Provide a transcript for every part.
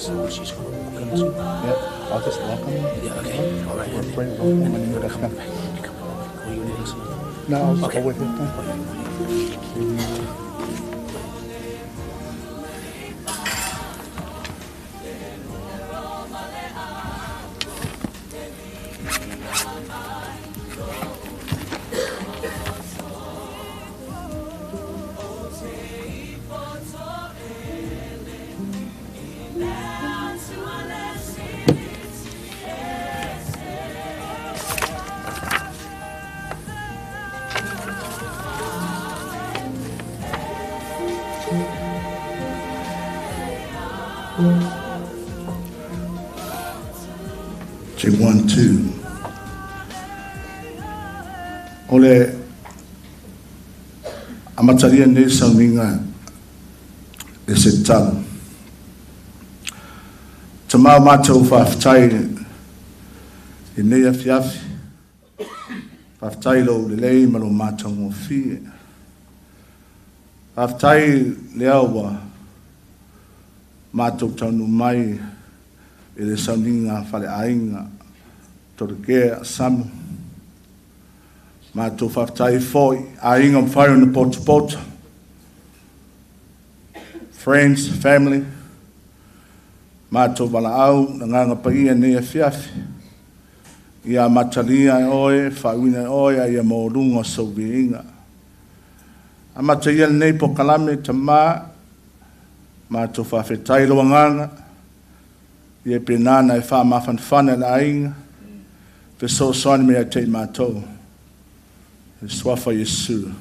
So she's going to walk into. Yeah, I'll just welcome you. Yeah, okay. All right. We're praying welcome And when then you you're come. coming back. You're coming back. Oh, you need us? No, I'll just Okay. go with you. Check 1, 2. Ole amataria ne sauninga e se tau. Tamau mātou whaftai e nea fiafi. Whaftai lo le lei malo mātou mo fie. Whaftai le awa mātou taunu mai e le sauninga whale ainga Tolokea Samu. Mātou whaftai foi ainga mwhare na pota pota. Friends, family. Mātou wala au na nganga paia nea fiafi. Ia matalia e oe, whauina e oe, ia mōrunga sauviinga. A mataia nei po kalame ta mā, mātou whawhetai loa nganga. Ia penana e wha mawhanwhana la ainga. Peso soani mea te mātou. E swafa Yesu.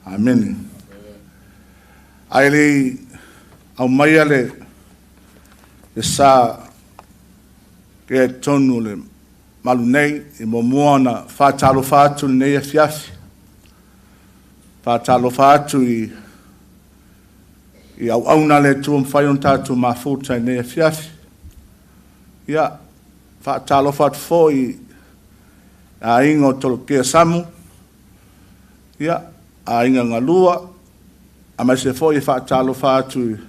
Amen. Aile au mai ale e sā ke tonu le malu nei e mo moana whātalo whātu nei e fiafi. Whātalo whātu i au auna le tuam whaion tātu mā fūtai nei e fiafi. Ia, whātalo whātu fōi a ingo Tolokea Samu. Ia, a inga ngalua. A mai se fōi whātalo whātu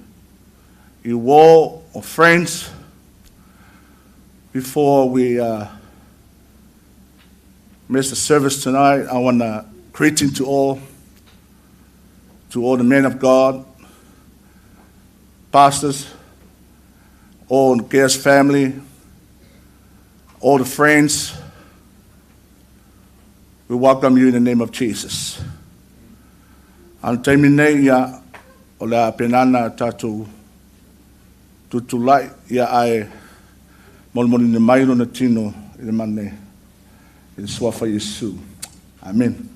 i war of friends. Before we miss the service tonight, I want to greeting to all the men of God, pastors, all the guest family, all the friends. We welcome you in the name of Jesus. An taimine ia o la penana tatu tutulai ia ai molmoni ne mailo na tino i le mane i le swafa Yesu. Amen.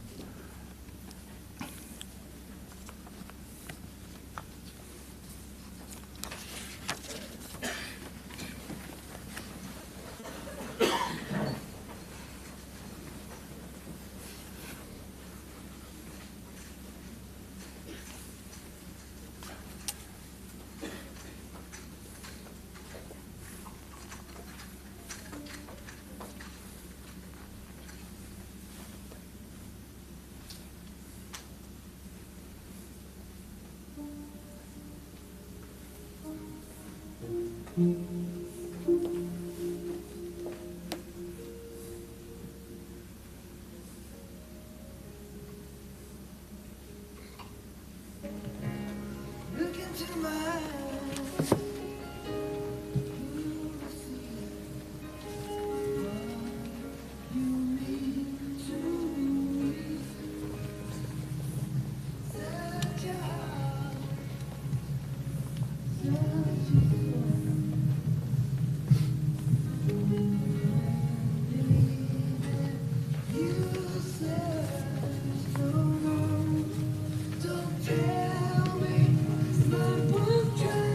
Don't tell me my book.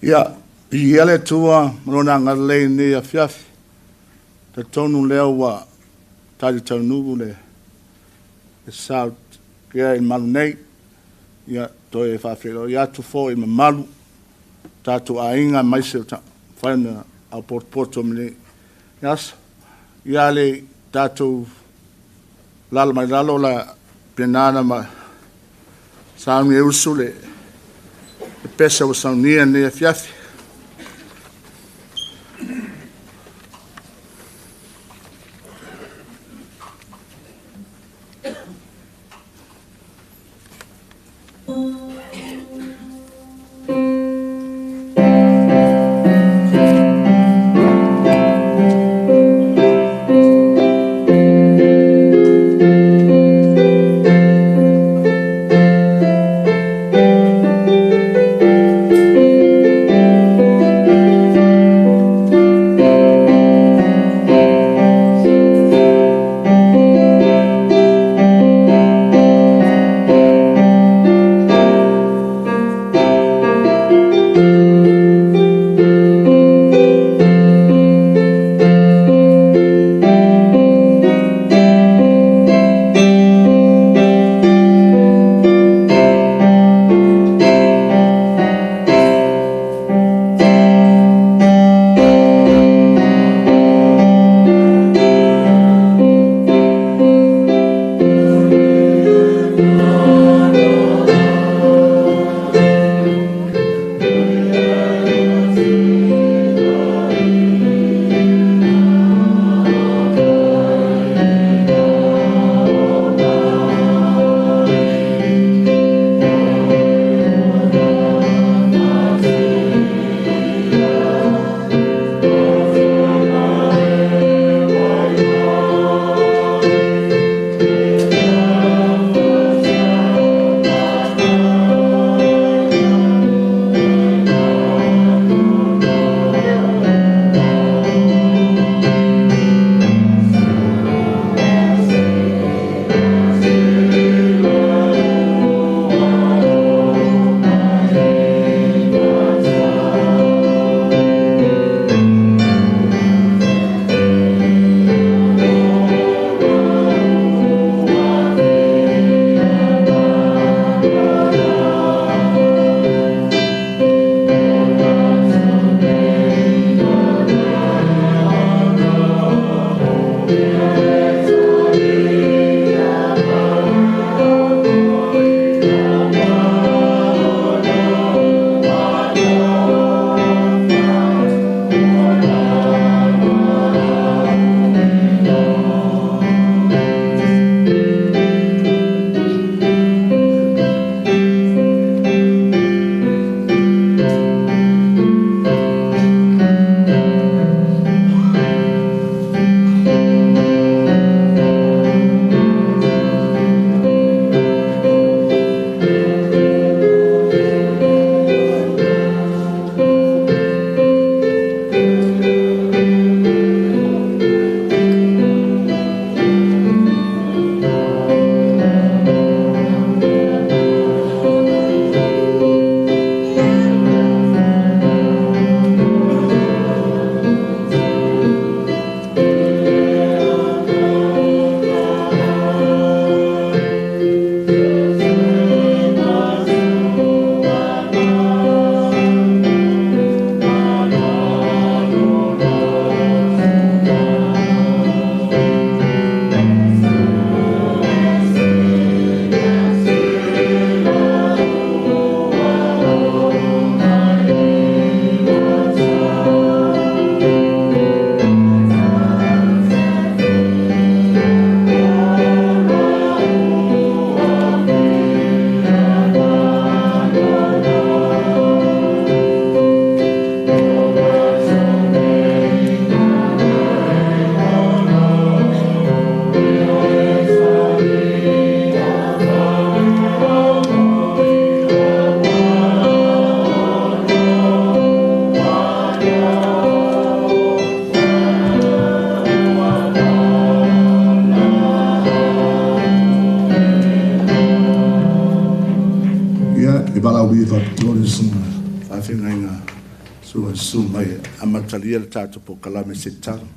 Ia, I ele tua, rona ngalei ni a fiafi. Te tonu leo wa tari tau nugu le. E sao kia I malu nei. Ia, toi e whawhero. Ia tu fo I malu. Tātu a inga maise o whaina au porto mene. Ias, ia le tātu lalo mai lalo la penana ma saungi e usu le. E pesa o saunia ne a fiafi. Ia, e bala ui fa lori sunga, fa finga inga, sunga sumai, amatalia le tato po kalame se taro.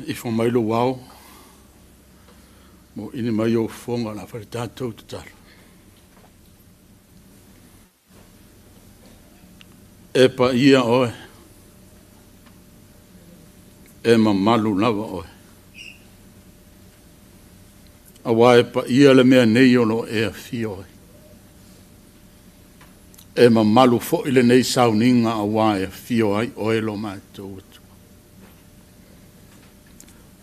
I fo mai lo wao, mo ini mai o fonga na whare tātou te taro. E pa ia oe, e ma malu lava oe. Awa e pa ia le mea nei ono e a fi oe. E ma malu fo ile nei sauninga awa e a fi oe oe lo mātou atu.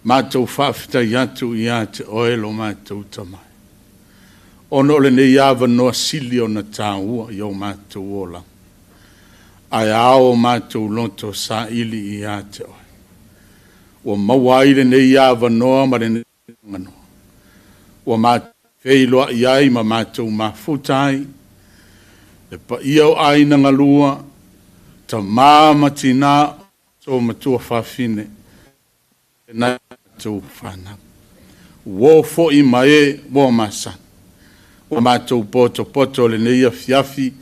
Mātou whawhita iatu i ate oe lo mātou tamai. Ono le nei awa noa sili o na tāua i o mātou ola. Ai ao mātou lonto sa ili i ate oe. Wa mawaile nei awa noa ma le ngano. Wa mātou wheiloa i ai ma mātou mafutai. Le pa iau ai na ngalua ta māmati nā so matua whawhine. Na tu fana wo fo i mai wo masa o matou poto le nei fiafi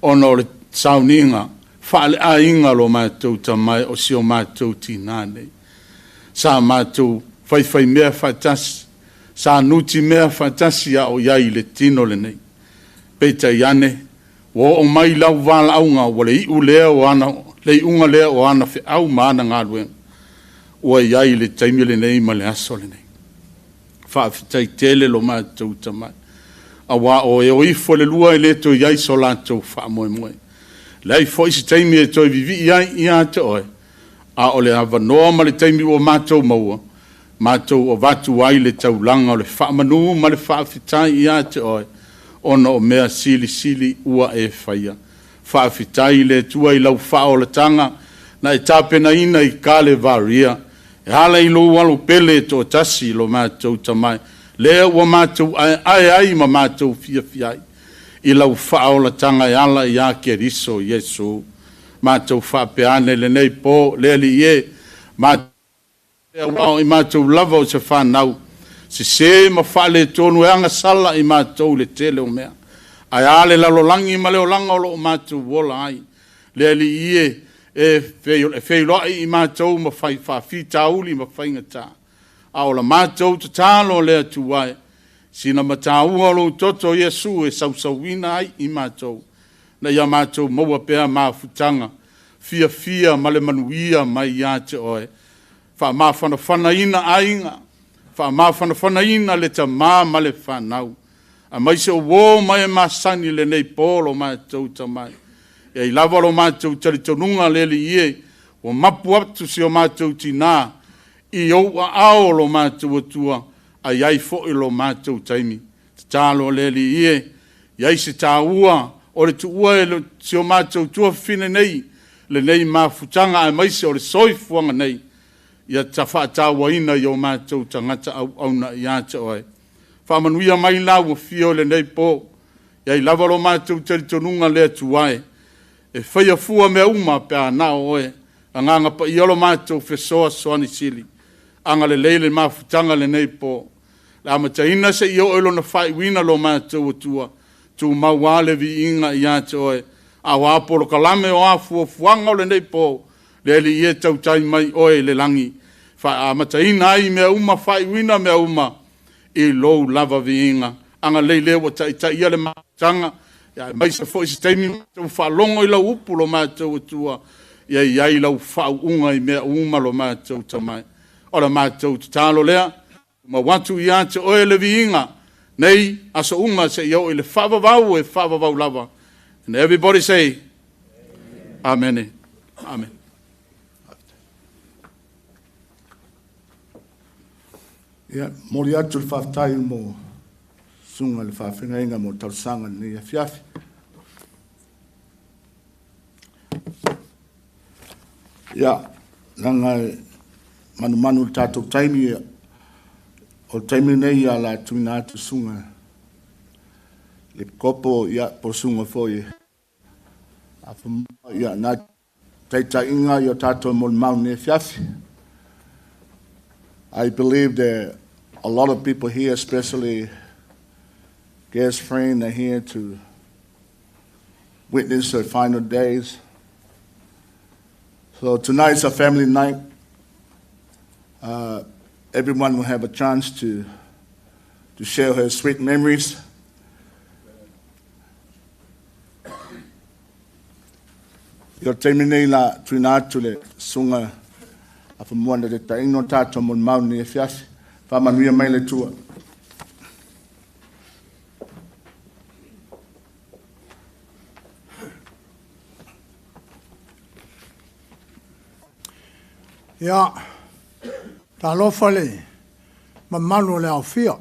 ono le sauninga fale ainga lo matou tamai o si o matou tinane sa matou fai mea fatas sa nuti mea fatasia o yai le tino le nei peta yane wo o mai lau vala aunga wo le iu lea o ana le unga lea o ana fe au mana ngalwe ua iai le taimi le nei ma le aso le nei. Whaafitai tele lo mātou tamai. A wā o e o ifo le lua e le to iai so lātou wha moe moe. Lei fo isi taimi e toi vivi iai i ate oe. A o le hawa noa ma le taimi o mātou maua. Mātou o vatu ai le taulanga o le wha manu ma le whaafitai i ate oe. Ono o mea sili ua e whaia. Whaafitai le tua i lau wha o le tanga na e tāpena ina i kāle varia. E hala i lo walu pele to tasi lo mātou tamai. Lea ua mātou ai ma mātou fiai. I lau whaola tanga i ala i ake riso Yesu. Mātou whapeane le nei po lea li ie. Mātou lava o se whanau. Se ma whale tonu e anga sala i mātou le tele o mea. Ai ale lalolangi ma leo langa o lo mātou wola ai. Lea li ie. E wheiloai i mātou ma whai whawhitauli ma whaingata. A o la mātou te tālo lea tuwae. Sina ma tāua lo toto Yesu e sausawina ai i mātou. Na ia mātou maua pēa māwhutanga. Fia ma le manuia mai iate oe. Wha mawhanawhana ina ainga. Wha mawhanawhana ina le ta mā ma le whanau. A mai se o wō mai e māsani le nei pōlo mātou tamai. E i lava lo mātou taritonunga lele ie, o mapu atu si o mātou tina, i au a ao lo mātou atua, a iai fo i lo mātou taimi. Tālo lele ie, iai se tāua, o le tuua e si o mātou tua fine nei, le nei mafutanga a maise o le soifuanga nei, ia ta whaatawa ina i o mātou tangata au na i ata oe. Whamanuia mai lau o fio le nei po, iai lava lo mātou taritonunga lea tuae, e whaia fua mea uma pe a nao oe, a nganga pa iolo mātou whesoa soani sili, anga le leile mafutanga le nei po. La amata ina se io elo na whai wina lo mātou atua, tu mawale vi inga i ate oe, a waporo kalame o a fuanga o le nei po, le li ie tau tai mai oe le langi. Wha amata ina ai mea uma whai wina mea uma, i lou lava vi inga, anga leile wa tai ia le mafutanga, ya mai se foi se taimi to fa longo i la upu lo mātou atua ia iai lau whau unga i mea uma lo mātou tamai o la mātou tālo lea ma watu i ate oe le viinga nei aso unga se iau i le whavavau e whavavau lava and everybody say amen amen. Ia mori atu le whaftai mo sunga le whawhenga inga mo tausanga ni a fiafi. Ia, nanga manu tātou taimi o taimi nei a la tuina atu sunga. Le kopo ia po sunga foi Ia na taita inga yo tato mo mau ne fiafi. I believe that a lot of people here, especially guest friends, are here to witness the final days. So tonight's a family night. Everyone will have a chance to share her sweet memories. Yo terminei la tuina tule sunga afa moana de taino tato mon mauni e fiasi fa manuia mai le tua. Ya, ta lofa le, ma manu le au fia.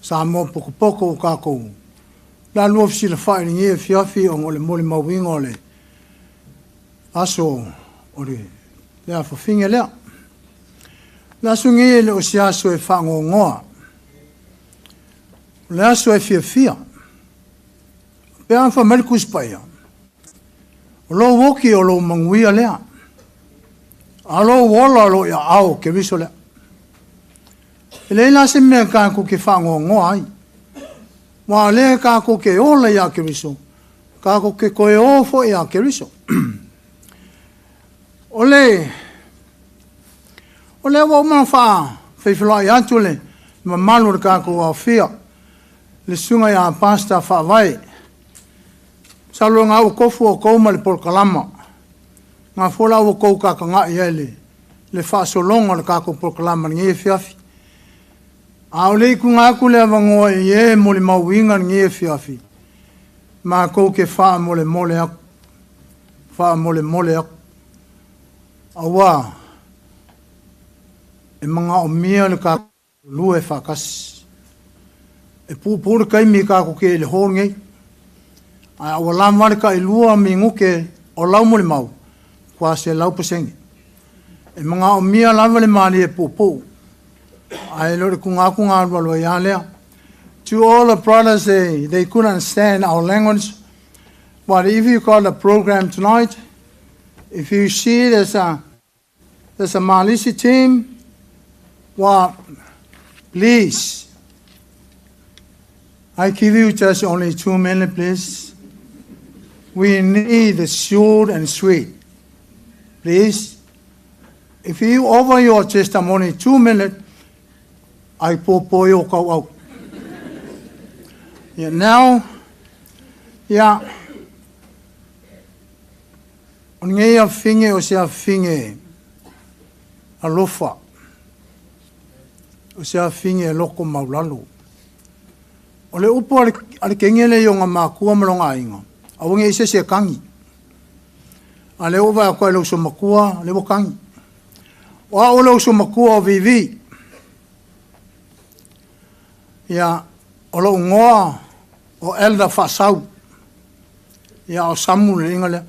Sa mo poko poko o kako. La luof si le whae ni e fiafi o ngole mole mawingo le. Aso, ori, le a whawhinge lea. La sungi le o si aso e whango ngoa. Le aso e fia fia. Pe an wha melikus paia. O lo woki o lo manguia lea. Alo wola lo ya au ke viso le. Ele la se me ka ko ke fango ngoi. Wa le ka ko ke ola ya ke viso. Ka ko ke ko e ofo ya ke viso. Ole wo ma fa fe flo ya tule ma malu ka ko afia. Le sunga ya pasta fa vai. Salo nga u kofu o ko ma le por kalama. Nga fola o kou kaka nga iele, le wha solonga le kako proklama nge fiafi. Ao le ku ngā ku le awangoa i e mo le mauinga nge fiafi. Ma kou ke wha mole mole aku. Wha mole mole aku. Awa, e mga o mia le kako lue whakasi. E pūpūre kaimi kako ke le hōngei. Ai awa lamare ka i lua mi nguke o lau mole mau. Kwa se lau pasengi. E mga o mia lava le mali e pōpō. Ai lore kunga walo ia lea. To all the brothers, they couldn't understand our language. But if you got the program tonight, if you see there's a Malisi team, well, please, I give you just only 2 minutes, please. We need the short and sweet. Please, if you offer your testimony 2 minutes, I popo you go out. Yeah, now, yeah, onge finge o sea finge alofa, o sea finge loko maulalu. Ole upo ale kengele yonga makua malonga inga, awonge ise se kangi. Ale ova ko lo so makua le bokangi. Wa o lo so makua o vivi. Ya o lo ngoa o elda fasau. Ya o samu le ingale.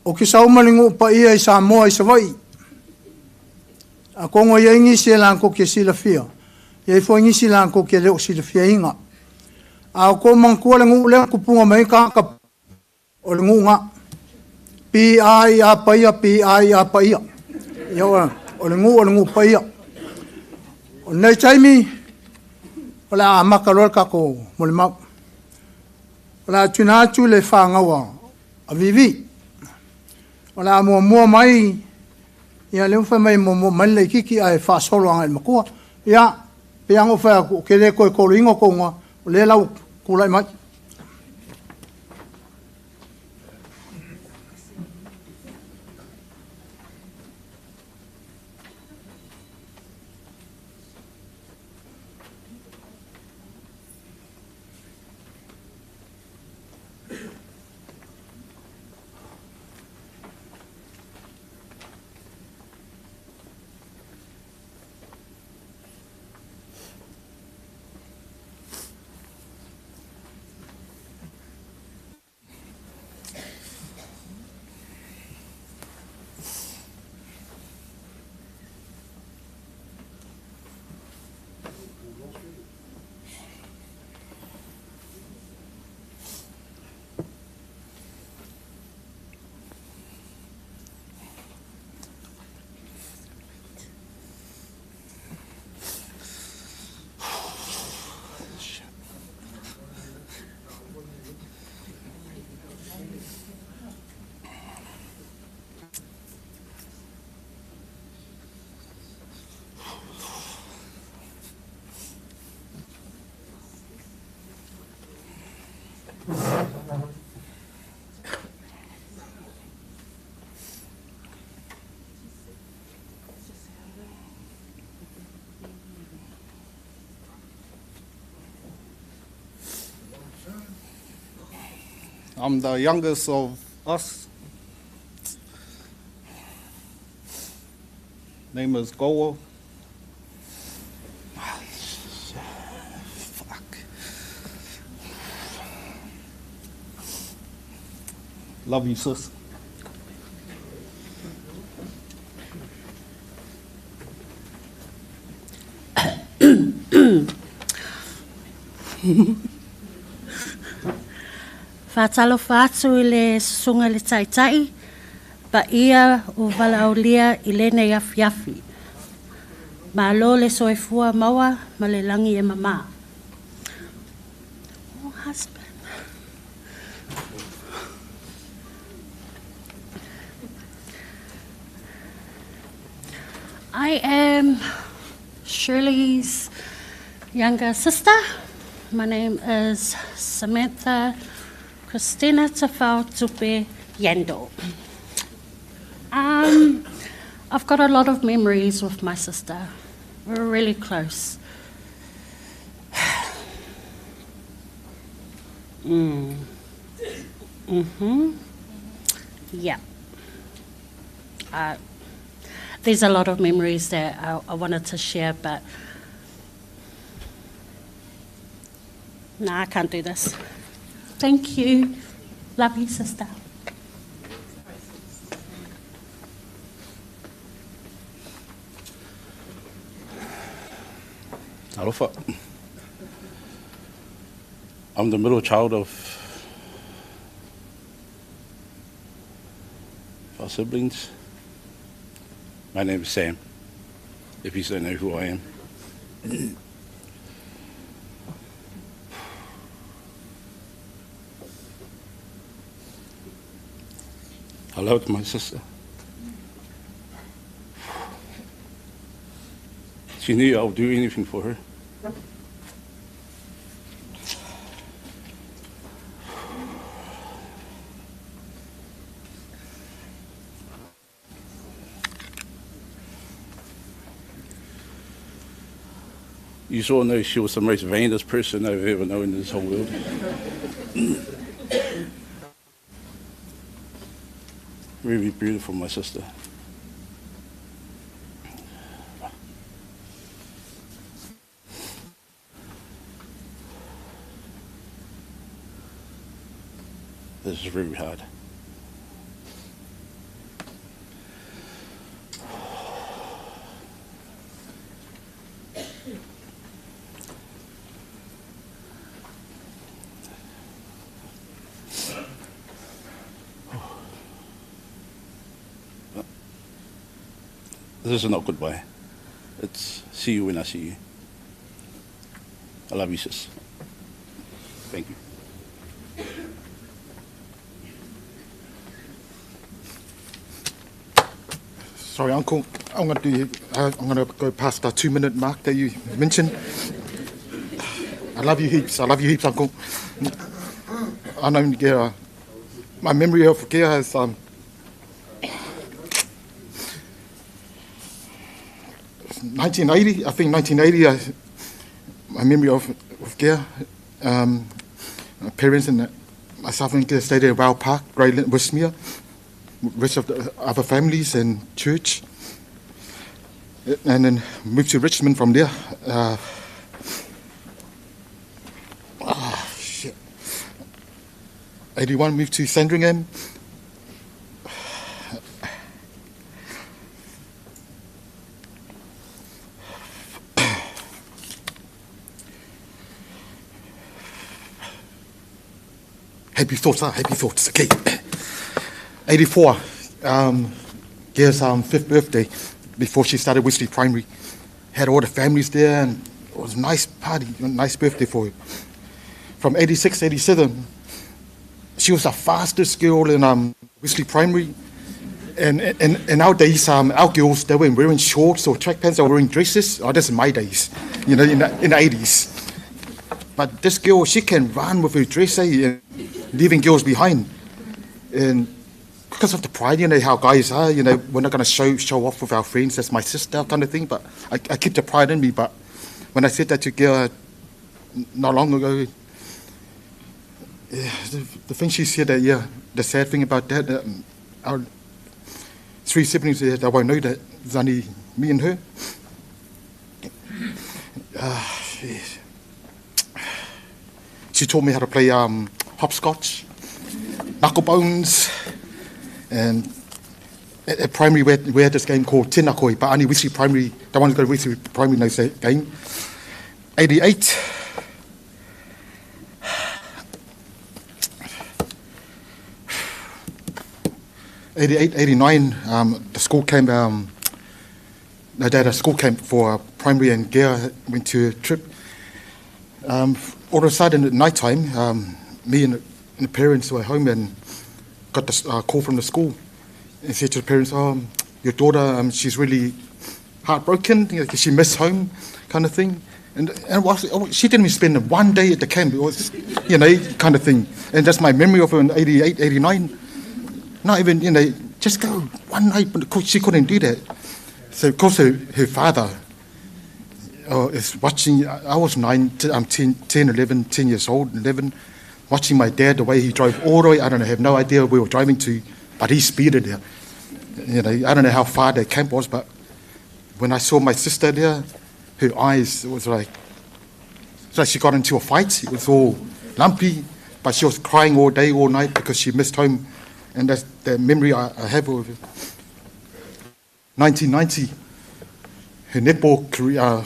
O ki sau malingu pa ia i sa moa i sa vai. A kongo ia ingi se lan ko ke sila fia. Ia i fo ingi si lan ko ke leo sila fia inga. A ko mangkua le ngu le kupunga mai ka o le ngunga. Pi ai a paia, pi ai a paia. Ia o le ngu paia. O nei taimi, o le a makarol kako mo le mau. O le a tuna atu le whangawa a vivi. O le a mua mai, ia le uwha mai mua mai le kiki ai whasolo anga i makua. Ia, pe ango whea ke le koe kolo ingo konga, o le lau kulai mai. I'm the youngest of us. Name is Goa. Fuck. Love you, sis. Whātalo whātu I le sunga le taitai, pa ia o walaulia I le nei afiafi. Ma lo le soifua maua ma le langi e mama. Oh, husband. I am Shirley's younger sister. My name is Samantha Christina Tafau Tupe Yendo. I've got a lot of memories with my sister. We're really close. Yeah. There's a lot of memories that I wanted to share, but I can't do this. Thank you. Love you, sister. Alofa. I'm the middle child of 4 siblings. My name is Sam, if you don't know who I am. I loved my sister. She knew I would do anything for her. You all know she was the most vainest person I've ever known in this whole world. Really beautiful, my sister. This is really hard. This is not goodbye. It's see you when I see you. I love you, sis. Thank you. Sorry, Uncle. I'm going to go past the 2-minute mark that you mentioned. I love you heaps. I love you heaps, Uncle. I know my memory of Gea is 1980. I think 1980. My memory of Gea. My parents and myself and Gea stayed at Wow Park, Greyland, Westmere. Rest of the other families and church, and then moved to Richmond from there. Shit. 81 moved to Sandringham. Happy thoughts, okay. 84, Gail's 5th birthday, before she started Wesley Primary. Had all the families there, and it was a nice party, a nice birthday for her. From 86, 87, she was the fastest girl in Wesley Primary. And nowadays, our girls, they were wearing shorts or track pants, or wearing dresses. Oh, that's in my days, in the 80s. But this girl, she can run with her dress, leaving girls behind. And because of the pride, how guys are, we're not going to show off with our friends as my sister kind of thing, but I keep the pride in me. But when I said that to girl not long ago, the thing she said that, the sad thing about that, our 3 siblings there, they won't know that it's only me and her. She taught me how to play hopscotch, knuckle bones, and at primary we had this game called Tinakoi, but only Wesley Primary, the one who's got Wesley Primary knows that game. 88. '88, '89, the school camp, they had a school camp for primary, and Gare went to a trip. All of a sudden at night time, me and the parents were home and got the call from the school and said to the parents, your daughter, she's really heartbroken, she missed home kind of thing. And she didn't even spend one day at the camp, it was, kind of thing. And that's my memory of her in '88, '89. Not even, just go one night, but she couldn't do that. So, of course, her father is watching. I was 10, 11, 10 years old, 11, watching my dad, the way he drove all the way. I don't know, I have no idea where we were driving to, but he speeded there. I don't know how far that camp was, but when I saw my sister there, her eyes, it was like she got into a fight. It was all lumpy, but she was crying all day, all night because she missed home. And that's the memory I have of it. 1990, her netball career,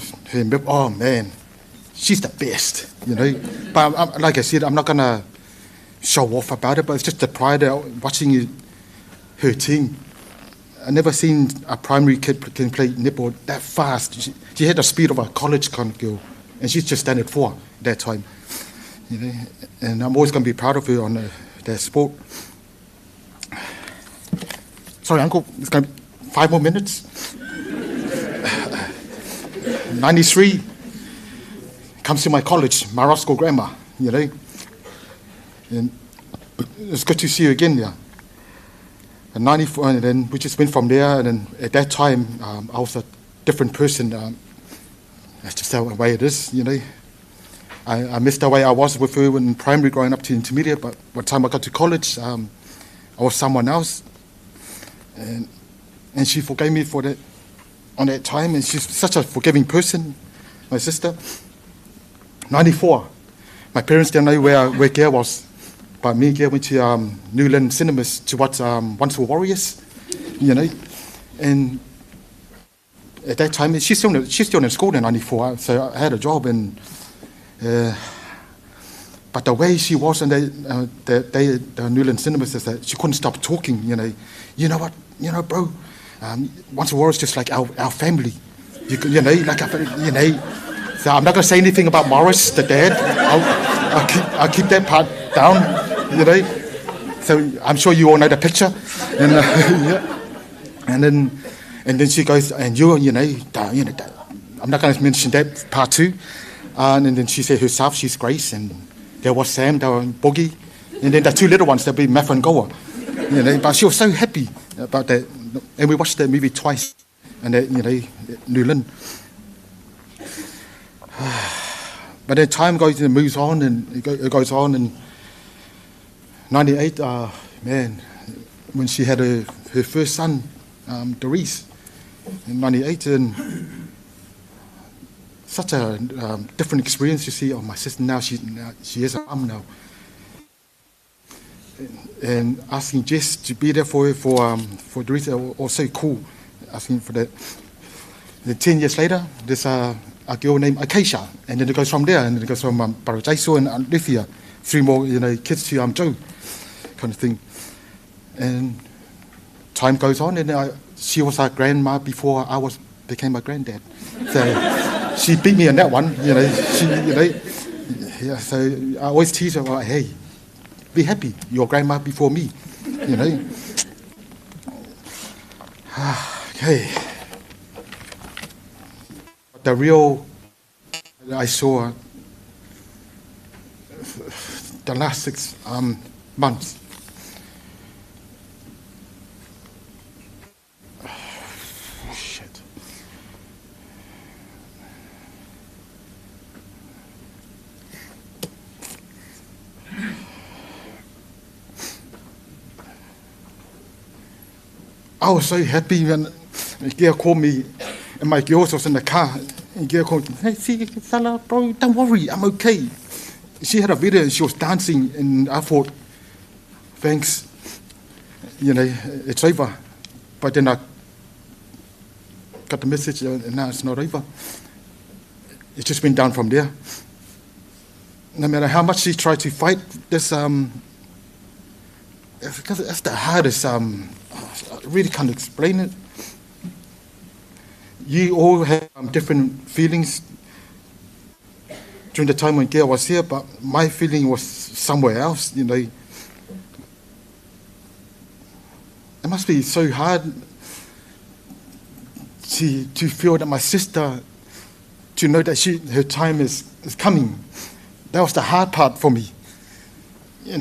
oh man, she's the best, But like I said, I'm not going to show off about it, but it's just the pride of watching her team. I never seen a primary kid can play netball that fast. She had the speed of a college kind of girl, and she's just standard 4 at that time. And I'm always going to be proud of her on that sport. Sorry, Uncle, it's going to be 5 more minutes. 93, comes to my college, Marosco Grammar, And it's good to see you again, And 94, and then we just went from there, and then at that time, I was a different person. That's just the way it is, I missed the way I was with her in primary growing up to intermediate, but by the time I got to college, I was someone else. And she forgave me for that on that time, and she's such a forgiving person, my sister. 94, my parents didn't know where Gare was, but me and Gare went to Newland Cinemas to watch Once Were Warriors, And at that time, she's still in school in 94, so I had a job, and but the way she was in the Newland Cinemas is that she couldn't stop talking, You know what, bro, Once a War is just like our family, So I'm not going to say anything about Morris, the dad. I'll keep that part down, So I'm sure you all know the picture, and then she goes, and I'm not going to mention that part too, and then she said herself, she's Grace, and there was Sam, there was Boogie, and then the 2 little ones, there'll be Math and Goa. But she was so happy about that, and we watched that movie twice, and Newland. But then time goes and moves on, and it goes on, and 98, man, when she had her first son, Doris, in 98, and such a different experience. You see, my sister now, she is a mum now. And asking Jess to be there for Doris was so cool, asking for that. Then 10 years later, there's a girl named Acacia, and then it goes from there, and then it goes from Parajaiso and Lithia, 3 more kids to Joe, kind of thing. And time goes on, and she was our grandma before I became my granddad. So she beat me on that one, Yeah, so I always tease her, like, hey, be happy, your grandma before me, Okay. The real, I saw the last months. Shit. I was so happy when Gia called me and my girls was in the car. And Gia called me, hey, see, Salah, bro, don't worry, I'm okay. She had a video and she was dancing, and I thought, thanks, it's over. But then I got the message, and now it's not over. It just went down from there. No matter how much she tried to fight this, that's the hardest. I really can't explain it. You all have different feelings during the time when Gail was here, but my feeling was somewhere else, It must be so hard to feel that my sister, to know that her time is coming. That was the hard part for me. I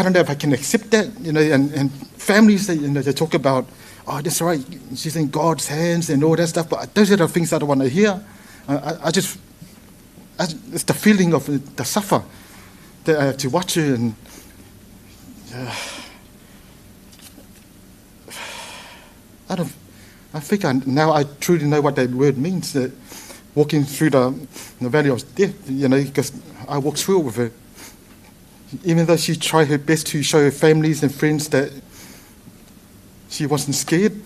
don't know if I can accept that, and families, they talk about, oh, that's right, she's in God's hands and all that stuff, but those are the things I don't want to hear. It's the feeling of the suffer that I have to watch her, and I think now I truly know what that word means, that walking through the valley of death, because I walked through it with her. Even though she tried her best to show her families and friends that she wasn't scared,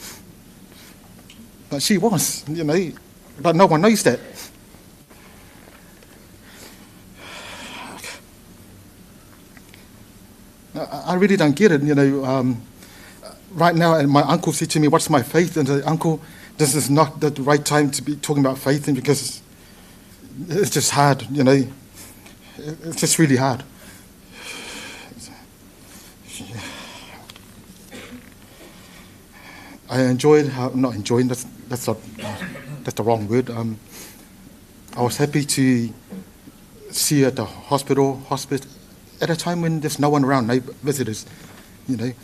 but she was, but no one knows that. I really don't get it, right now, and my uncle said to me, what's my faith? And I said, Uncle, this is not the right time to be talking about faith, and because it's just hard, it's just really hard. I enjoyed not enjoying, that's the wrong word. I was happy to see her at the hospital at a time when there's no one around, no visitors, It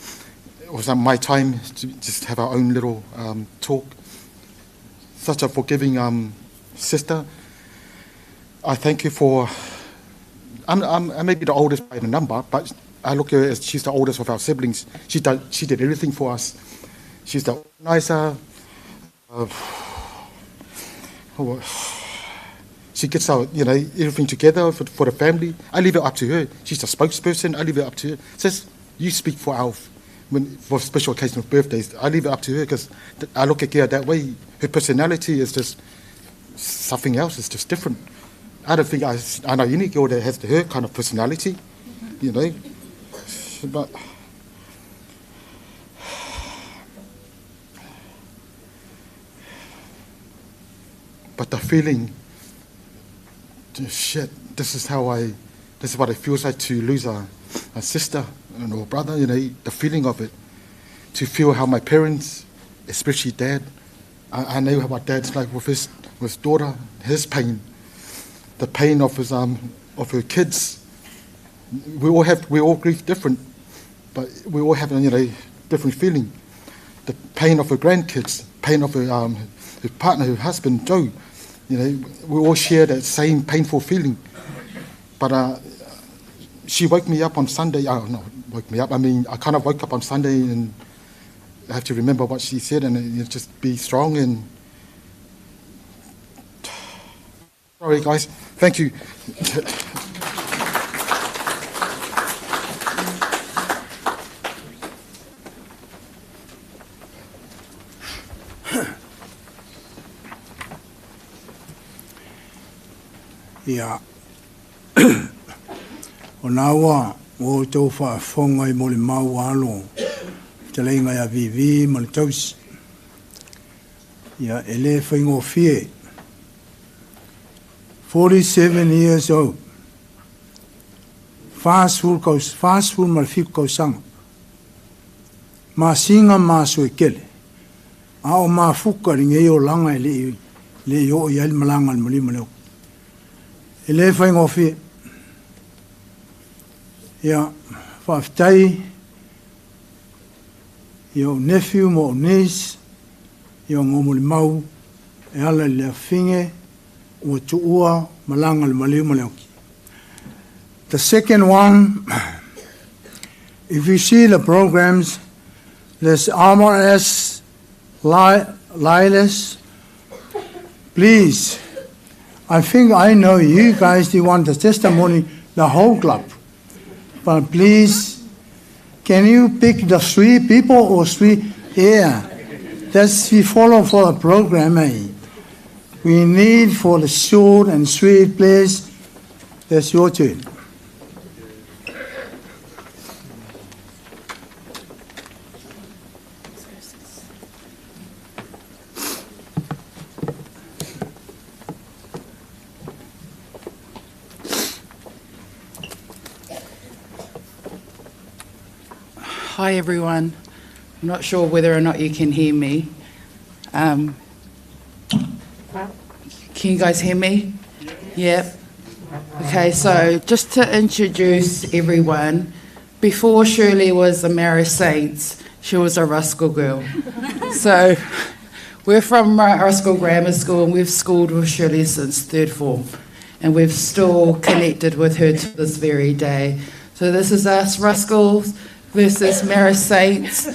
was my time to just have our own little talk. Such a forgiving sister. I thank you for, I may be the oldest by the number, but I look at her as she's the oldest of our siblings. She did everything for us. She's the organizer. She gets our, everything together for the family. I leave it up to her. She's the spokesperson. I leave it up to her. Says, you speak for special occasions, birthdays. I leave it up to her because I look at her that way. Her personality is just something else. It's just different. I don't think I know any girl that has her kind of personality, But the feeling, shit, this is what it feels like to lose a sister or brother, the feeling of it. To feel how my parents, especially Dad, I know what Dad's like with his daughter, his pain, the pain of of her kids. We all grieve different, but we all have different feeling. The pain of her grandkids, pain of her partner, her husband, Joe. We all share that same painful feeling. But she woke me up on Sunday. Woke me up. I mean, I kind of woke up on Sunday, and I have to remember what she said, and just be strong. And sorry, guys. Thank you. Ia o nā wā o tau whaafonga I mo le mau alo te leinga ia vivi mo le tausi ia ele whaingo fie 47 years old fast food ma le fiku kausanga ma singa ma sui kele a o ma fuka ringe o langa le o ia il malanga le mulima leo ele whaingo fie ia whaafitai, i o nephew mo o niece, i o ngomuli mau, e ala i lea whinge, ua tuua malanga le maliu maleoki. The second one, if you see the programs, there's RMS, Lilas, please, I think I know you guys, you want the testimony, the whole club. But please, can you pick the 3 people or 3 here? That's we follow for the program. We need for the short and sweet place. That's your turn. Hi everyone. I'm not sure whether or not you can hear me. Can you guys hear me? Yep. Okay, so just to introduce everyone, before Shirley was a Mangere Saints, she was a Ruskell girl. So we're from Ruskell Grammar School and we've schooled with Shirley since 3rd form and we've still connected with her to this very day. So this is us Ruskells versus Mangere Saints.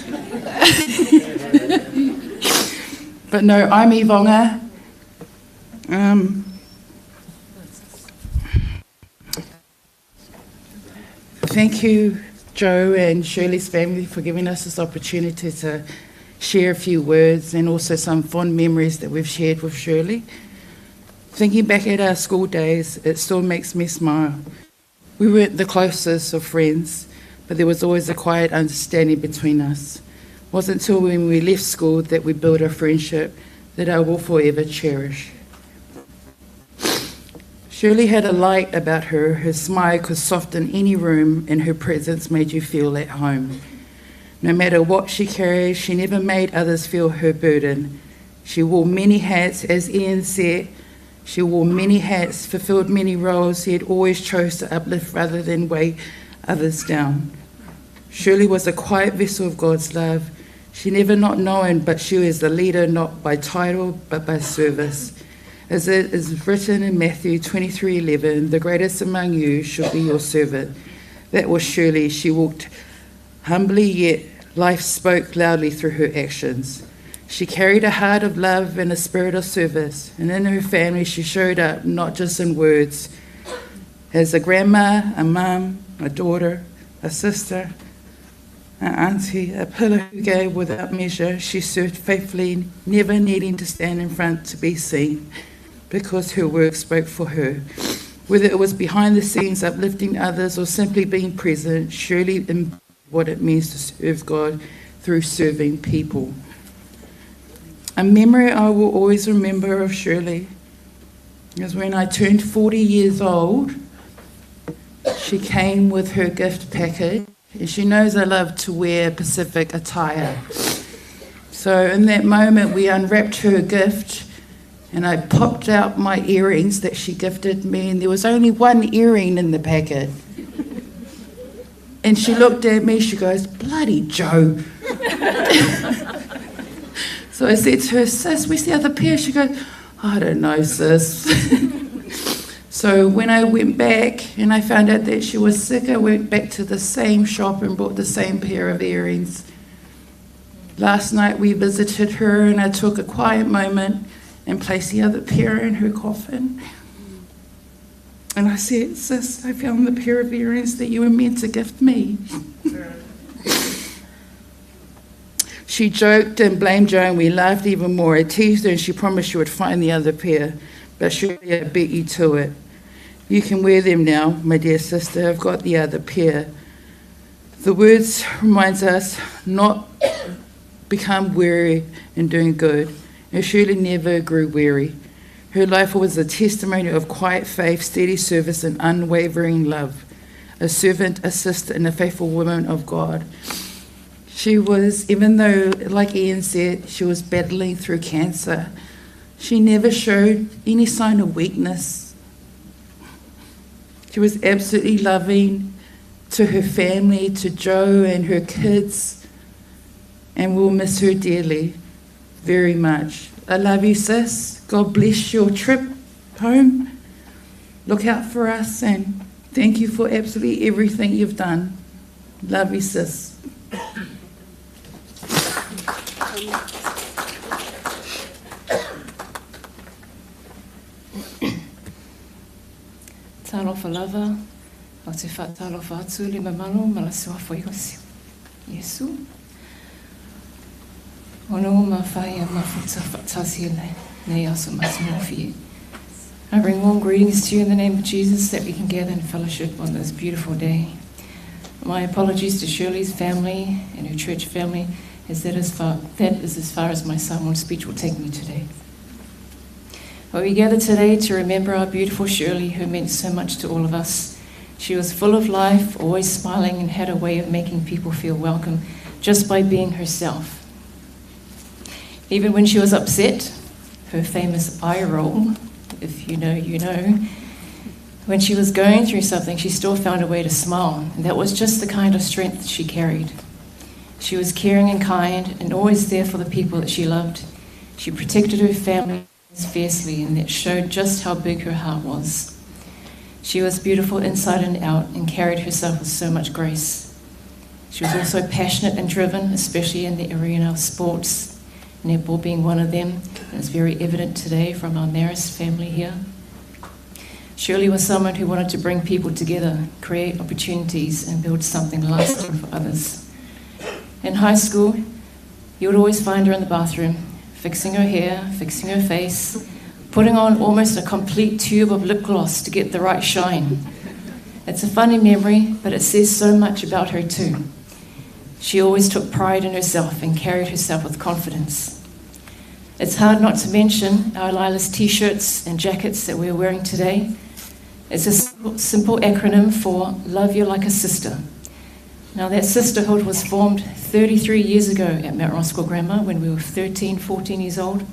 But no, I'm Ivonga. Thank you, Joe and Shirley's family, for giving us this opportunity to share a few words and also some fond memories that we've shared with Shirley. Thinking back at our school days, it still makes me smile. We weren't the closest of friends, but there was always a quiet understanding between us. It wasn't until when we left school that we built a friendship that I will forever cherish. Shirley had a light about her. Her smile could soften any room, and her presence made you feel at home. No matter what she carried, she never made others feel her burden. She wore many hats, as Ian said. She wore many hats, fulfilled many roles, yet always chose to uplift rather than weigh others down. Shirley was a quiet vessel of God's love. She never not known, but she was a leader not by title, but by service. As it is written in Matthew 23:11, the greatest among you should be your servant. That was Shirley. She walked humbly, yet life spoke loudly through her actions. She carried a heart of love and a spirit of service, and in her family she showed up not just in words. As a grandma, a mum, a daughter, a sister, an auntie, a pillar who gave without measure, she served faithfully, never needing to stand in front to be seen, because her work spoke for her. Whether it was behind the scenes, uplifting others, or simply being present, Shirley embodied what it means to serve God through serving people. A memory I will always remember of Shirley is when I turned 40 years old, she came with her gift package, and she knows I love to wear Pacific attire. So in that moment, we unwrapped her gift, and I popped out my earrings that she gifted me, and there was only one earring in the packet. And she looked at me, she goes, "Bloody Joe." So I said to her, "Sis, where's the other pair?" She goes, "I don't know, sis." So when I went back and I found out that she was sick, I went back to the same shop and bought the same pair of earrings. Last night we visited her, and I took a quiet moment and placed the other pair in her coffin. And I said, "Sis, I found the pair of earrings that you were meant to gift me." She joked and blamed Joe, and we laughed even more. I teased her, and she promised she would find the other pair, but surely I beat you to it. "You can wear them now, my dear sister. I've got the other pair." The words reminds us not become weary in doing good, and Shirley never grew weary. Her life was a testimony of quiet faith, steady service, and unwavering love. A servant, a sister, and a faithful woman of God. She was, even though, like Ian said, she was battling through cancer, she never showed any sign of weakness. She was absolutely loving, to her family, to Joe and her kids, and we'll miss her dearly, very much. I love you, sis. God bless your trip home. Look out for us, and thank you for absolutely everything you've done. Love you, sis. Talofa lava, o te whatalofa atu le mamalo, malasua whaiosi. Yesu. Ono ma whai a mafuta whatasiele, nei aso masimofi. I bring warm greetings to you in the name of Jesus that we can gather in fellowship on this beautiful day. My apologies to Shirley's family and her church family, as that is as far as my Samoan speech will take me today. But we gather today to remember our beautiful Shirley, who meant so much to all of us. She was full of life, always smiling, and had a way of making people feel welcome just by being herself. Even when she was upset, her famous eye roll, if you know, you know, when she was going through something, she still found a way to smile, and that was just the kind of strength she carried. She was caring and kind, and always there for the people that she loved. She protected her family fiercely, and that showed just how big her heart was. She was beautiful inside and out, and carried herself with so much grace. She was also passionate and driven, especially in the arena of sports, netball being one of them, and it's very evident today from our Marist family here. Shirley was someone who wanted to bring people together, create opportunities, and build something lasting for others. In high school, you would always find her in the bathroom, fixing her hair, fixing her face, putting on almost a complete tube of lip gloss to get the right shine. It's a funny memory, but it says so much about her too. She always took pride in herself and carried herself with confidence. It's hard not to mention our Lila's t-shirts and jackets that we're wearing today. It's a simple acronym for Love You Like a Sister. Now that sisterhood was formed 33 years ago at Mount Roscoe Grammar when we were 13, 14 years old.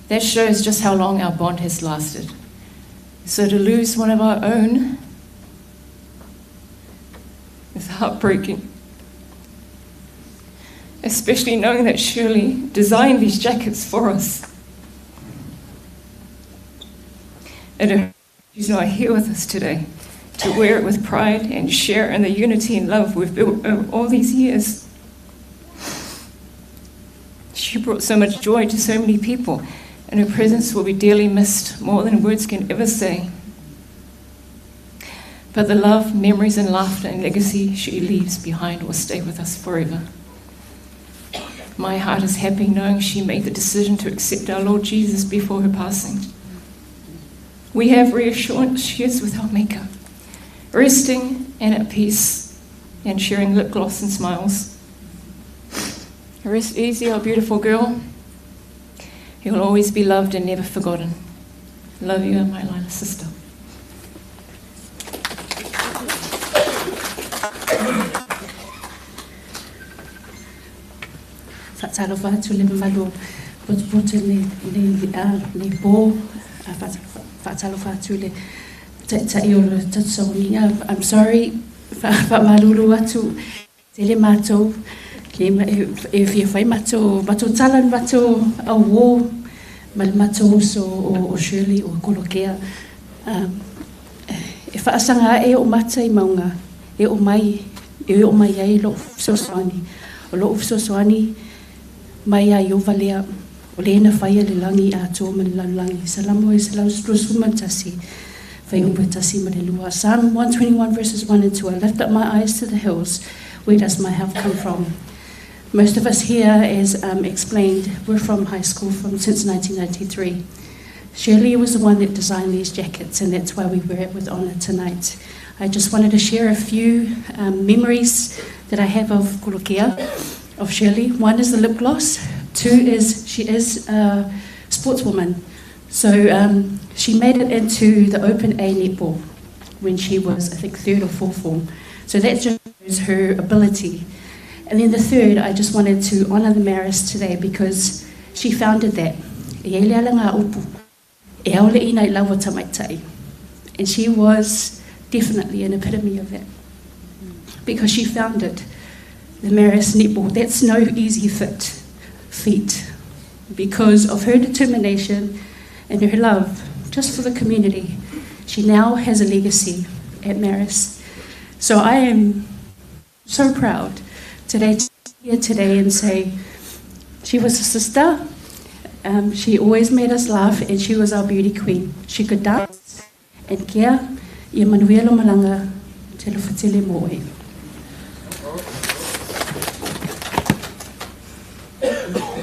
That shows just how long our bond has lasted. So to lose one of our own is heartbreaking. Especially knowing that Shirley designed these jackets for us. And she's not here with us today to wear it with pride and share in the unity and love we've built over all these years. She brought so much joy to so many people, and her presence will be dearly missed, more than words can ever say. But the love, memories, and laughter and legacy she leaves behind will stay with us forever. My heart is happy knowing she made the decision to accept our Lord Jesus before her passing. We have reassurance she is with our Maker, resting and at peace, and sharing lip gloss and smiles. Rest easy, our beautiful girl. You'll always be loved and never forgotten. Love you, my Lila sister. Whatalofa atu le mamalo pote le bo whatalofa atu le tai o le tatsaunga. I'm sorry, whamalulu atu te le mātou e fia whai mātou talan mātou au wō ma le mātou so o Shirley o Tolokea. E whaasanga e o mata I maunga e o mai ai lo fsoswani o lo fsoswani mai ai o valea o le ena whaia le langi a tō ma le langi. Salamo e salau strusuma tasi whai upa tasi ma le lua. Psalm 121 verses 1 and 2. I lift up my eyes to the hills. Where does my help come from? Most of us here, as explained, we're from high school since 1993. Shirley was the one that designed these jackets, and that's why we wear it with honour tonight. I just wanted to share a few memories that I have of Tolokea, of Shirley. One is the lip gloss. Two is she is a sportswoman. So she made it into the Open A netball when she was, I think, 3rd or 4th form. So that just shows her ability. And then the third, I just wanted to honour the Marist today because she founded that. And she was definitely an epitome of that. because she found it. The Maris netball, that's no easy feat. Because of her determination and her love just for the community, she now has a legacy at Maris. So I am so proud today to be here today and say she was a sister. She always made us laugh, and she was our beauty queen. She could dance and kia I Manuela Malanga te lawhatele moe.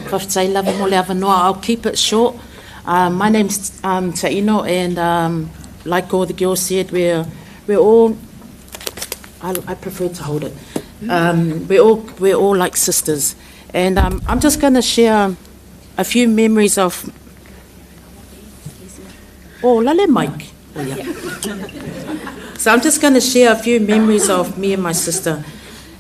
Kawhitai lava mo le awanoa. I'll keep it short. My name's Taino, and like all the girls said, we're all. I prefer to hold it. We're all like sisters, and I'm just going to share a few memories of. Oh, lale Mike. Oh, yeah. So I'm just going to share a few memories of me and my sister.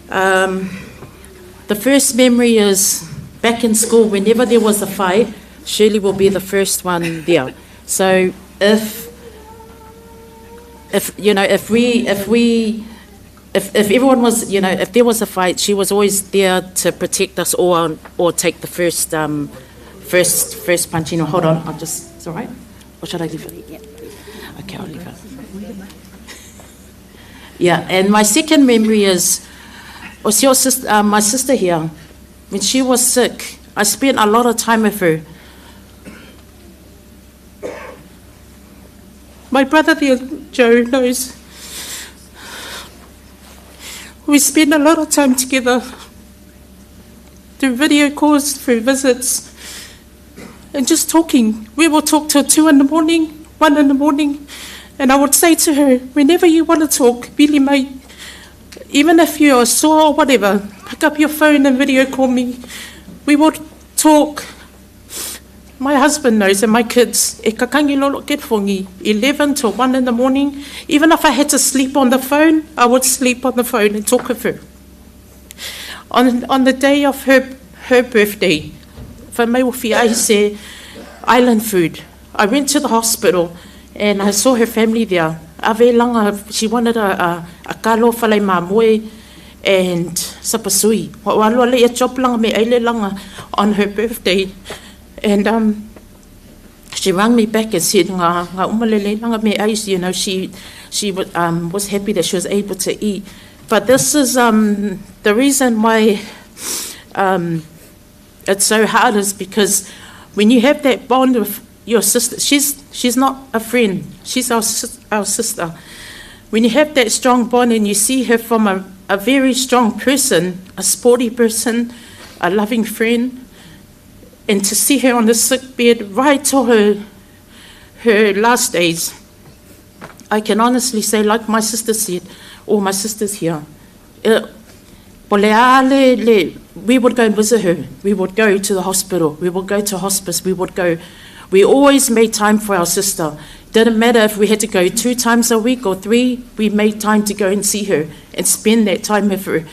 The first memory is back in school. Whenever there was a fight, Shirley will be the first one there. So if everyone was, if there was a fight, she was always there to protect us or take the first punch. Hold on, it's all right? Or should I leave it? Yeah. Okay, I'll leave it. Yeah, and my second memory is, your sister, my sister here, when she was sick, I spent a lot of time with her. My brother there, Joe, knows. We spend a lot of time together through video calls, through visits, and just talking. We will talk till 2 in the morning, 1 in the morning, and I would say to her, whenever you want to talk, Billy mate, even if you're sore or whatever, pick up your phone and video call me. We would talk. My husband knows, and my kids, e kakangi lolo ketfongi, 11 till 1 in the morning. Even if I had to sleep on the phone, I would sleep on the phone and talk with her. On the day of her birthday, I say island food. I went to the hospital and I saw her family there. Ave langa, she wanted a kalo falai mamoe and sapasui. Walua le chop langa me eile langa on her birthday. And she rang me back and said, nga umalele langa me ice, she was happy that she was able to eat. But this is the reason why it's so hard is because when you have that bond with your sister, she's not a friend, she's our sister. When you have that strong bond and you see her from a very strong person, a sporty person, a loving friend, and to see her on the sick bed right till her last days, I can honestly say, like my sister said, or my sister's here, we would go and visit her. We would go to the hospital. We would go to hospice. We always made time for our sister. Didn't matter if we had to go 2 times a week or 3, we made time to go and see her and spend that time with her.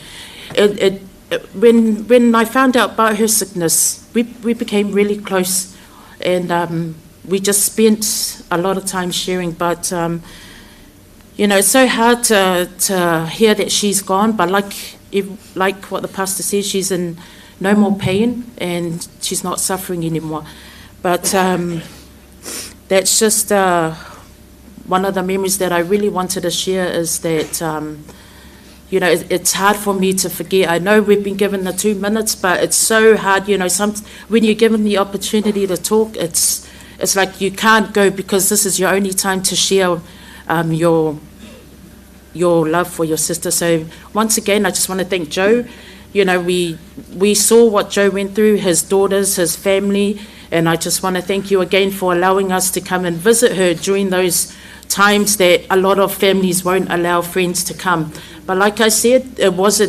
When I found out about her sickness, we became really close, and we just spent a lot of time sharing. But it's so hard to hear that she's gone. But like what the pastor says, she's in no more pain and she's not suffering anymore. But that's just one of the memories that I really wanted to share, is that it's hard for me to forget. I know we've been given the 2 minutes, but it's so hard, when you're given the opportunity to talk, it's like you can't go, because this is your only time to share your love for your sister. So once again, I just want to thank Joe. We saw what Joe went through, his daughters, his family, and I just want to thank you again for allowing us to come and visit her during those times that a lot of families won't allow friends to come. But like I said,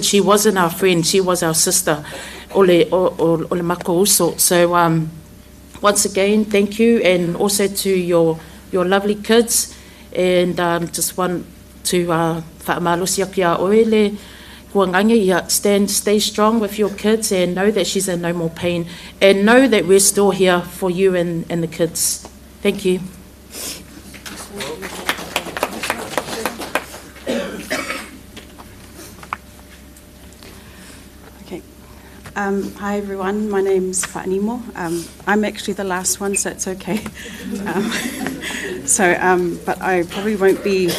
she wasn't our friend, she was our sister. Ole mako uso. So once again, thank you, and also to your lovely kids, and just want to whaamalosia kia oele kuangangi, stay strong with your kids, and know that she's in no more pain, and know that we're still here for you and the kids. Thank you. Okay. Hi everyone, my name's Whaanimo. I'm actually the last one, so it's okay. But I probably won't be,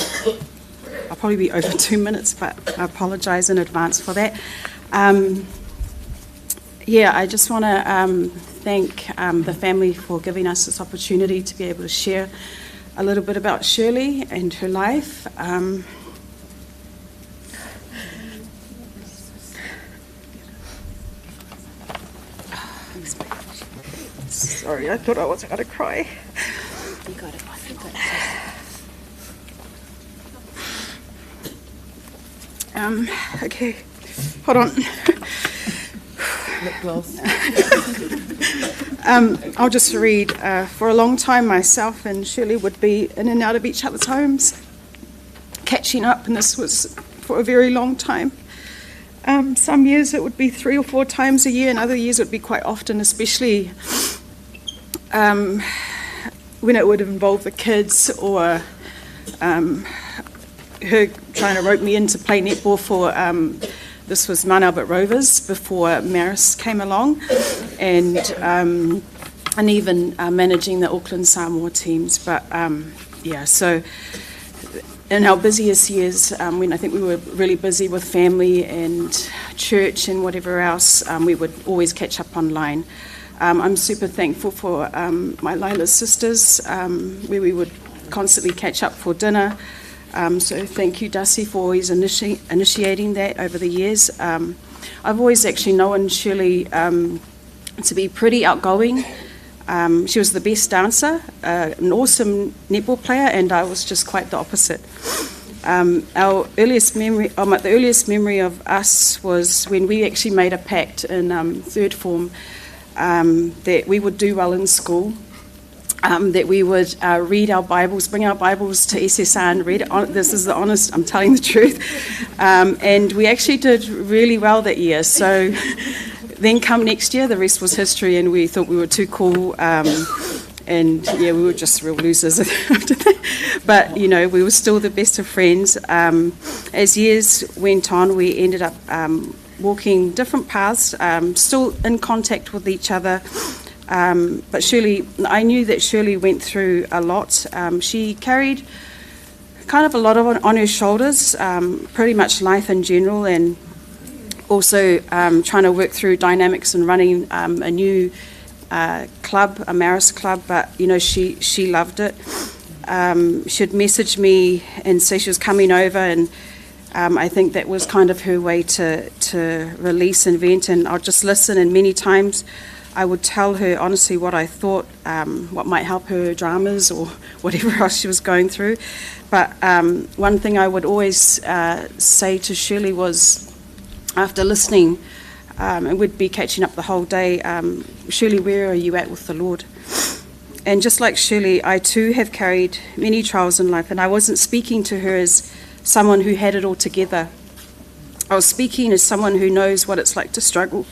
I'll probably be over 2 minutes, but I apologise in advance for that. I just want to thank the family for giving us this opportunity to be able to share a little bit about Shirley and her life. Sorry, I thought I wasn't going to cry. You got it. Okay, hold on. Lip gloss. I'll just read. For a long time, myself and Shirley would be in and out of each other's homes, catching up, and this was for a very long time. Some years it would be 3 or 4 times a year, and other years it would be quite often, especially when it would involve the kids or her trying to rope me in to play netball for, this was Mount Albert Rovers before Maris came along, and even managing the Auckland Samoa teams. But so in our busiest years, when I think we were really busy with family and church and whatever else, we would always catch up online. I'm super thankful for my Lila's sisters, where we would constantly catch up for dinner. So thank you, Dusty, for always initiating that over the years. I've always actually known Shirley to be pretty outgoing. She was the best dancer, an awesome netball player, and I was just quite the opposite. The earliest memory of us was when we actually made a pact in third form that we would do well in school. That we would read our Bibles, bring our Bibles to SSR and read it. This is the honest, I'm telling the truth. And we actually did really well that year. So then come next year, the rest was history, and we thought we were too cool. We were just real losers after that. But, we were still the best of friends. As years went on, we ended up walking different paths, still in contact with each other. But Shirley, I knew that Shirley went through a lot. She carried kind of a lot on her shoulders, pretty much life in general, and also trying to work through dynamics and running a new club, a Maris club. But she loved it. She'd message me and say she was coming over, and I think that was kind of her way to release and vent. And I'll just listen, and many times I would tell her honestly what I thought, what might help her dramas or whatever else she was going through. But one thing I would always say to Shirley was, after listening, and we'd be catching up the whole day, Shirley, where are you at with the Lord? And just like Shirley, I too have carried many trials in life, and I wasn't speaking to her as someone who had it all together. I was speaking as someone who knows what it's like to struggle.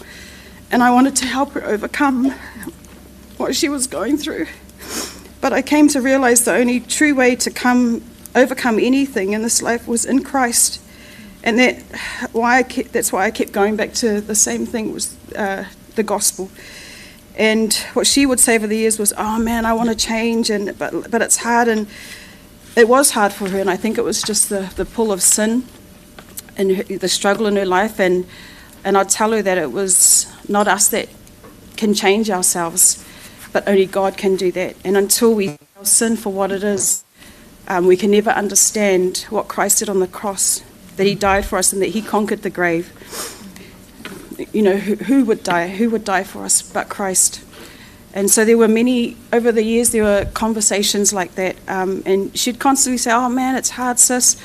And I wanted to help her overcome what she was going through. But I came to realise the only true way to overcome anything in this life was in Christ. And that's why I kept going back to the same thing, was the gospel. And what she would say over the years was, oh man, I want to change, but it's hard. And it was hard for her, and I think it was just the pull of sin and the struggle in her life. And I'd tell her that it was not us that can change ourselves, but only God can do that. And until we see our sin for what it is, we can never understand what Christ did on the cross, that he died for us and that he conquered the grave. Who would die? Who would die for us but Christ? And so there were over the years, there were conversations like that. And she'd constantly say, oh man, it's hard, sis.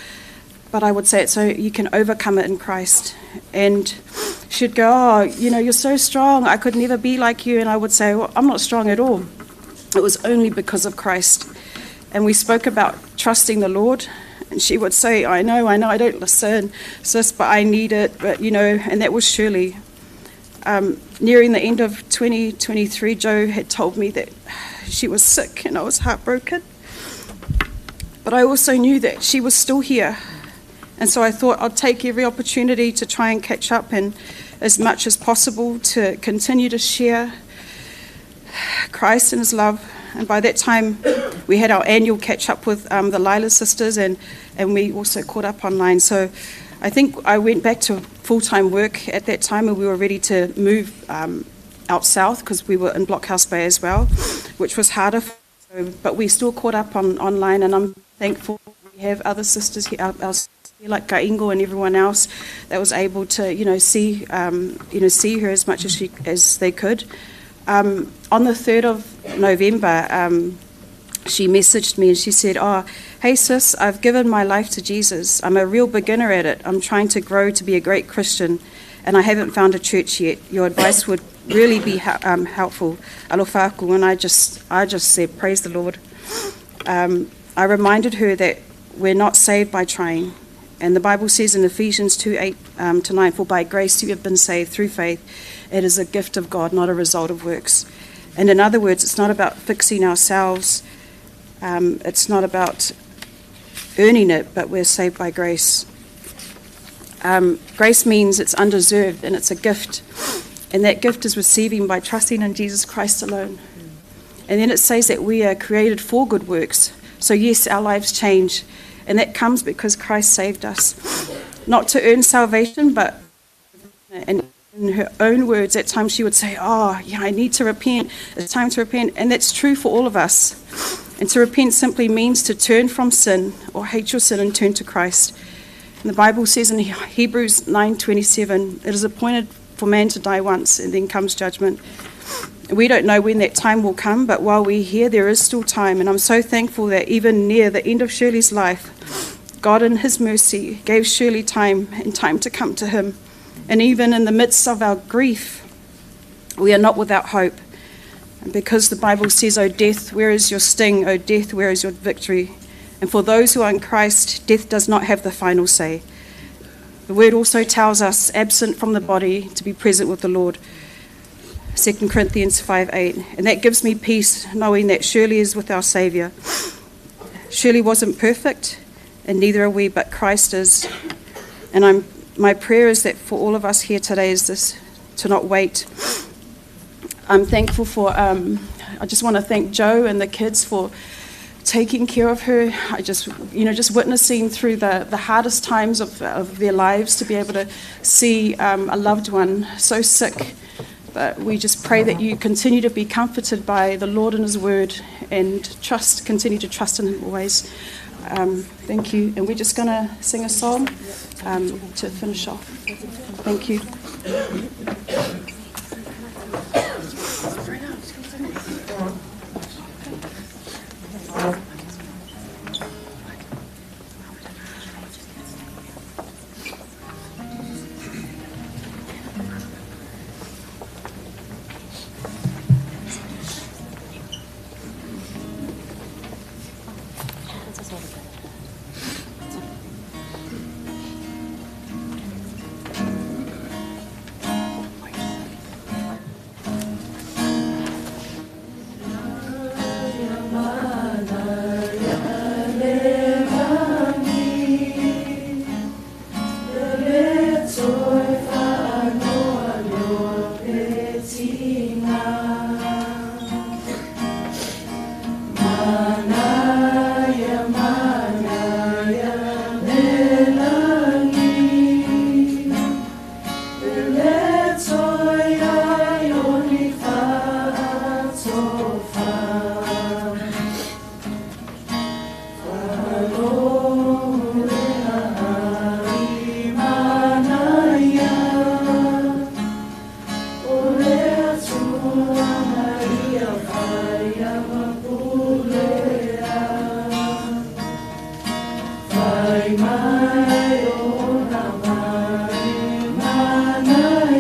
But I would say it's so you can overcome it in Christ. And she'd go, oh, you're so strong. I could never be like you. And I would say, well, I'm not strong at all. It was only because of Christ. And we spoke about trusting the Lord. And she would say, I know, I don't listen, sis, but I need it. But, and that was Shirley. Nearing the end of 2023, Joe had told me that she was sick and I was heartbroken. But I also knew that she was still here. And so I thought I'd take every opportunity to try and catch up and as much as possible to continue to share Christ and his love. And by that time, we had our annual catch-up with the Lila sisters, and we also caught up online. So I think I went back to full-time work at that time, and we were ready to move out south because we were in Blockhouse Bay as well, which was harder. But we still caught up online, and I'm thankful we have other sisters here, our sisters here like Kaingo and everyone else that was able to, see her as much as they could. On the 3rd of November, she messaged me and she said, hey sis, I've given my life to Jesus. I'm a real beginner at it. I'm trying to grow to be a great Christian, and I haven't found a church yet. Your advice would really be helpful. Alofaku, and I just said, praise the Lord. I reminded her that we're not saved by trying. And the Bible says in Ephesians 2:8 to 9, for by grace you have been saved through faith. It is a gift of God, not a result of works. And in other words, it's not about fixing ourselves. It's not about earning it, but we're saved by grace. Grace means it's undeserved and it's a gift. And that gift is receiving by trusting in Jesus Christ alone. And then it says that we are created for good works. So yes, our lives change. And that comes because Christ saved us. Not to earn salvation, but and in her own words, at times she would say, I need to repent. It's time to repent. And that's true for all of us. And to repent simply means to turn from sin or hate your sin and turn to Christ. And the Bible says in Hebrews 9:27, it is appointed for man to die once and then comes judgment. We don't know when that time will come, but while we're here, there is still time. And I'm so thankful that even near the end of Shirley's life, God in his mercy gave Shirley time to come to him. And even in the midst of our grief, we are not without hope. And because the Bible says, O death, where is your sting? O death, where is your victory? And for those who are in Christ, death does not have the final say. The word also tells us, absent from the body, to be present with the Lord. 2 Corinthians 5:8. And that gives me peace, knowing that Shirley is with our Saviour. Shirley wasn't perfect, and neither are we, but Christ is. And my prayer is that for all of us here today is this, to not wait. I'm thankful for, I just want to thank Joe and the kids for taking care of her. I just witnessing through the hardest times of their lives, to be able to see a loved one so sick. But we just pray that you continue to be comforted by the Lord and his word, and continue to trust in him always. Thank you. And we're just going to sing a song to finish off. Thank you. Mai mai o na mai mana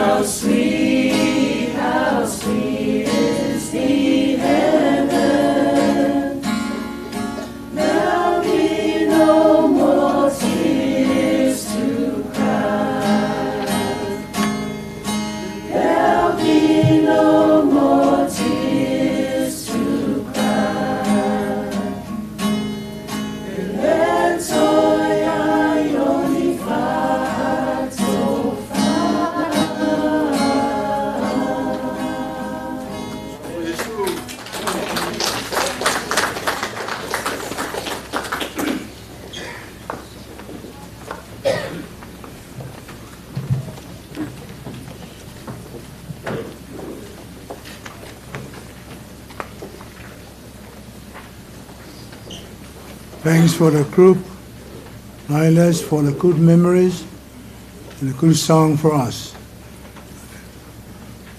how sweet is the heaven. There'll be no more tears to cry. There'll be no more tears to cry. Let's Thanks for the group, Lilas, for the good memories and a good song for us.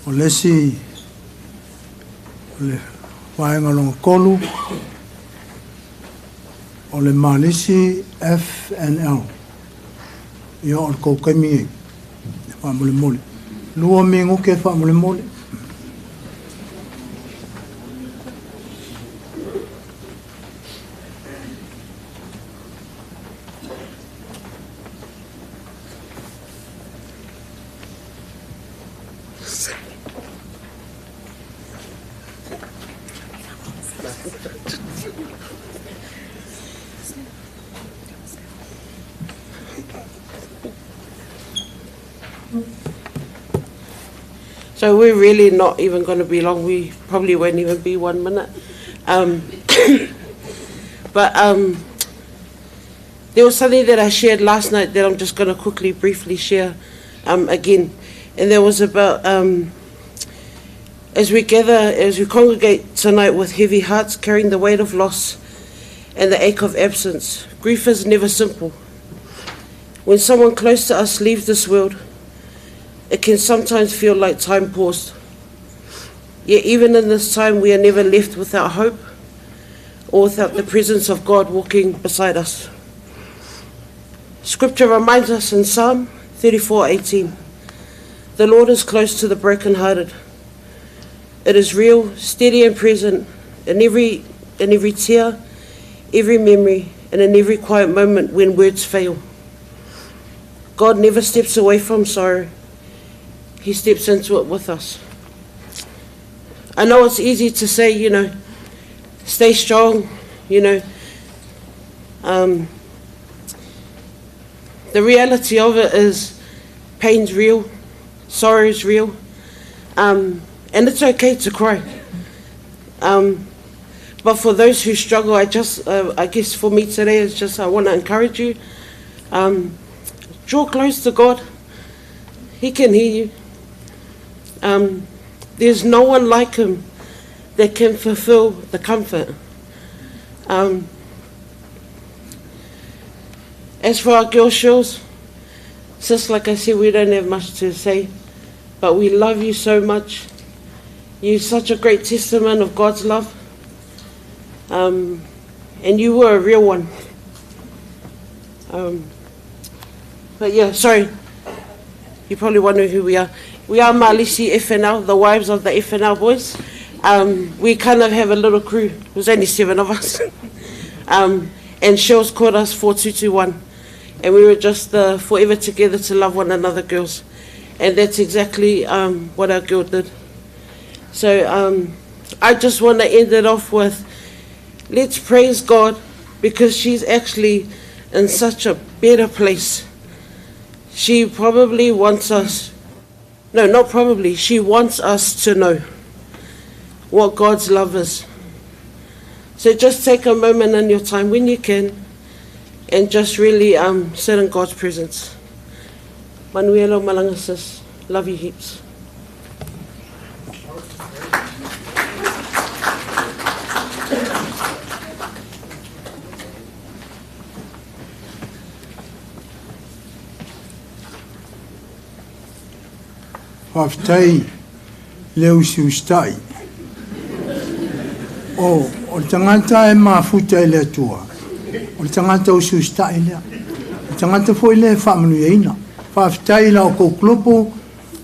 O lesi, le whaenga longa kolu, o le malisi F and L. Ia o le koukemi e, whamule mole. Lua mingo ke whamule mole. So we're really not even going to be long. We probably won't even be 1 minute. But there was something that I shared last night that I'm just going to quickly, briefly share again. And that was about as we gather, as we congregate tonight with heavy hearts, carrying the weight of loss and the ache of absence. Grief is never simple. When someone close to us leaves this world, it can sometimes feel like time paused. Yet even in this time, we are never left without hope or without the presence of God walking beside us. Scripture reminds us in Psalm 34:18, the Lord is close to the brokenhearted. It is real, steady and present in every tear, every memory, and in every quiet moment when words fail. God never steps away from sorrow. He steps into it with us. I know it's easy to say, stay strong, The reality of it is pain's real, sorrow's real, and it's okay to cry. But for those who struggle, I guess for me today, it's just I want to encourage you. Draw close to God. He can hear you. There's no one like him that can fulfill the comfort. As for our girl shows, just like I said, we don't have much to say, but we love you so much. You're such a great testament of God's love. And you were a real one. But yeah, sorry. You probably wonder who we are. We are Malisi FNL, the wives of the FNL boys. We kind of have a little crew. There's only 7 of us. And Shells called us 4221. And we were just forever together to love one another, girls. And that's exactly what our girl did. So I just want to end it off with, let's praise God, because she's actually in such a better place. She probably wants us, no, not probably, she wants us to know what God's love is. So just take a moment in your time when you can and just really sit in God's presence. Manuelo Malanga sis, love you heaps. Whaftai leu siustai. O le tangata e mafuta e le atua. O le tangata o siustai lea. O le tangata foi le whamanuia ina. Whaftai la o kouklopo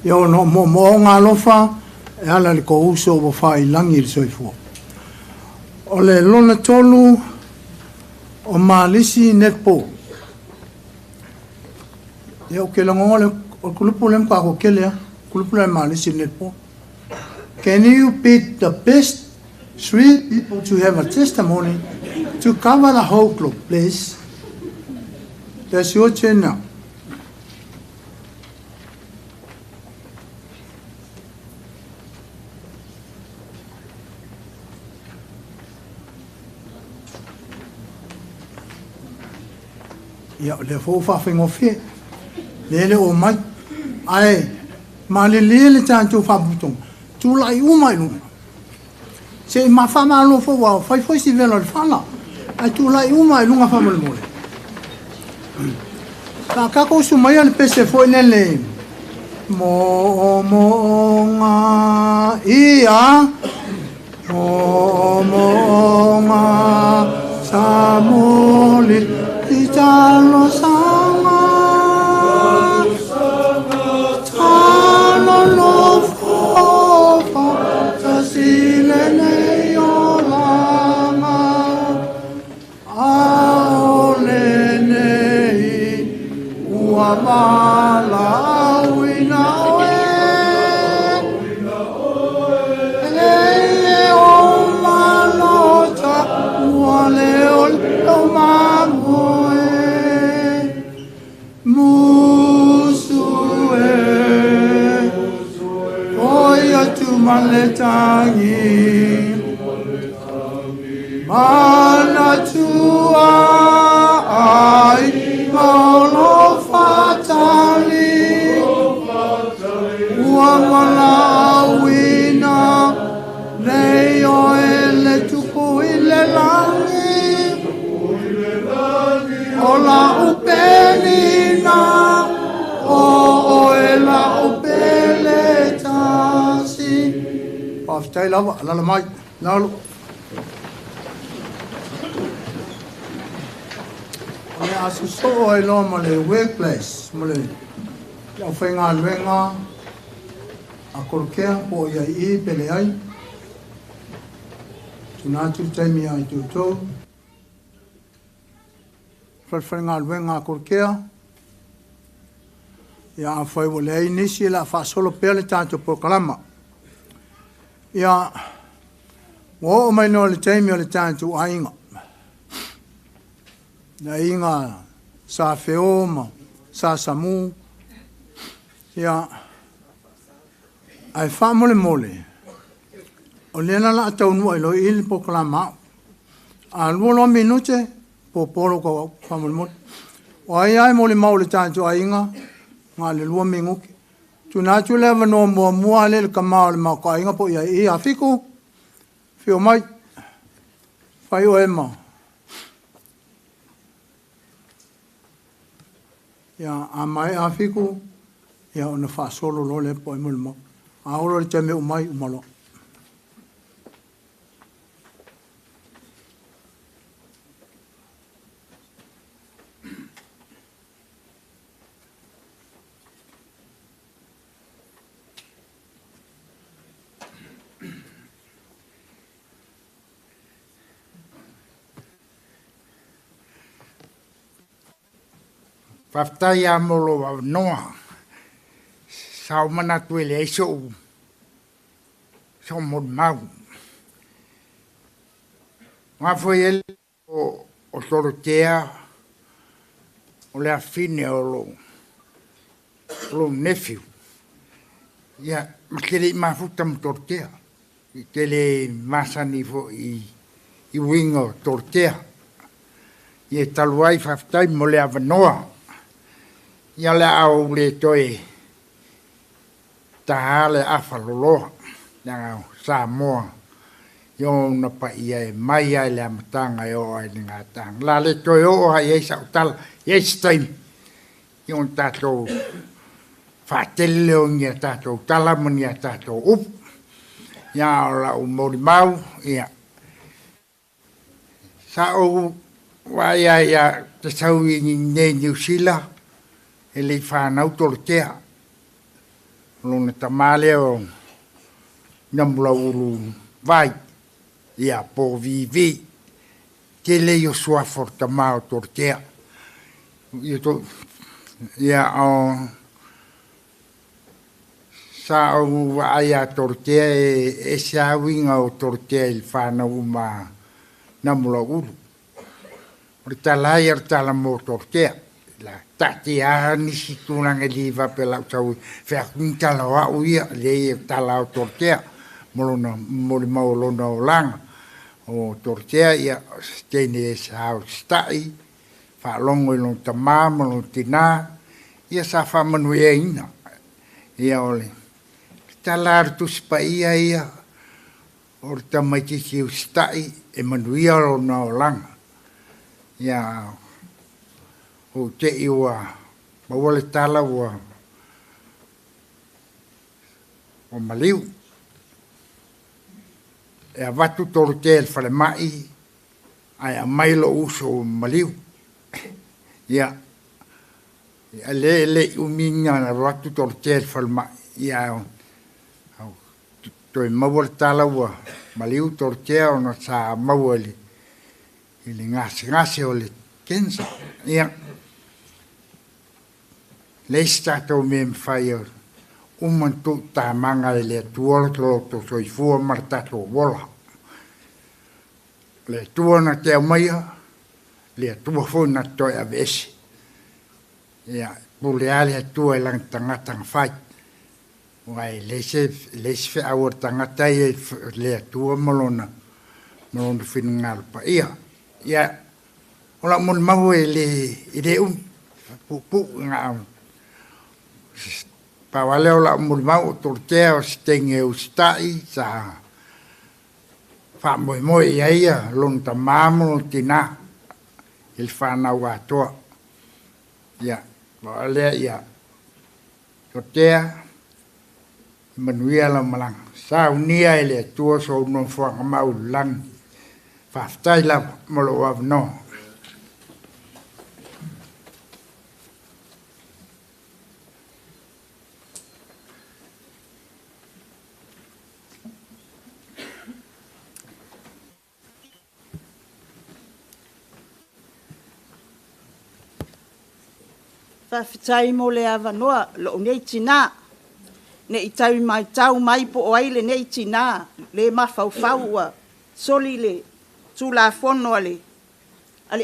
Yo no mo ngā lofa, e ala le ko uso o whai langi le soifua. O le lona tolu o malisi netpo. E o ke lango le o kulupu le mka ko kelea, kulupu le malisi netpo. Can you pick the best 3 people to have a testimony to cover the whole club, please? That's your turn now. Ya, le fo fa fingo fe. Le o mai. Ai, ma le tanto fa butong. Tu lai umai lu. Se ma fa ma lo fo wa, fai si velo fa la. Ai tu lai umai lu nga fa mo le mole. Ka ko su mai al pese fo nele. Mo nga ia. Mo nga samoli. Talo sanga, talo lofa, tasile ne yolanga, aole nei uamala winawe, ele o malota uale o mamu. Maletangi mana tua ai maulo fatali uamalawina leo ele tuku ile langi ola upelina o ela upele After lava, la mai, la. I saw a normal workplace, Malay. Ya fenga luenga, a corkea, po ya peleai. Tunatu temi ai tuto. Fenga luenga a corkea. Ya foi volei nisi la fa solo pele tanto por kalama. Ya, wo mai no le taimi o le tantu ainga. Na inga sa feoma, sa samu. Ya, ai fa mole. O lena la tau nua ilo ili po kalama. A luolo minute po polo ko fa mole. O ai mole mau le tantu ainga. Nga le lua minguki. Tuna tu leva no mua le kamau le mau ka inga po ia i afiku. Fio mai. Fai o ema. Ia a mai afiku. Ia ona fa solo lo le po ema le mau. A oro le teme umai umalo. Paftai a molo wa noa. Sao mana tuele e so. So mod mau. Nga foi ele o Tolokea o le afine o lo nephew. Ia, makere ma futa mo Tolokea. I tele masani fo i wingo Tolokea. Ia taluai faftai mo le avanoa. Ia le au le toe taha le awhaloloha nga Samoa yo na pa ia e mai ai le amatanga o ai le ngatang la le toe o ai e sa utala e stain yo tato fatele o ngia tato tala mania tato up ya la o mori mau ia sa o wai ai ya te sau i ne New Zealand e le whanau Tolokea. luna tamale o namula ulu vai ia po vivi ke le yo sua for tamao tortea ia o sa o aya tortea e sa winga o tortea il fana uma namula ulu Ritalai tala mo tortea la tatia ni situna ngeliva pela tau fe tala wa uia le tala tortea molona molona lang o tortea ia stene sa stai fa longo no tama mo tina ia sa fa manueina ia ole tala tu spaia ia orta mai ki stai e manuia no lang ia o te iwa mawale tala wa o maliu e avatu tortel fale mai ai a mailo uso maliu ia le uminga na avatu tortel fale mai ia to mawale tala wa maliu tortel no sa mawale ili ngasi o le kensa. Ia, le stato me fai umantu ta manga le tuolo to soifua martato vola. Le tuona te maia, le tuofona to avesi. Ia, puleale tua lang tangata fai. Wai le se fe awor tangata le tua molona fingal pa ia. Ya, ola mun mau le pu nga pa wale ola mun mau tortea stenge ustai sa fa mo ia lon tamamo tina il fana wato ya wale ya tortea manuia la malang sa unia ele tuo so no fa mau lang Faftai la molo av no. Faftai mo le ava noa lo nei tina. Ne itai mai tau mai po ai le nei tina le mafau faua soli le tu la fono ale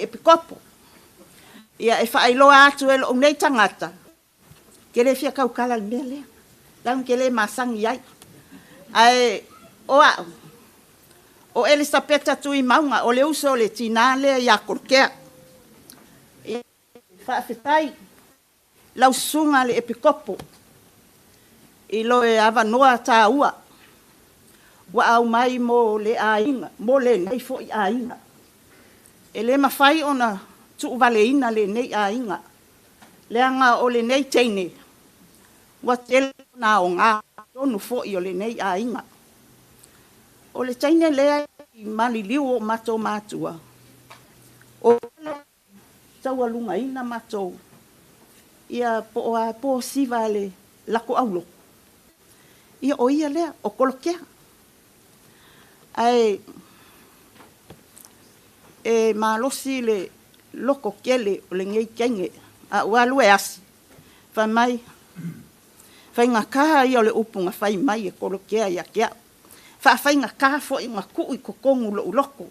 epikopo ia e fai loa atu e lo nei tangata ke le fia kau kala mele lang ke le masang iai ai o Elisabeta tu i maunga o le uso le tina le ia korkea fa fitai lau sunga le epikopo i lo e ava noa ta ua wa au mai mo le ainga mo le nei fo i ainga e le mafai ona tu valeina le nei ainga le anga o le nei teine wa tel na o nga tonu fo i o le nei ainga o le teine le i mali liu o mato matua o taua lunga ina mato ia po siva le lako aulo ia o ia lea o kolokea ai e malosi le loko kele o le ngei kenge a walu e asi fa mai fa inga kaha ia o le upunga fai mai e kolokea ia kia fa inga kaha fo inga ku i kokongu lo uloko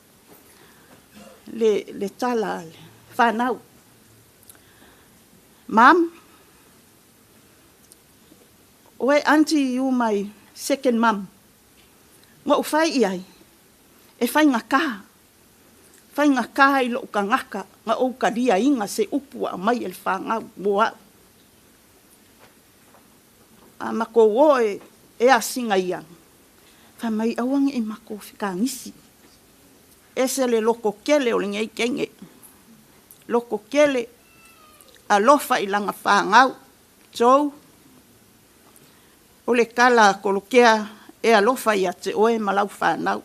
le tala le fa nau mam oe auntie you my second mom ngo ufai iai e fai ngā kaha i lo ka ngaka ngā o ka ria inga se upu a mai el whanga moa a mako o e a singa ia wha mai awangi e mako whika ngisi e se le loko kele o le ngei kenge loko kele a lofa i langa whangau tau o le kala kolokea e alofa ia te oe malau whanau.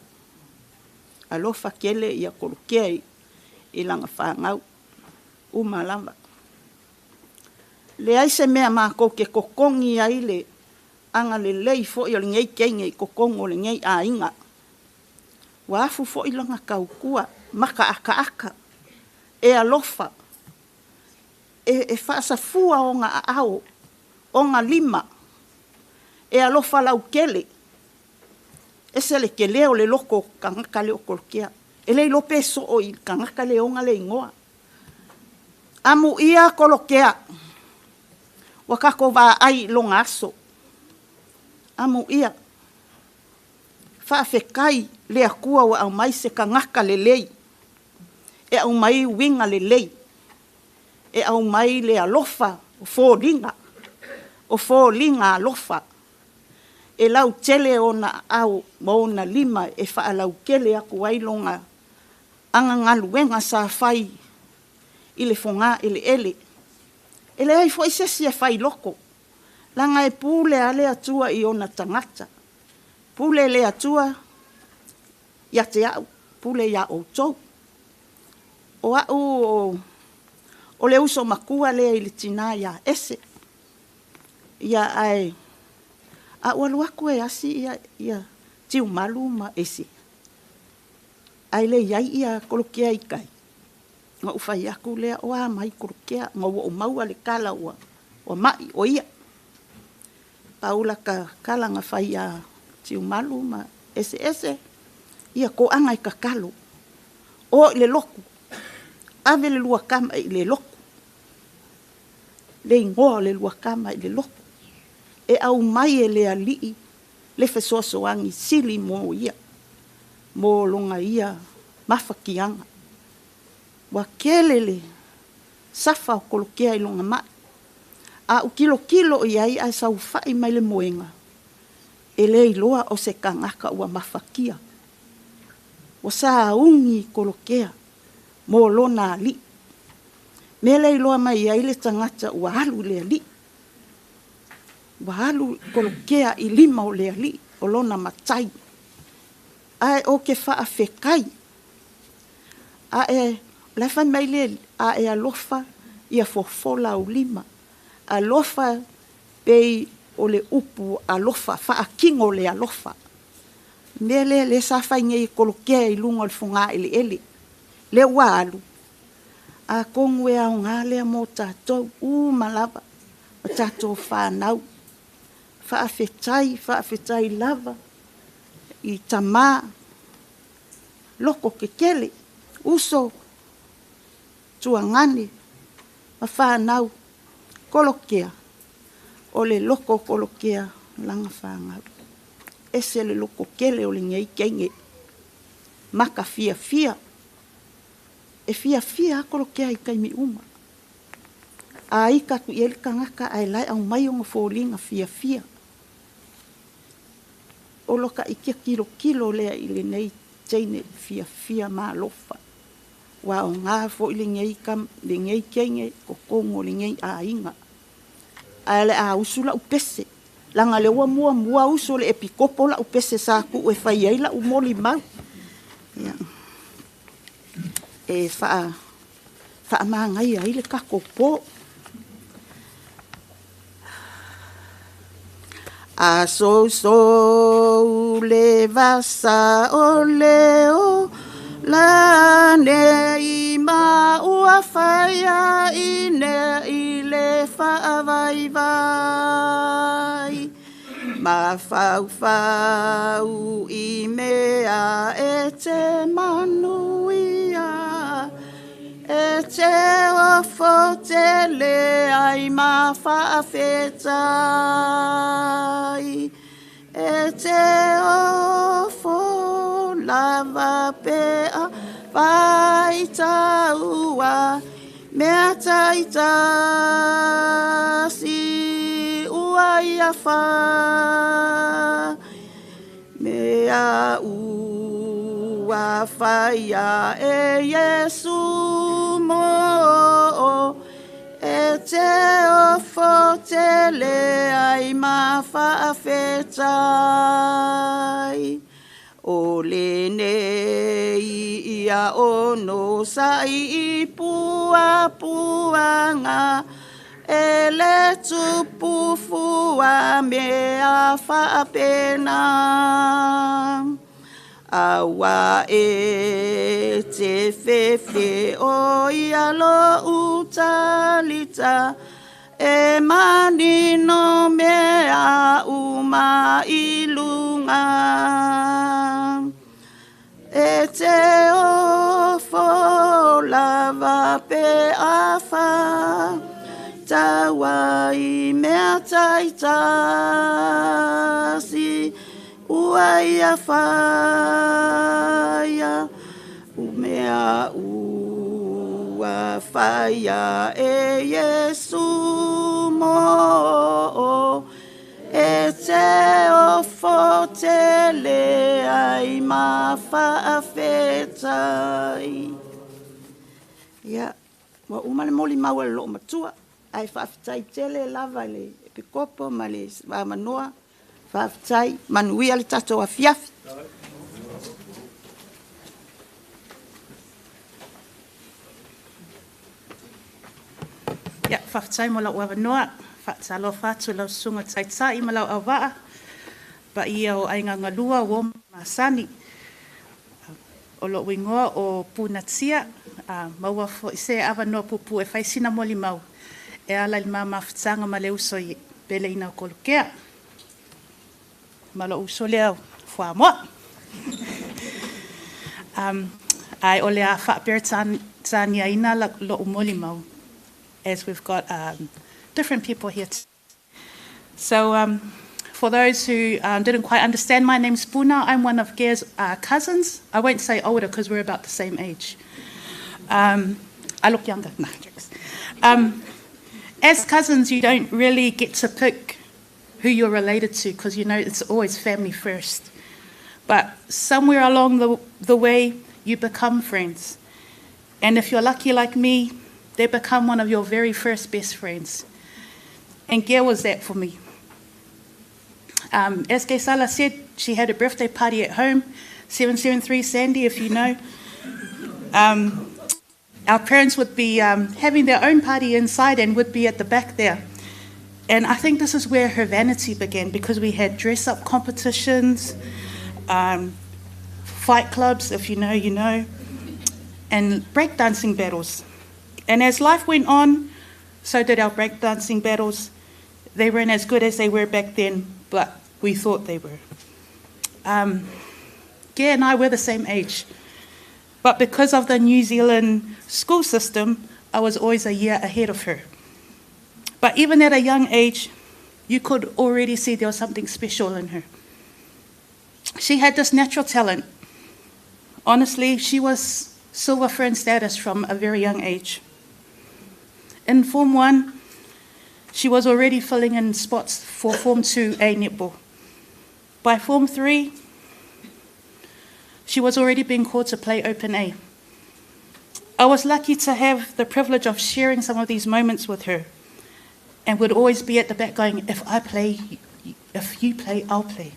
Alofa kele ia kolokea i langa whanau. Umalama. Le aise mea mako ke kokongi ai le anga le lei fo i o le ngei kenge i kokongo le ngei a inga. Wa afu fo i langa kaukua, maka aka. E alofa. E whaasa fua o ngā ao, o ngā lima. E alofa lau kele. E se le kele o le loko kangaka le o Tolokea. E le lope so o i kangaka le o ngā le ingoa. Amu ia Tolokea. Wakako wa ai longa aso. Amu ia. Whaafekai le akua wa au mai se kangaka le lei. E au mai winga le lei. E au mai le alofa o fōringa. O fōringa alofa. E lau tele o na au mo na lima e whaalau kele aku wailonga. Anga ngaluenga sa whai. Ile fonga ile ele. Ele ai fo isesi e whai loko. Langa e pūle ale atua i ona tangata. Pūle le atua ia te au. Pūle ia o tau. O au o le uso makua le i le tina ia ese. Ia ai. A walu aku e asi ia tiu malu ma ese. Ai le iai ia Tolokea i kai. Nga ufai aku lea oa mai Tolokea. Nga o maua le kala o mai o ia. Paula ka kala nga fai a tiu malu ma ese. Ia ko anga i kakalo. O le loku. Ave le lua kama i le loko. Le ingoa le lua kama i le loko. E au mai e le alii. Le fesoso angi sili mo ia. Mo longa ia mafakianga. Wa kelele safa o Tolokea i longa mai. A u kilo i ai a sau fai mai le moenga. E le iloa o se kangaka ua mafakia. Wa sa ungi Tolokea. Mo lona li. Mele iloa mai ai le tangata ua halu le ali. Ua halu Tolokea i lima o le ali. O lona matai. Ai o ke whaafekai. A e lefa mai le a e alofa ia fofola o lima. Alofa pei o le upu alofa. Whaakingo le alofa. Mele le sa whainga i Tolokea i lunga o le funga ele ele. Le walu. A kongue au ngā lea mō tātou malava. O tātou whānau. Whaafetai lava. I tamā. Loko kekele. Uso. Tuangane. Ma whānau. Tolokea. O le loko Tolokea. Langa whāngau. Ese le loko kele o le ngei kenge. Maka fia. E fia Tolokea i kai mi uma. A ika ku ieli kangaka ai lai au mai o ngā fia. O loka i kia kilo lea i le nei teine fia maa lofa. Wa o ngā fo i le ngei kenge ko kongo le ngei a inga. A le a usula upese. Langa le ua mua uso le epikopo la upese sa ku e whai ai la umoli mau. Yeah. E wha maangai ai le kakopo. A so le vasa o leo la nei ma ua whaia i le wha vai. Ma whau i mea e te manuia. E te ofo te le ai ma whaafetai. E te ofo lava pea vai taua. Mea taitasi ua ia wha. Mea ua whaia e Yesu mo. E te ofo te le ai ma whaafetai. O le nei ia ono sai I puanga e le tupu fua mea whaapena. Awa e te whewhe o ia lo utalita, e mani no mea uma ilunga. E te ofo lava pe awha, tawa i mea taitasi, ua ia whaia, umea ua whaia e Yesu mo, e te ofo te le ai ma whaafetai. Ia, wa umane moli maua le loo matua, ai whaafetai tele lava le epikopo ma le manoa, whaafetai manuia le tato a fiafi. Ia, whaafetai mo lau awa noa, whaatalo whātu lau sunga taitai ma lau awaa, pa ia o ainga ngalua o Masani. O lo wingoa o Punatia, maua fo ise awa noa pupu e whaisina moli mau, e ala li maa mawhitanga ma le uso i pele ina o Tolokea. Ma lo uso leo fua moa. Ai o lea whaapere tānia ina lo umoli mau, as we've got different people here. So for those who didn't quite understand, my name's Puna. I'm one of Gear's cousins. I won't say older because we're about the same age. I look younger. No, jokes. As cousins, you don't really get to pick who you're related to because, you know, it's always family first. But somewhere along the way, you become friends. And if you're lucky like me, they become one of your very first best friends. And Gear was that for me. As Gaisala said, she had a birthday party at home, 773 Sandy, if you know. Our parents would be having their own party inside and would be at the back there. And I think this is where her vanity began, because we had dress-up competitions, fight clubs, if you know, you know, and breakdancing battles. And as life went on, so did our breakdancing battles. They weren't as good as they were back then, but we thought they were. Gea and I were the same age. But because of the New Zealand school system, I was always a year ahead of her. But even at a young age, you could already see there was something special in her. She had this natural talent. Honestly, she was silver fern status from a very young age. In Form 1, she was already filling in spots for Form 2A netball. By Form 3, she was already being called to play Open A. I was lucky to have the privilege of sharing some of these moments with her, and would always be at the back going, if you play, I'll play.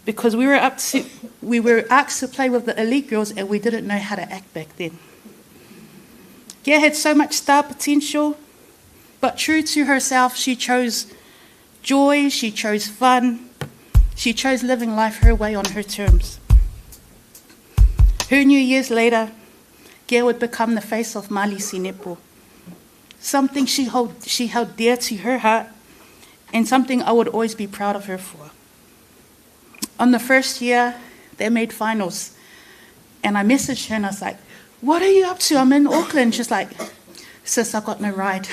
Because we were asked to play with the elite girls and we didn't know how to act back then. Gia had so much star potential, but true to herself, she chose joy, she chose fun, she chose living life her way on her terms. Who knew years later, Gia would become the face of Malisi netball. Something she held dear to her heart, and something I would always be proud of her for. On the first year, they made finals, and I messaged her and I was like, what are you up to? I'm in Auckland. She's like, sis, I got no ride.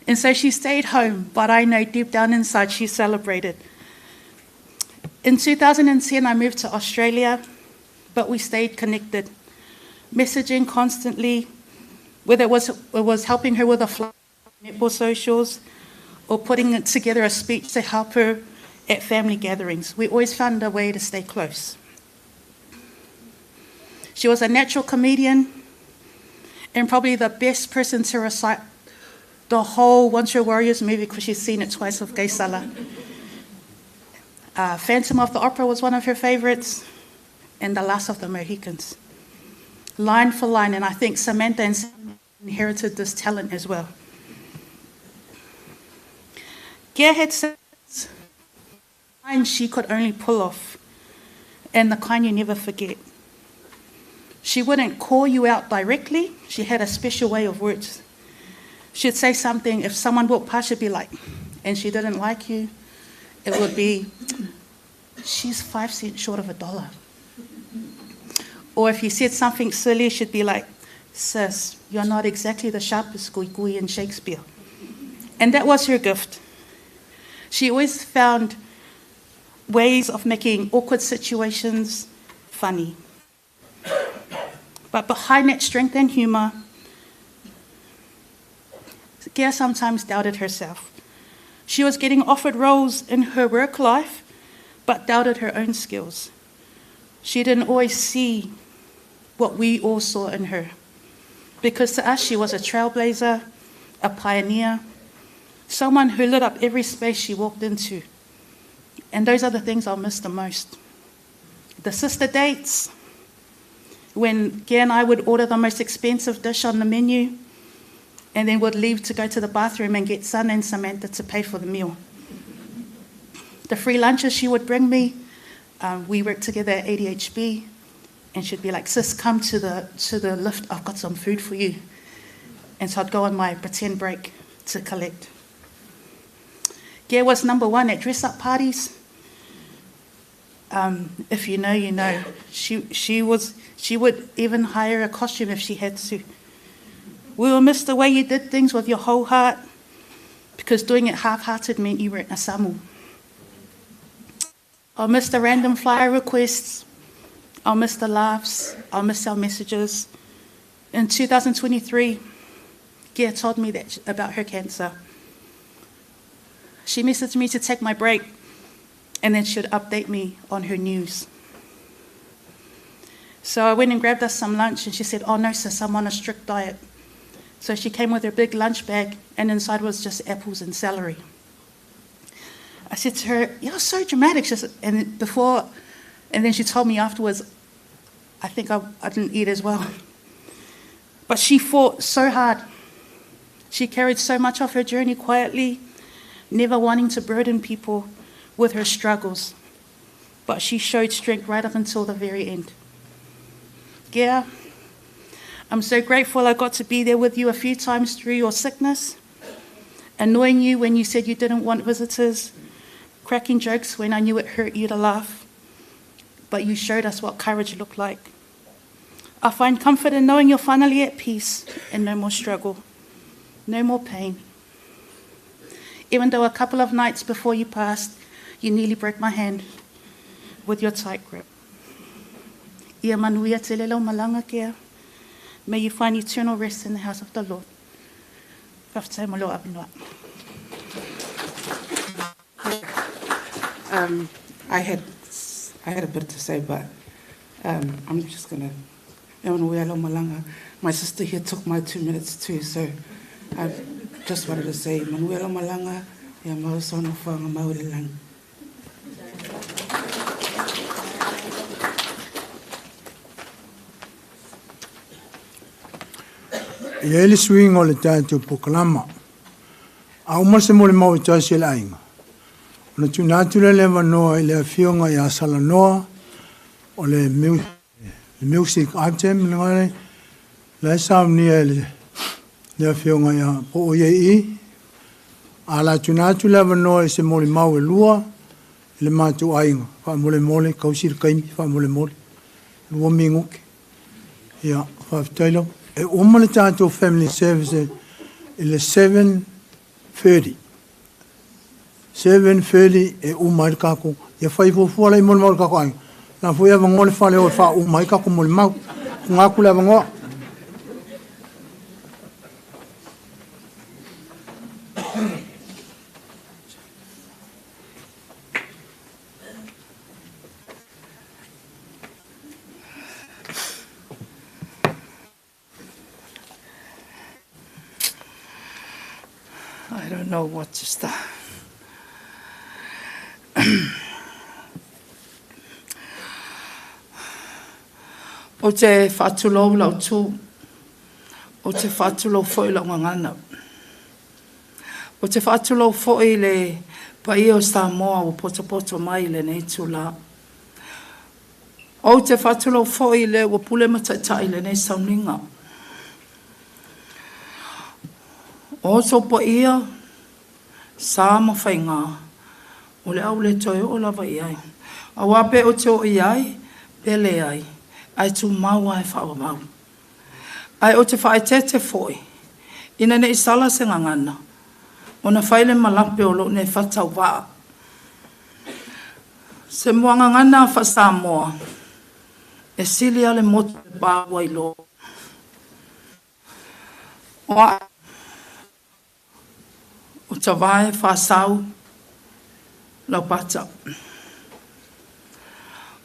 And so she stayed home, but I know deep down inside she celebrated. In 2010, I moved to Australia, but we stayed connected, messaging constantly, whether it was helping her with a flight, netball socials, or putting together a speech to help her at family gatherings. We always found a way to stay close. She was a natural comedian and probably the best person to recite the whole One True Warriors movie because she's seen it twice with Gaisala. Phantom of the Opera was one of her favorites, and The Last of the Mohicans. Line for line, and I think Samantha and Sam inherited this talent as well. Gia had sins, and she could only pull off, and the kind you never forget. She wouldn't call you out directly. She had a special way of words. She'd say something, if someone walked past, she'd be like, and she didn't like you, it would be, she's 5 cents short of $1. Or if you said something silly, she'd be like, sis, you're not exactly the sharpest gui in Shakespeare. And that was her gift. She always found ways of making awkward situations funny. But behind that strength and humour, Gia sometimes doubted herself. She was getting offered roles in her work life, but doubted her own skills. She didn't always see what we all saw in her. Because to us, she was a trailblazer, a pioneer, someone who lit up every space she walked into. And those are the things I'll miss the most. The sister dates, when Gia and I would order the most expensive dish on the menu, and then would leave to go to the bathroom and get Son and Samantha to pay for the meal. The free lunches she would bring me, we worked together at ADHB, and she'd be like, sis, come to the lift, I've got some food for you. And so I'd go on my pretend break to collect. Gia was number one at dress-up parties. If you know, you know. She would even hire a costume if she had to. We will miss the way you did things with your whole heart, because doing it half-hearted meant you weren't a Samu. I'll miss the random flyer requests. I'll miss the laughs. I'll miss our messages. In 2023, Gia told me that about her cancer. She messaged me to take my break, and then she'd update me on her news. So I went and grabbed us some lunch, and she said, oh no sis, I'm on a strict diet. So she came with her big lunch bag, and inside was just apples and celery. I said to her, you're so dramatic. She said, and then she told me afterwards, I think I didn't eat as well. But she fought so hard. She carried so much of her journey quietly, never wanting to burden people with her struggles. But she showed strength right up until the very end. Gia, I'm so grateful I got to be there with you a few times through your sickness, annoying you when you said you didn't want visitors, cracking jokes when I knew it hurt you to laugh, but you showed us what courage looked like. I find comfort in knowing you're finally at peace and no more struggle, no more pain. Even though a couple of nights before you passed, you nearly broke my hand with your tight grip. Ia manuia te lelo malanga kia. May you find eternal rest in the house of the Lord. Whaftai malo apinua. I had a bit to say, but I'm just going to... My sister here took my 2 minutes too, so I just wanted to say, Manuela Malanga, ya mausono whanga maulilang. Ia ele swing o le tātou pokalama. A umase mo le mau i tāsi le ainga. O le tūnātule le wanoa i le awhionga i asala noa o le music item le ngare. Le saunia le awhionga i a po o i. A la tūnātule wanoa i se mo le mau e lua le mātou ainga. Wha mole kausir kaimi, wha mole. Lua mingoke. Ia, whaftailo. E oma le tātou family service i le 7:30. 7:30 e uma i kako. Ia whai fua lai mo le mau kako ai. Nā fua ia wangole whale o wha uma i kako mo le mau. Ngā kule wangoa. I don't know what to start. O te whātulo lau tū, o te whātulo whoi lau ngangana. O te whaatulau fo'i le pa ia o Samoa o poto mai le nei tula. O te whaatulau fo'i le o pule mataitai le nei sauninga. O so pa ia sa mawhainga o le au le toi o lava iai. A wape o te o iai, pele ai, ai tu maua e whawa mau. Ai o te whaitete fo'i, ina ne isala se ngangana. O na whaile malape o lo ne whatau waa. Se muanga ngana wha Samoa, e sili ale motu le pāwai lo. O ta vae whasau, lau pata.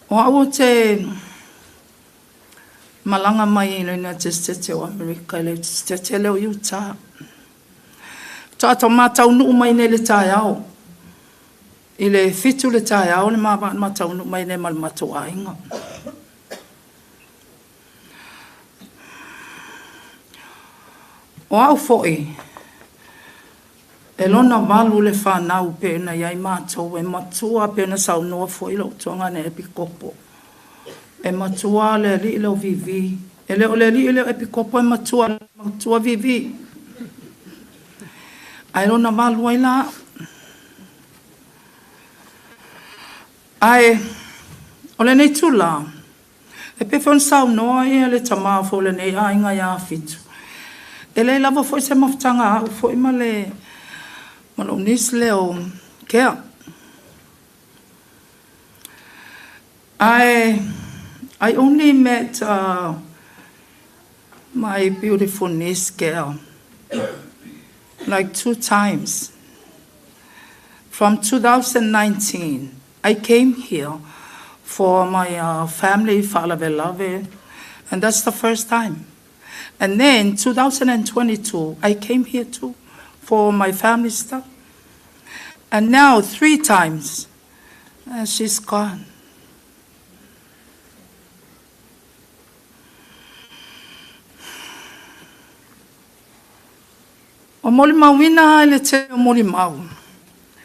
O au te malanga mai i loina te stete o Amerika, le stete leo Utah. Tātou mātau nuu mai ne le tāi au. I le fitu le tāi au, le mātau nuu mai ne malamatu ainga. O au fo'i, e lona walu le whanau pēna iai mātou, e matua pēna sau noa fo'i lau tuanga ne epikopo. E matua le li ilo vivi. E leo le li ilo epikopo e matua vivi. Ai lona walu ai la. Ai, o le nei tula. E pefon sau noa e le tamafo le nei ainga ia fitu. E le lava foi se maftanga au foi ma le unis leo kea. I only met my beautiful niece girl like 2 times. From 2019, I came here for my family, Falavelave, and that's the first time. And then 2022, I came here too for my family stuff. And now 3 times, she's gone. O moli mawina le te o moli mau.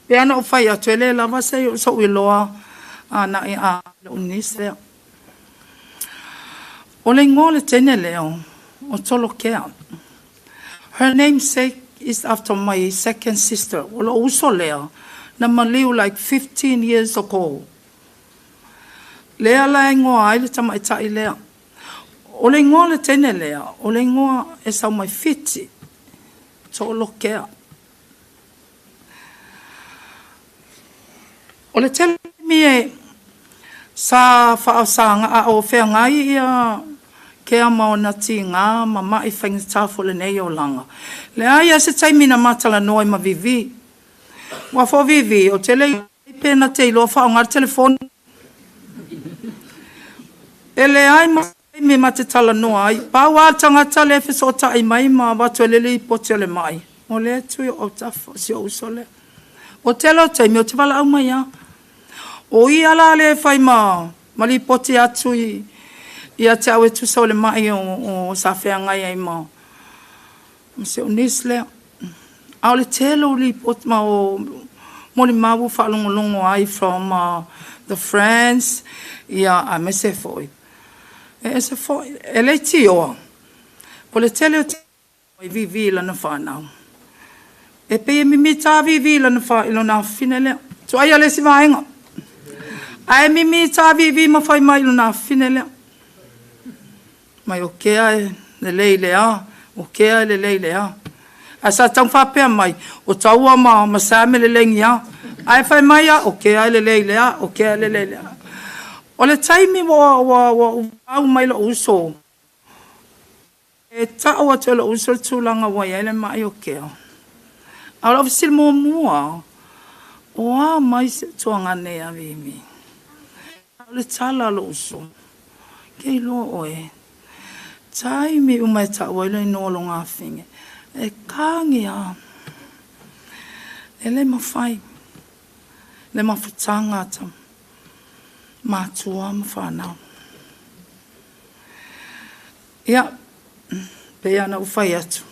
Pe ana o whai atu ele lava se o so iloa na i a le unise. O le ngō le tene leo o Tolokea. Her namesake is after my second sister. O lo uso lea na maliu like 15 years ago. Lea la e ngoa ai le tamaitai lea. O le ngō le tene lea, o le ngō e sau mai fiti. Tolokea. O le tele mi e sa whaasanga a o whea ngai ia kea mao na ti ngā ma mai whainga tāwho le nei o langa. Le aia se taimina matala noi ma vivi. Wa fo vivi o tele pena te ilo wha o ngar telefoni. E le ai me mate tala noa ai. Pāua tangata le whisota ai mai ma watu lele i potele mai. O le tui o tafo si o usole. O telo taimi o te wala au mai a. O i ala le whai ma. Mali pote atu i a te au e tu sa o le mai o sa whea ngai ai ma. Se o nisle. A o le telo li pote ma o moli mawu whalongolongo ai from the friends. Ia a mese foi. E se foi, e le ti oa. Po le tele o te i vivi lana whanau. E pe e mimi tā vivi lana wha ilo nā whine lea. So aia le si vaenga. Ai mimi tā vivi ma whai mai ilo nā whine lea. Mai o kea e le lei lea. O kea e le lei lea. A sa tang whapea mai. O taua ma same le lengi a. Ai whai mai a. O kea e le lei lea. O kea e le lei lea. O le taimi wa au mai lo uso. E tau atu lo uso tūlanga wai ele mai o kea. A lo visil mua. O a mai se tuanga nea vimi. A le tala lo uso. Kei lo oe. Taimi umai tau ele no lo ngā whinge. E kāngi a. E le mawhai. Le mawhutanga tam. Mātua ma whanau. Ia, pe ana uwhai atu.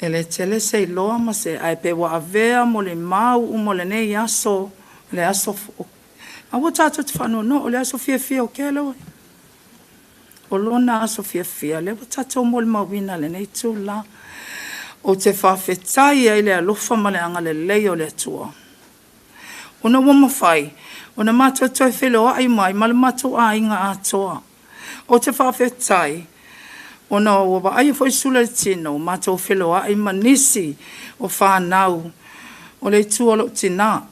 E le tele se loa ma se ai pe wa avea mo le mau mo le nei aso le aso a wa tata te whanua no o le aso fia o ke lewa o lona aso fia le wa tata o mo le mawina le nei tu la o te whawhetai ai le alofa ma le anga le lei o le atua o na wama whai o na matua toi whilo ai mai ma le matua a inga atoa o te whawhetai o na wa ai foi sula le tino matua whilo ai manisi o whanau o le tua lo tina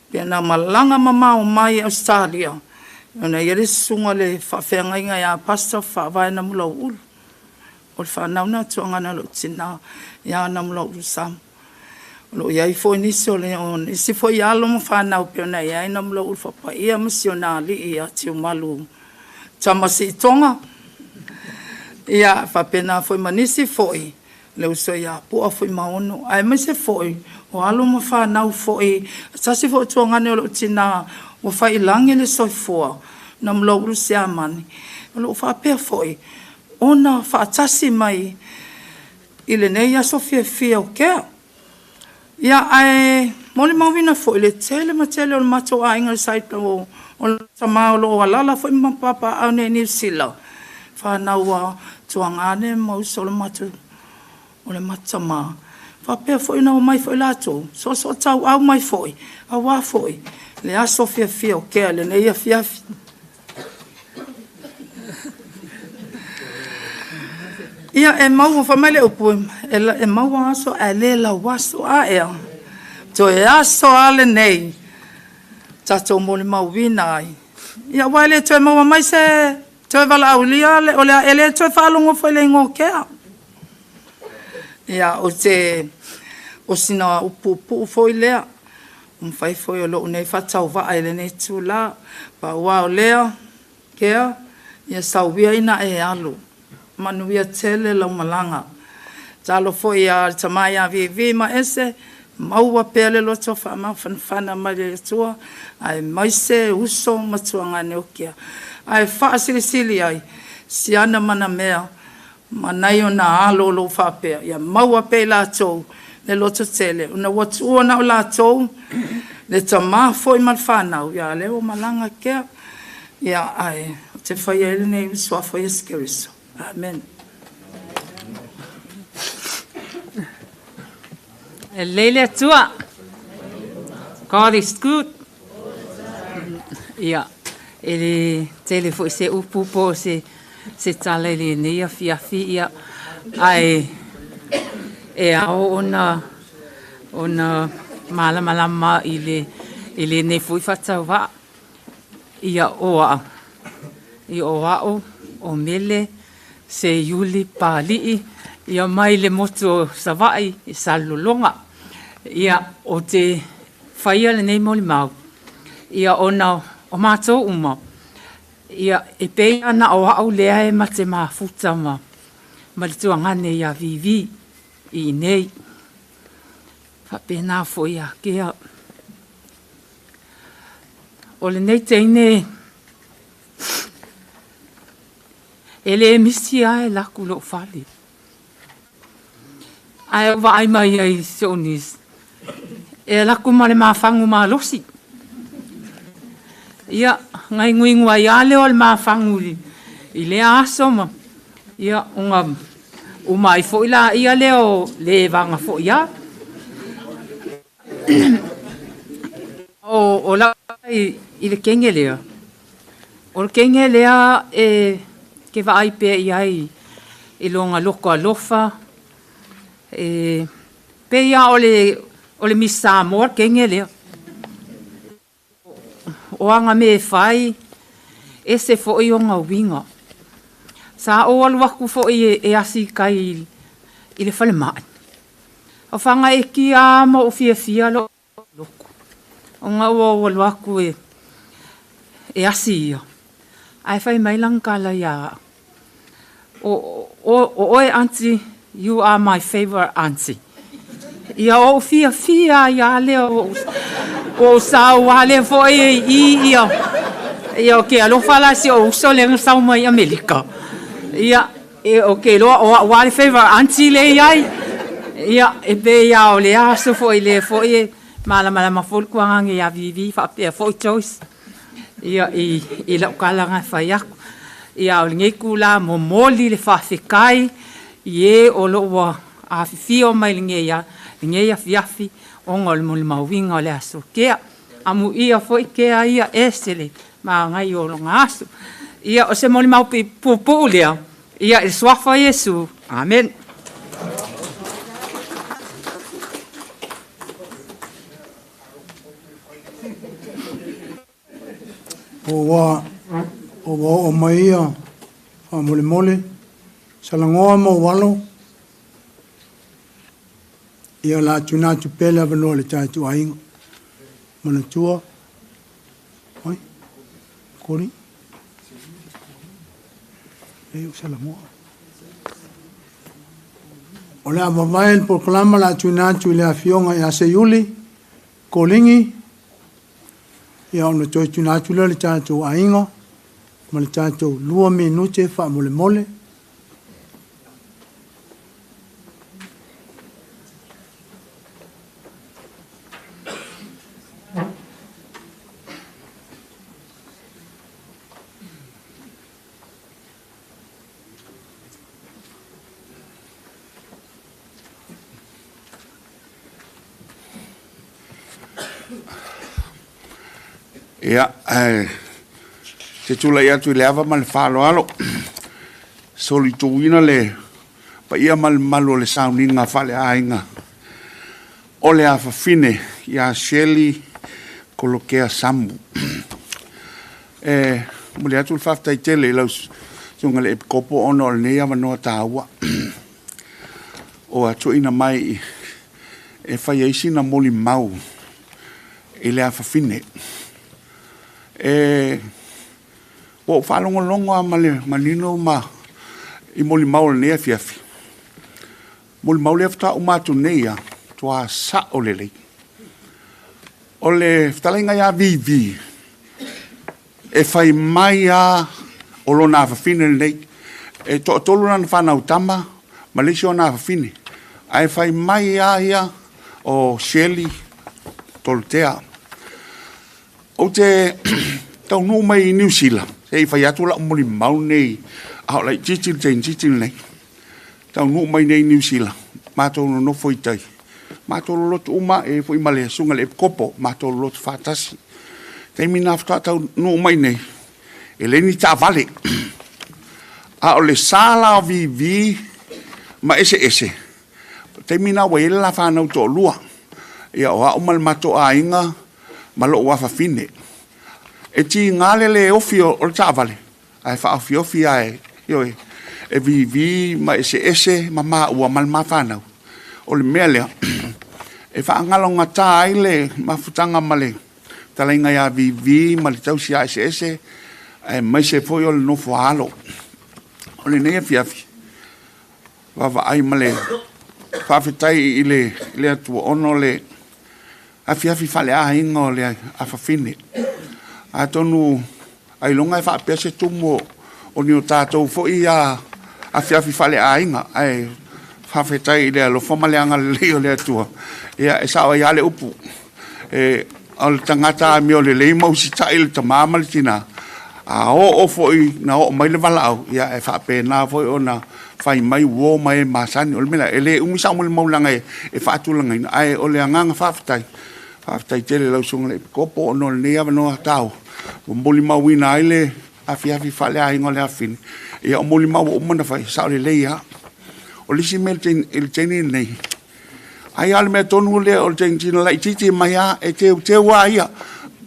pia na malanga mama o mai Australia o na yere sunga le whawhenga inga ya pasta whawai na mula ulu o le whanau na tuanga na lo tina ya na mula ulu sam lo ia i foi nisi o le on isi foi alo mo whanau pia na ia na mula ulu whapa ia misionali ia tiu malu tamasi tonga ia whapena foi manisi foi le uso ia pua foi maono ai me se foi o alo mo whanau foi sasi foi tuanga ne o lo tina o whai langi le soifua na mula ulu se amani o lo whapea foi ona whaatasi mai i le nei aso fia o kea. Ia ai, mole mawina fo i le tele ma tele o le mato a inga saita o tamao lo o alala fo i mapapa au ne New Zealand. Whanau a tuangane mausa o le mato o le matama. Whapea fo i na o mai fo i lato. So tau au mai fo i, a wā fo i. Le aso fia o kea le nei a fiafi. Ia e mau famale upu e mau aso e le la waso a e to e aso ale nei tato mo le mau wina ai ia wale to e mau mai se to e vala aulia le ole ele to e falongo foi le ngokea ia o te o sina upu foi le fai foi o lo nei fatau va ele nei tu la pa wa le kea ia sauia ina e alu manuia tele la malanga talo foi a tamaya vi ma ese maua pele lo to fa ma fana ma le tua ai mai se uso matuanga ne okia ai fa sili ai si ana mana mea manai ona alo lo fa pe ya maua pe la to le lo to tele una watu ona la to le tama foi mal fana ya le o malanga ke ya ai te foi ele ne so foi skeriso. Amen. Leile tua. God is good. Ja. Ele telefo se upu po se tale le nia fia ai e ao ona malama ile ne foi fatava. Ia oa. Ia oa o mele se yuli pali ia mai le moto savai i salulonga ia o te whaia le nei moli mau ia ona o mato uma ia e pei ana o au lea e mate ma futa ma le tuangane ia vivi i nei whapena fo ia kea o le nei teine ele misi ai la kulo fali ai vai mai ai sonis e la kuma le mafangu ma losi ia ngai nguingu ai ale o le mafangu i le asoma ia unga o mai fo ila ia leo le vanga fo ia o la i le kengelea o le kengelea ke vai pe ai i longa loko alofa pe ia o le misa mor kengele o anga me fai ese fo i onga winga sa o alwaku fo e asi kai i le fale mai o fanga e ki ama o fia loko onga o alwaku e asi ia ai fai mai langkala ia o auntie, you are my favorite auntie. Ia o fia ia le o sa wale fo ia ke alo fala si o so le sa mai America. Ia Okay, lo o wale favor anti le ai. Ia e be ia o le aso fo ile fo e mala ma fo kwa ngi ya vivi fa pe fo choice. Ia i la kala nga fa ya. Ia o ngi kula mo moli le fa fikai. Ie o lo wa a fio mai ngi ya fiafi o ngol mo ma winga le aso. Ke amu ia fo ke ia esele ma ngai o lo ngaso. Ia o se moli mau pi pupu lea. Ia e swafa Yesu. Amen. O mai ia a mole salangoa mo walo ia la tuna tu pela vano le tu ainga mana tua oi kori e salangoa o le avavai el proclama la tuna tu le afionga ia se yuli kolingi ia ona toi tuna tu le tu ainga ma le tātou 2 minute wha mole. Ia, te tula ia tu le ava ma le whalo alo. Soli tuina le, pa ia malo le sauninga whale ainga. O le afa fine, ia Shirley Tolokea Samu. Mule atu le whaftai tele, laus tunga le epikopo ono le nea wanoa tāua. O atu ina mai, e whai eisi na moli mau, e le afa fine. O whalongo longo a manino ma i moli mau le nea fiafi. Moli mau le afta umatu nea tua sa o le lei. O le ftalenga ia vivi. E whai mai a o lo na whawhine le lei. E to tolu na whanau tama ma lesi o na whawhine. Ai whai mai a ia o Shirley Tolokea. O te tau nu mai New Zealand. E whai atu la moli mau nei. Ao lai titil nei. Tau nu mai nei New Zealand. Mātou no foi tai. Mātou lotu uma e foi male sunga le kopo. Mātou lotu whātasi. Tei mina whata tau nu mai nei. E le ni tā vale. Ao le sala vi ma ese. Tei mina wa ele la whanau tō lua. Ia o hao mal mato a inga ma lo wafa fine. E ti ngale le ofio o tā vale. Ai wha ofi ai. Ioi. E vi ma ese ma ua mal ma whanau. O le mea lea. E wha angalonga tā ai le mafutanga male. Talainga ia vi ma le tausi a ese. E mai se foi o le nofo halo. O le nea fiafi. Wawa ai male. Whawhetai i le atua ono le. A fiafi fale a inga o le a whawhine. A tonu ai longa e whapea se tumo o ni o tātou fo i a fiafi fale a inga. Ai whawhetai i le alofa male anga le leo le atua. Ia e sao i ale upu. E o le tangata a mi o le lei mausi ta i le tamama le tina. A o fo i na o mai le wala au. Ia e whapea na fo i o na fai mai wo mai masani o le mela. E le umisa mo le maulanga e whaatulanga ina. Ai o le anganga whawhetai. Whawhetai tele lau sunga le kopo o no le nea wanoa tau. O moli mau ina ai le afi fale a ingo le afini. Ia o moli mau o mana fai sao le leia. O lisi me il teni nei. Ai ale me tonu le o teni tina lai titi mai a e te wa ia.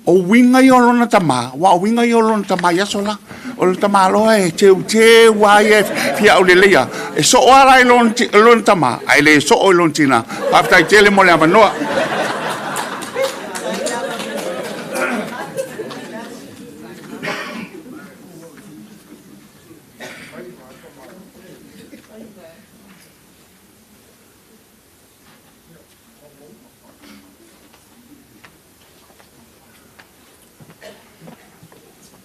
O winga i o lona tama. Wa o winga i o lona tama ia sola. O lona tama loa e te wa ia fia o le leia. E so o ara i lona tama. Ai le so o lona tina. Haftai tele mo le avanoa.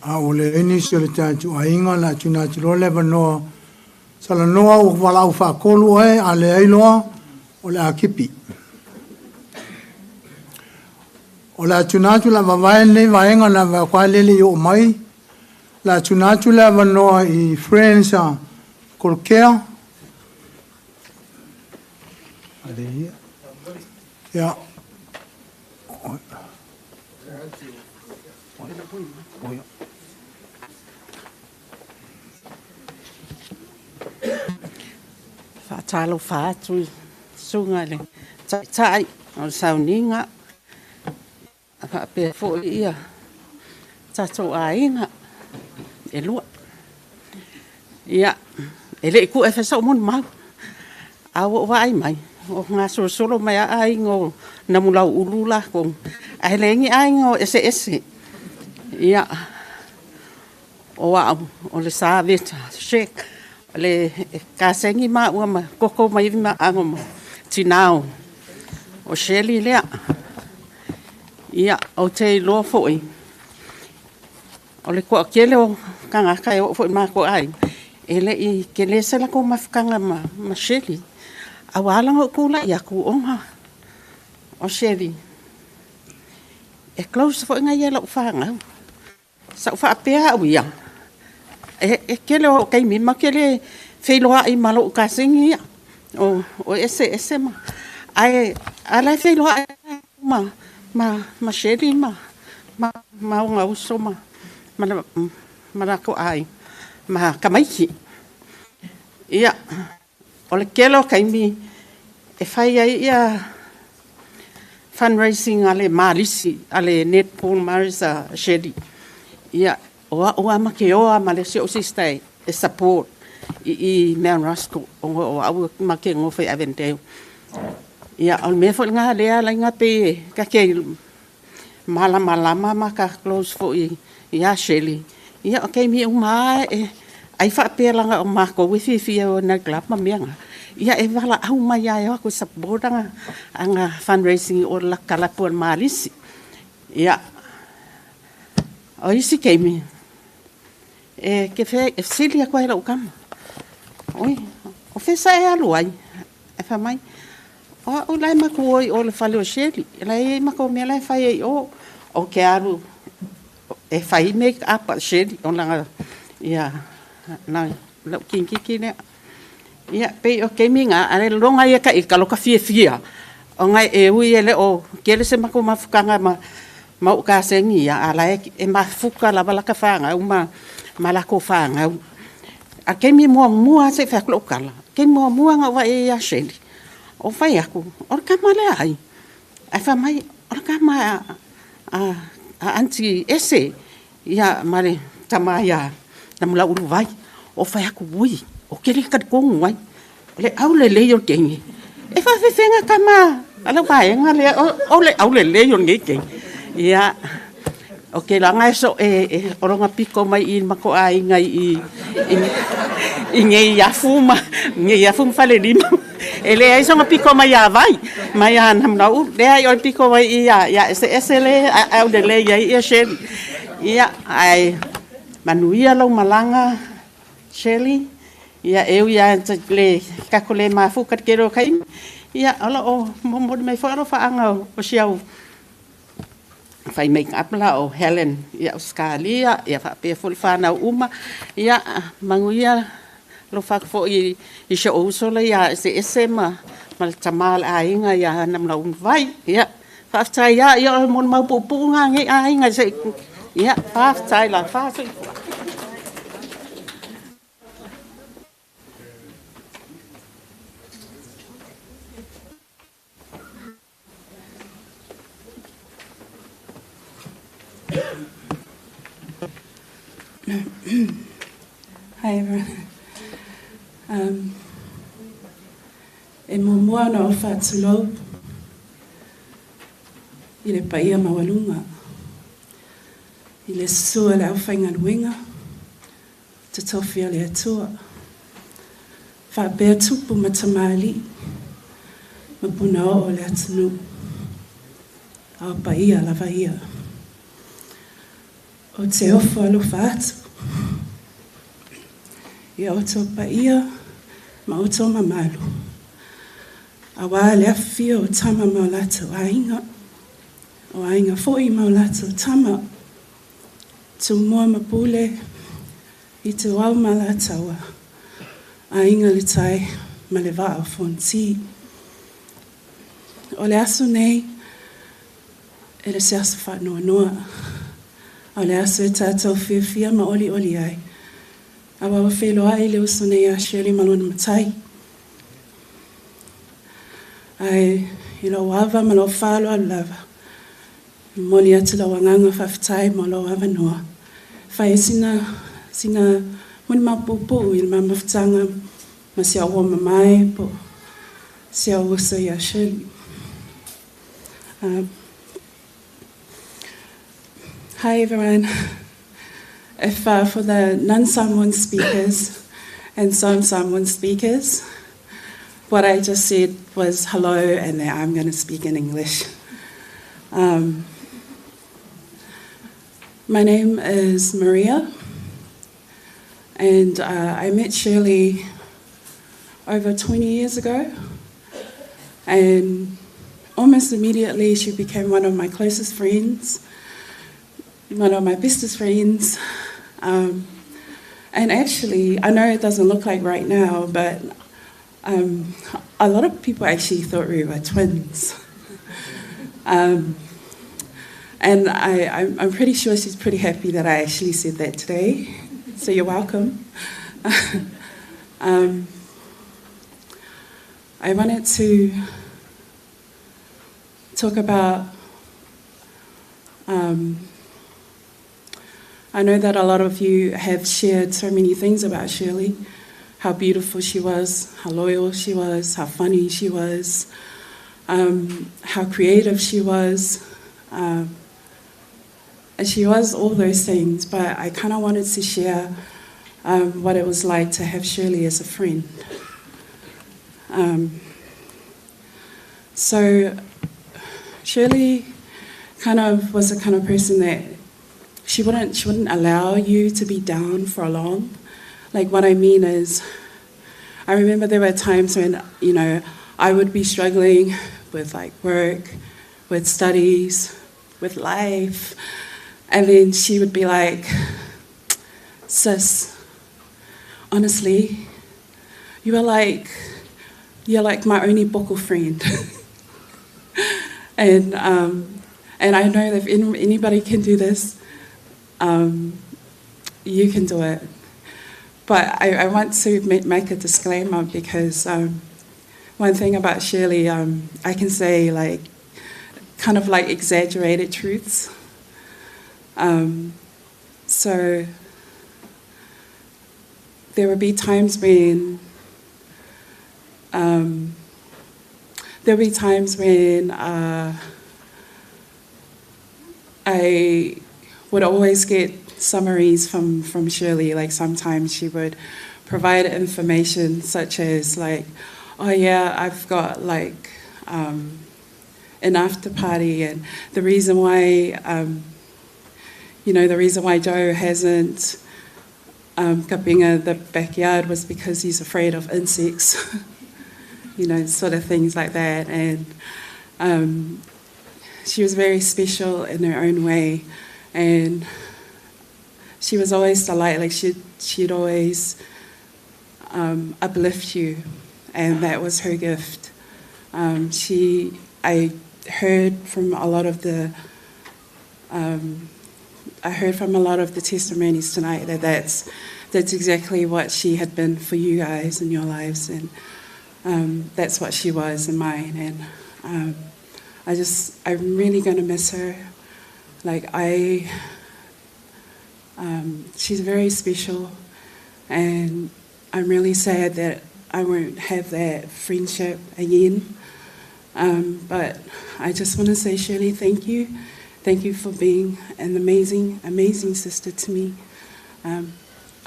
A o le eni se le tātu a inga la tuna tiro le wanoa Sala noa o wala u whakolu e a le ailoa o le akipi. O la tunatu la vavae nei vaenga na vakwa lele i o mai. La tunatu la vanoa i friends a Tolokea. Are they here? Yeah. Whaatalo whaatui sunga le tai o sauninga whaapea fo ia tatou a inga e lua ia e le ku e whasau mon mau a o vai mai o ngā solo mai a ingo na mulau ulula kong a lengi a ingo ese ia o o le savita shake le kasengi ma ua ma koko mai ma ango ma tinao o Shirley lea ia o te lo foi o le ko kele o kanga kai o foi ma ko ai ele I kele se la ko mafkanga ma Shirley a wala ngo ko la ia ku onga o Shirley e close foi nga ia lo fanga sa fa pea o ia e kele o kai mi ma kele feiloa I malo ka singi o ese ma ai ala feiloa ma Shirley ma nga uso ma ko ai ma kamaiki ia o le kele o kai mi e fai ai ia fundraising ale malisi ale netball marisa Shirley ia o ama ke o ama le o sistai e support I Mount Ruskell o au ma ke ngo fai aventeu ia al me fo nga le ala nga pe ka ke mala ma ka close fo ia Shirley ia okay mi uma ai fa pe langa o ma ko wifi o na club ma mianga ia e wala au mai ai ko support anga fundraising o la kala por malisi ia o isi ke mi ke fe Celia ko era o kam oi o fe sa e aluai e fa mai o lai ma ko o le fale o Shirley lai ma ko me lai fai o ke alu e fai make up Shirley on la ia na lo kinki ne ia pe o ke minga ale longa ia ka I kaloka fia o ngai e ui ele o kele se ma ko mafukanga ma o ka sengi ia ala e mafuka la bala ka fanga uma malako fanga a ke mi mua se fa klokala ke mua nga wa e ya Shirley o fai aku o ka male ai a fa mai o ka ma a anti ese ia mare tamaya na mula uru vai o fai aku ui o ke le ka kongu wai le au le yo kengi e fa fenga kama ala vai nga le au le yo ngeke ia okay la ngai so oronga piko mai I mako ai ngai I ngai ya fuma fale lima ele ai so piko mai ya vai mai an ham nau le ai o piko mai ya ese le au de le ya Shirley ia ai manuia lo malanga Shirley ia eu ia le kakole mafu kat kero kai ia ala o mo mai fo ro fa anga o siau fai make up la o Helen ia Australia ia fa pe ful fa na uma ia manguia lo fa fo I show so la ia ese ma mal tamal ainga ia nam la vai ia fa tai ia mon mau pu nga ngi ainga se ia fa tai la fa so Hi everyone. E mo moana o whātulau I le paia mawalunga I le sua le au whainga nuinga te tawhia le atua whapea tupu matamali ma puna o le atunu au paia lava ia o te ofo alo whātu Ia o tō paia ma o tō mamalu. A wā le awhi o tama mau lātou ainga. O ainga fōi mau lātou tama. Tu mua mapule I te wau ma lātaua. Ainga le tai ma le wā o fonti. O le aso nei, e le se aso whanua noa. O le aso e tātou whiawhia ma oli oli ai. A wawa whelo ai le uso nei a Shirley malona matai. Ai, I lo wawa ma lo whalo a lava. Moli atu lo wanganga whawhitai ma lo wawa noa. Whai sina muni mapupu I le mamawhtanga ma sia ua mamai po sia uso I a Shirley. Hi everyone. If for the non-Samoan speakers and some Samoan speakers, what I just said was hello and then I'm going to speak in English. My name is Maria and I met Shirley over 20 years ago and almost immediately she became one of my closest friends, one of my bestest friends. And actually, I know it doesn't look like right now, but a lot of people actually thought we were twins. And I'm pretty sure she's pretty happy that I actually said that today. So you're welcome. I wanted to talk about I know that a lot of you have shared so many things about Shirley, how beautiful she was, how loyal she was, how funny she was, how creative she was. And she was all those things, but I kind of wanted to share what it was like to have Shirley as a friend. So Shirley kind of was the kind of person that she wouldn't allow you to be down for long. Like what I mean is, I remember there were times when, you know, I would be struggling with like work, with studies, with life, and then she would be like, sis, honestly, you're like my only buckle friend. And I know that if anybody can do this, you can do it. But I want to make a disclaimer because one thing about Shirley, I can say like kind of like exaggerated truths. So there would be times when I would always get summaries from Shirley. Like sometimes she would provide information such as like, oh yeah, I've got like an after party, and the reason why Joe hasn't kapinga the backyard was because he's afraid of insects. You know, sort of things like that. And she was very special in her own way, and she was always delighted. Like she'd always uplift you, and that was her gift. I heard from a lot of the testimonies tonight that that's exactly what she had been for you guys in your lives, and that's what she was in mine. And I'm really going to miss her. Like she's very special, and I'm really sad that I won't have that friendship again. But I just want to say, Shirley, thank you. Thank you for being an amazing, amazing sister to me. I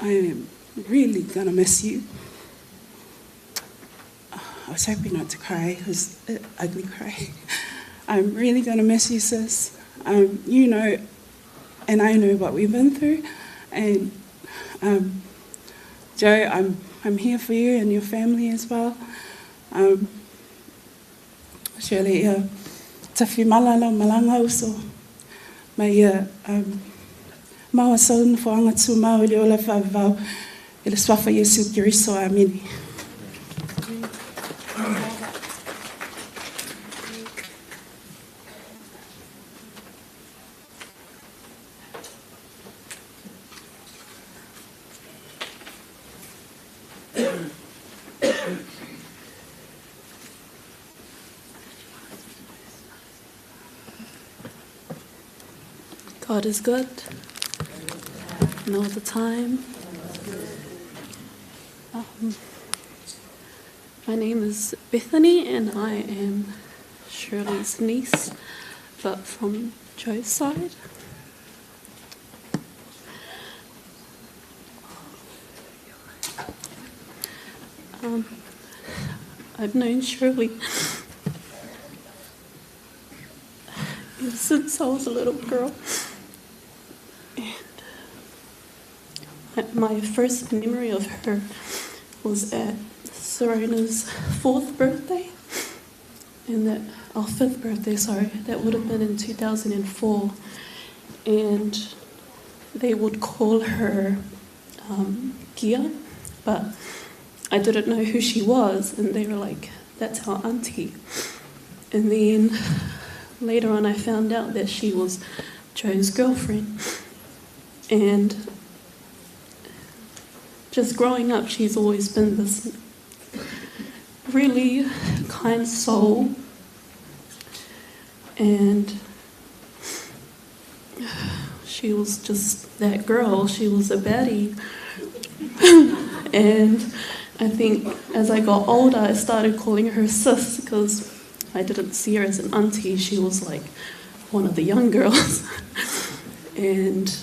am really going to miss you. I was hoping not to cry. It was an ugly cry. I'm really going to miss you, sis. You know, and I know what we've been through. And Joe, I'm I'm here for you and your family as well. Shirley, tawhi malala malanga uso. Mai maua sauna fo anga tu mau ili ola whawau. Ili swafa Yesu Kiriso, amini. God is good, and all the time. My name is Bethany, and I am Shirley's niece, but from Joe's side. I've known Shirley ever since I was a little girl. And my first memory of her was at Serena's 4th birthday, our 5th birthday, sorry, that would have been in 2004. And they would call her Gia, but I didn't know who she was, and they were like, that's our auntie. And then later on I found out that she was Joe's girlfriend. And just growing up, she's always been this really kind soul. And she was just that girl. She was a baddie. And I think as I got older, I started calling her sis because I didn't see her as an auntie. She was like one of the young girls. And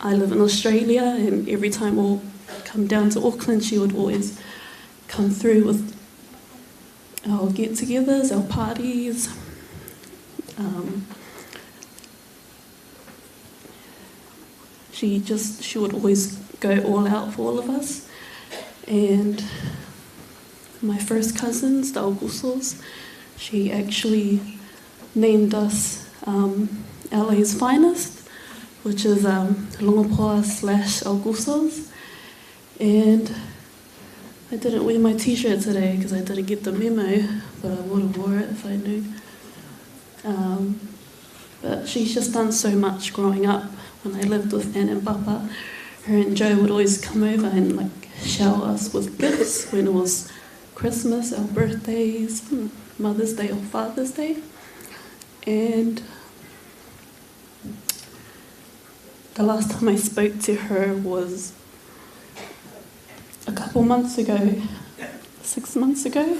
I live in Australia, and every time we'll come down to Auckland, she would always come through with our get-togethers, our parties. She would always go all out for all of us. And my first cousins, the Augusos, she actually named us LA's finest, which is Longapoa / Augusos. And I didn't wear my t-shirt today because I didn't get the memo, but I would have wore it if I knew. But she's just done so much growing up. When I lived with Anne and Papa, her and Joe would always come over and like shower us with gifts when it was Christmas, our birthdays, Mother's Day or Father's Day. And the last time I spoke to her was a couple months ago, 6 months ago.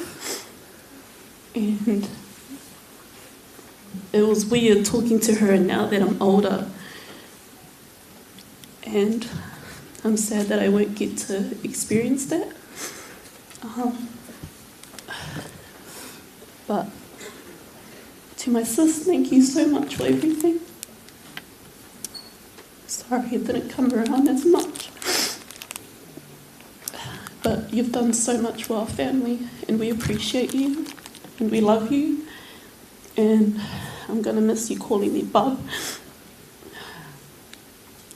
And it was weird talking to her now that I'm older. And I'm sad that I won't get to experience that. But to my sis, thank you so much for everything. Sorry it didn't come around as much. But you've done so much for our family, and we appreciate you, and we love you. And I'm going to miss you calling me Bub.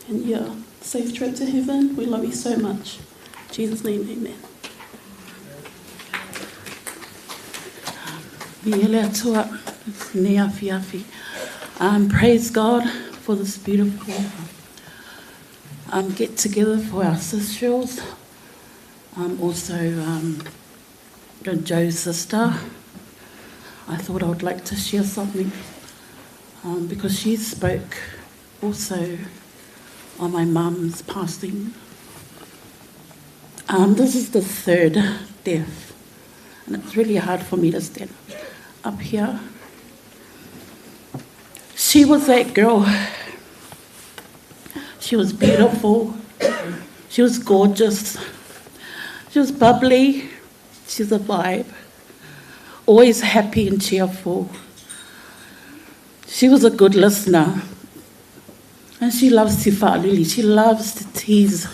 And yeah, safe trip to heaven. We love you so much. In Jesus' name, amen. Praise God for this beautiful get together for our sisters. Also Joe's sister. I thought I would like to share something because she spoke also on my mum's passing. This is the 3rd death, and it's really hard for me to stand up here. She was that girl. She was beautiful. She was gorgeous. She was bubbly. She's a vibe. Always happy and cheerful. She was a good listener. And she loves to whaalili. She loves to tease.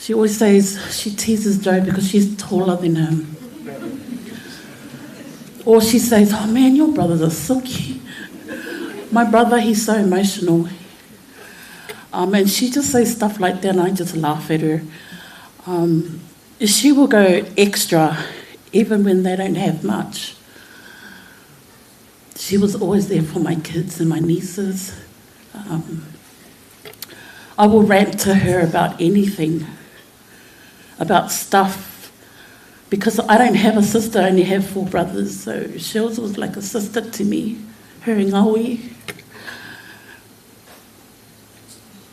She always says, she teases Joe because she's taller than him. Or she says, oh man, your brothers are silky. My brother, he's so emotional. And she just says stuff like that and I just laugh at her. She will go extra even when they don't have much. She was always there for my kids and my nieces. I will rant to her about anything, about stuff, because I don't have a sister, I only have 4 brothers, so Shels was like a sister to me, her and Ngawi.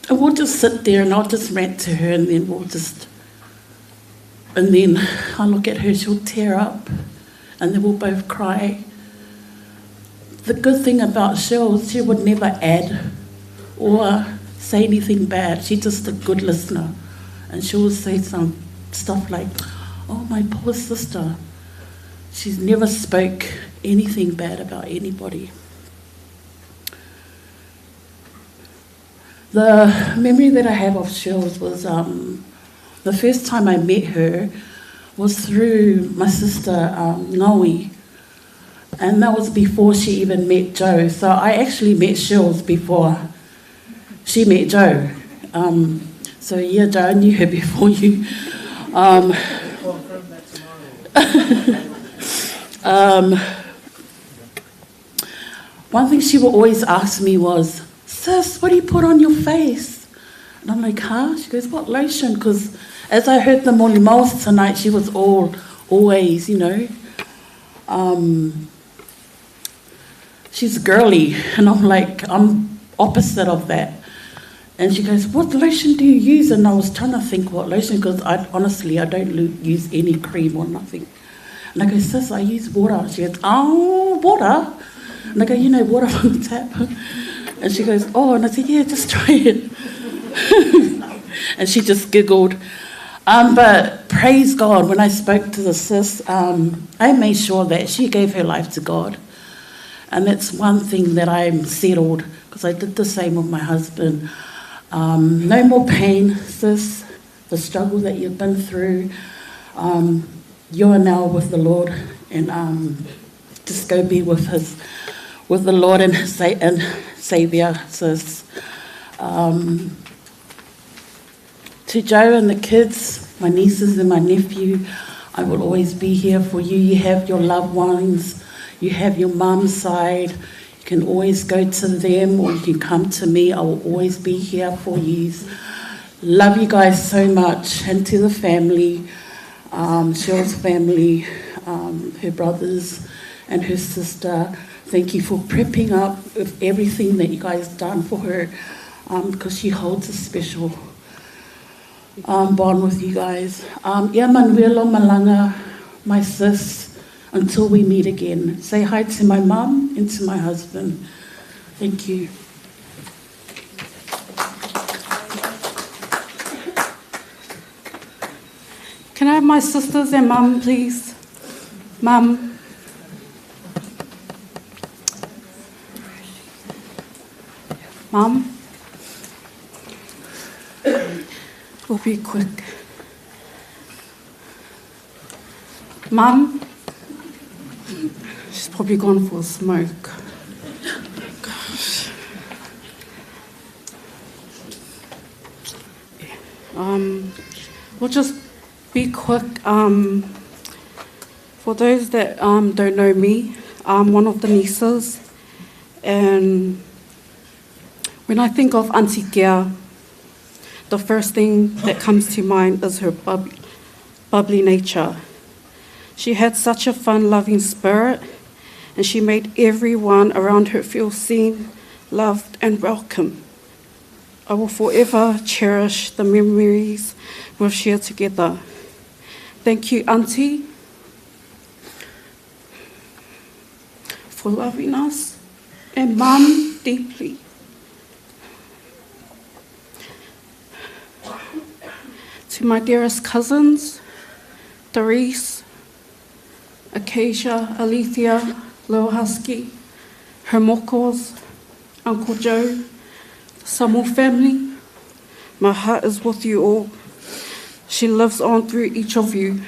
And we'll just sit there and I'll just rant to her and then I look at her, she'll tear up and then we'll both cry. The good thing about Shels, she would never add or say anything bad. She's just a good listener. And she will say some stuff like, oh, my poor sister. She's never spoke anything bad about anybody. The memory that I have of Shels was the first time I met her was through my sister, Ngawi. And that was before she even met Joe. So I actually met Shels before she met Joe. So yeah, Joe, I knew her before you. One thing she would always ask me was, sis, what do you put on your face? And I'm like, huh? She goes, what lotion? Because as I heard the Moli Maus tonight, she was always, you know, she's girly. And I'm like, I'm opposite of that. And she goes, what lotion do you use? And I was trying to think what lotion, because honestly, I don't use any cream or nothing. And I go, sis, I use water. She goes, oh, water? And I go, you know, water from the tap. And she goes, oh, and I said, yeah, just try it. And she just giggled. But praise God, when I spoke to the sis, I made sure that she gave her life to God. And that's one thing that I'm settled, because I did the same with my husband. No more pain, sis, the struggle that you've been through. You are now with the Lord, and just go be with the Lord and Saviour, sis. To Joe and the kids, my nieces and my nephew, I will always be here for you. You have your loved ones, you have your mum's side. You can always go to them or you can come to me. I will always be here for you. Love you guys so much. And to the family, Cheryl's family, her brothers and her sister, thank you for prepping up with everything that you guys done for her, because she holds a special bond with you guys. Ia Manuelo Malanga, my sis, until we meet again. Say hi to my mum and to my husband. Thank you. Can I have my sisters and mum, please? Mum. Mum. We'll be quick. Mum. She's probably gone for a smoke. Gosh. We'll just be quick. For those that don't know me, I'm one of the nieces, and when I think of Auntie Kia, the first thing that comes to mind is her bubbly nature. She had such a fun-loving spirit, and she made everyone around her feel seen, loved, and welcome. I will forever cherish the memories we've shared together. Thank you, Auntie, for loving us, and Mum, deeply. To my dearest cousins, Therese, Acacia, Alethea, Little Husky, her mokos, Uncle Joe, the Samu family, my heart is with you all. She lives on through each of you.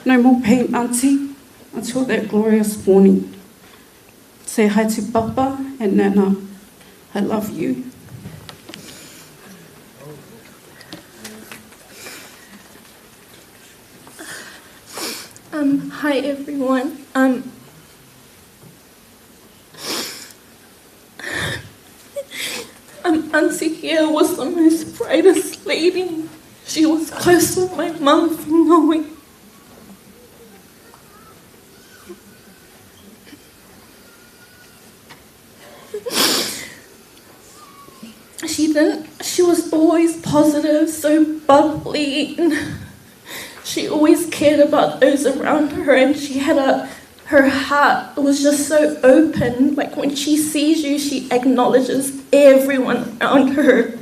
No more pain, Auntie, until that glorious morning. Say hi to Papa and Nana. I love you. Hi everyone. Auntie here was the most brightest lady. She was close with my mum from knowing. She was always positive, so bubbly. She always cared about those around her, and she had her heart was just so open. Like when she sees you, she acknowledges everyone around her.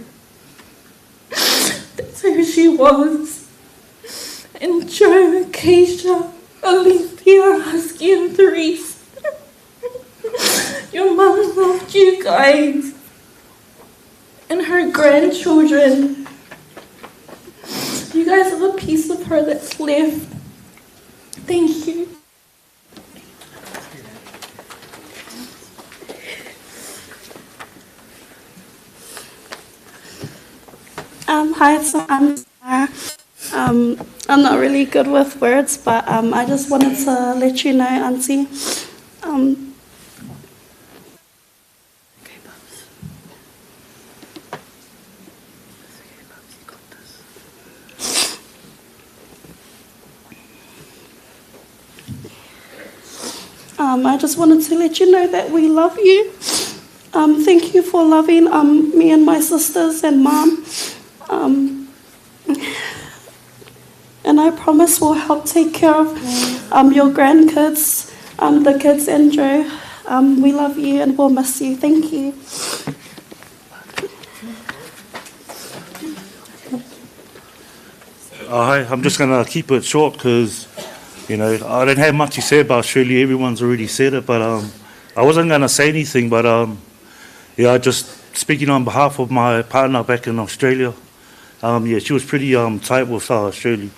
That's who she was. And Joe, Keisha, Alethea, Husky, and Therese. Your mum loved you guys. And her grandchildren. You guys are the piece of her that's left. Thank you. Hi, so I'm Sarah. I'm not really good with words, but I just wanted to let you know, Auntie. I just wanted to let you know that we love you. Thank you for loving me and my sisters and Mom. And I promise we'll help take care of your grandkids, the kids and Joe. We love you and we'll miss you. Thank you. Hi, I'm just going to keep it short because, you know, I don't have much to say about Shirley. Everyone's already said it, but I wasn't going to say anything, but yeah, just speaking on behalf of my partner back in Australia. Yeah, she was pretty tight with Shirley.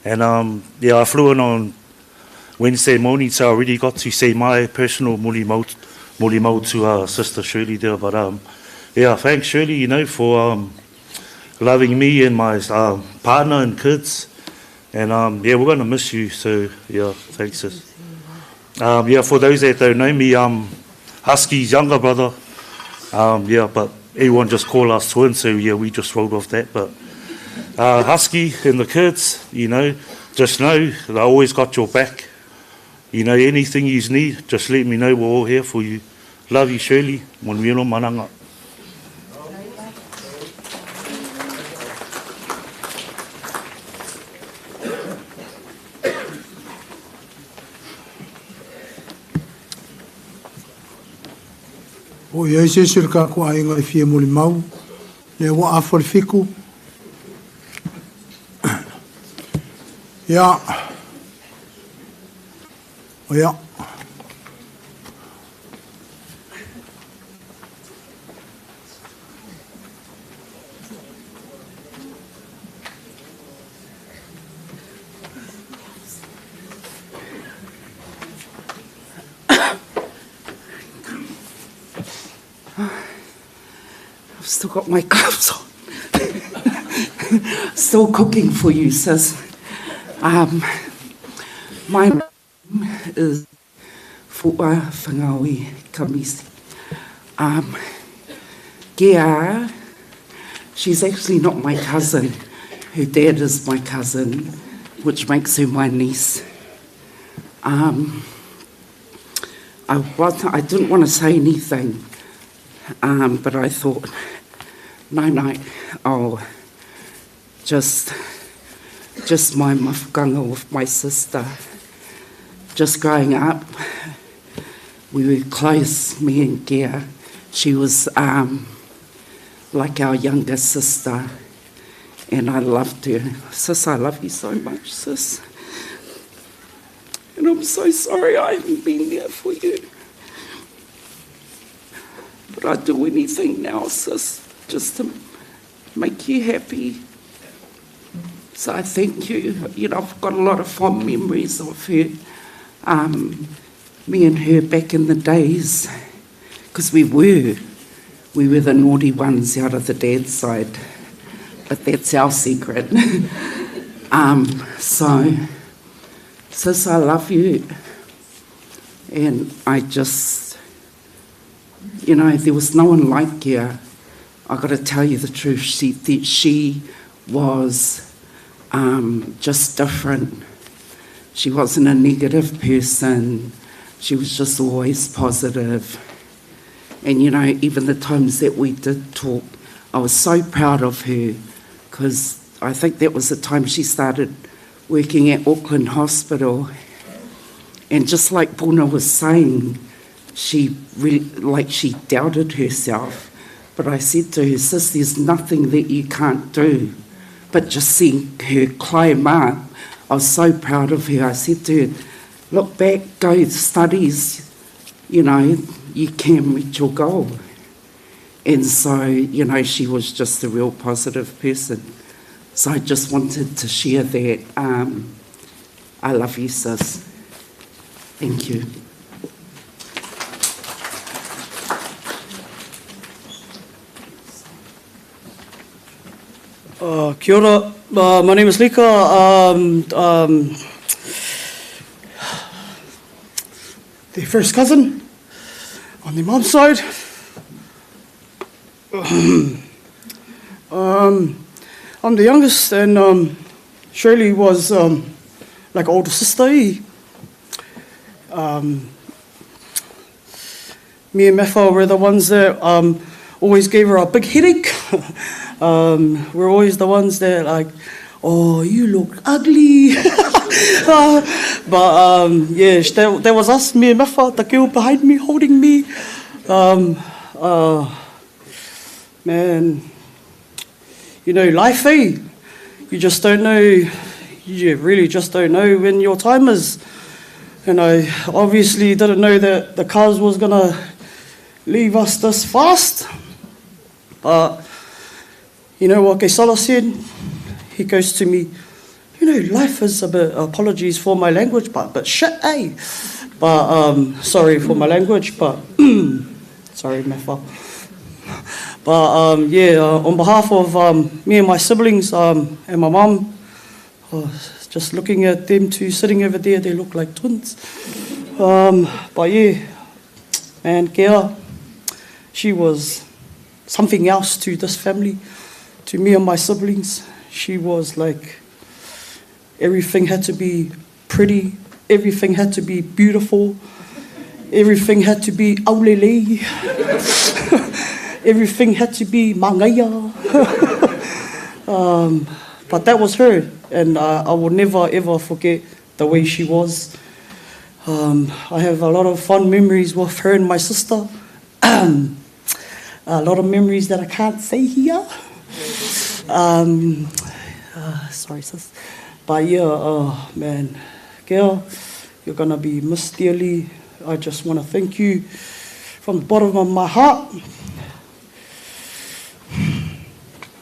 And yeah, I flew in on Wednesday morning, so I already got to say my personal muli mau to Sister Shirley there. But yeah, thanks Shirley, you know, for loving me and my partner and kids. And yeah, we're going to miss you, so yeah, thanks sis. Yeah, for those that don't know me, Husky's younger brother. Yeah, but everyone just call us twins, so yeah, we just rolled off that. But Husky and the kids, you know, just know I always got your back. You know, anything you need, just let me know, we're all here for you. Love you, Shirley. Mon wino mananga. O ia se se ka ko ai ngai fie muli mau le wa afol fiku ya o ya I've still got my gloves on. Still cooking for you, sis. My name is Fu'a Whangawi Kamisi. Gia, she's actually not my cousin. Her dad is my cousin, which makes her my niece. I didn't want to say anything, but I thought, no, I'll just my mafukanga with my sister. Just growing up, we were close, me and Gia. She was like our younger sister, and I loved her. Sis, I love you so much, sis. And I'm so sorry I haven't been there for you. But I'd do anything now, sis, just to make you happy. So I thank you. You know, I've got a lot of fond memories of her. Me and her back in the days, because we were the naughty ones out of the dad's side, but that's our secret. Sis, I love you. And I just, you know, there was no one like you. I got to tell you the truth. She was just different. She wasn't a negative person. She was just always positive. And, you know, even the times that we did talk, I was so proud of her, because I think that was the time she started working at Auckland Hospital. And just like Puna was saying, she doubted herself. But I said to her, sis, there's nothing that you can't do. But just seeing her climb up, I was so proud of her. I said to her, look back, go studies, you know, you can reach your goal. And so, you know, she was just a real positive person. So I just wanted to share that. I love you, sis. Thank you. Kia ora. My name is Lika. The first cousin on the mom's side. I'm the youngest, and Shirley was like older sister. Me and Mefa were the ones that always gave her a big headache. We're always the ones that like, oh, you look ugly. But yeah, that was us, me and Mefa, the girl behind me, holding me. Man, you know, life, eh? You just don't know, you really just don't know when your time is. And I obviously didn't know that the cuz was gonna leave us this fast. But you know what Kesala said? He goes to me, you know, life is a bit, apologies for my language, but shit, eh? But, sorry for my language, but, sorry, Mefa. But, yeah, on behalf of me and my siblings and my mum, just looking at them two sitting over there, they look like twins. But yeah, man, Kea, she was something else to this family, to me and my siblings. She was like, everything had to be pretty, everything had to be beautiful, everything had to be aulele, everything had to be mangaya. But that was her, and I will never ever forget the way she was. I have a lot of fond memories with her and my sister. A lot of memories that I can't say here. Sorry, sis. But yeah, oh man, girl, you're gonna be missed dearly. I just want to thank you from the bottom of my heart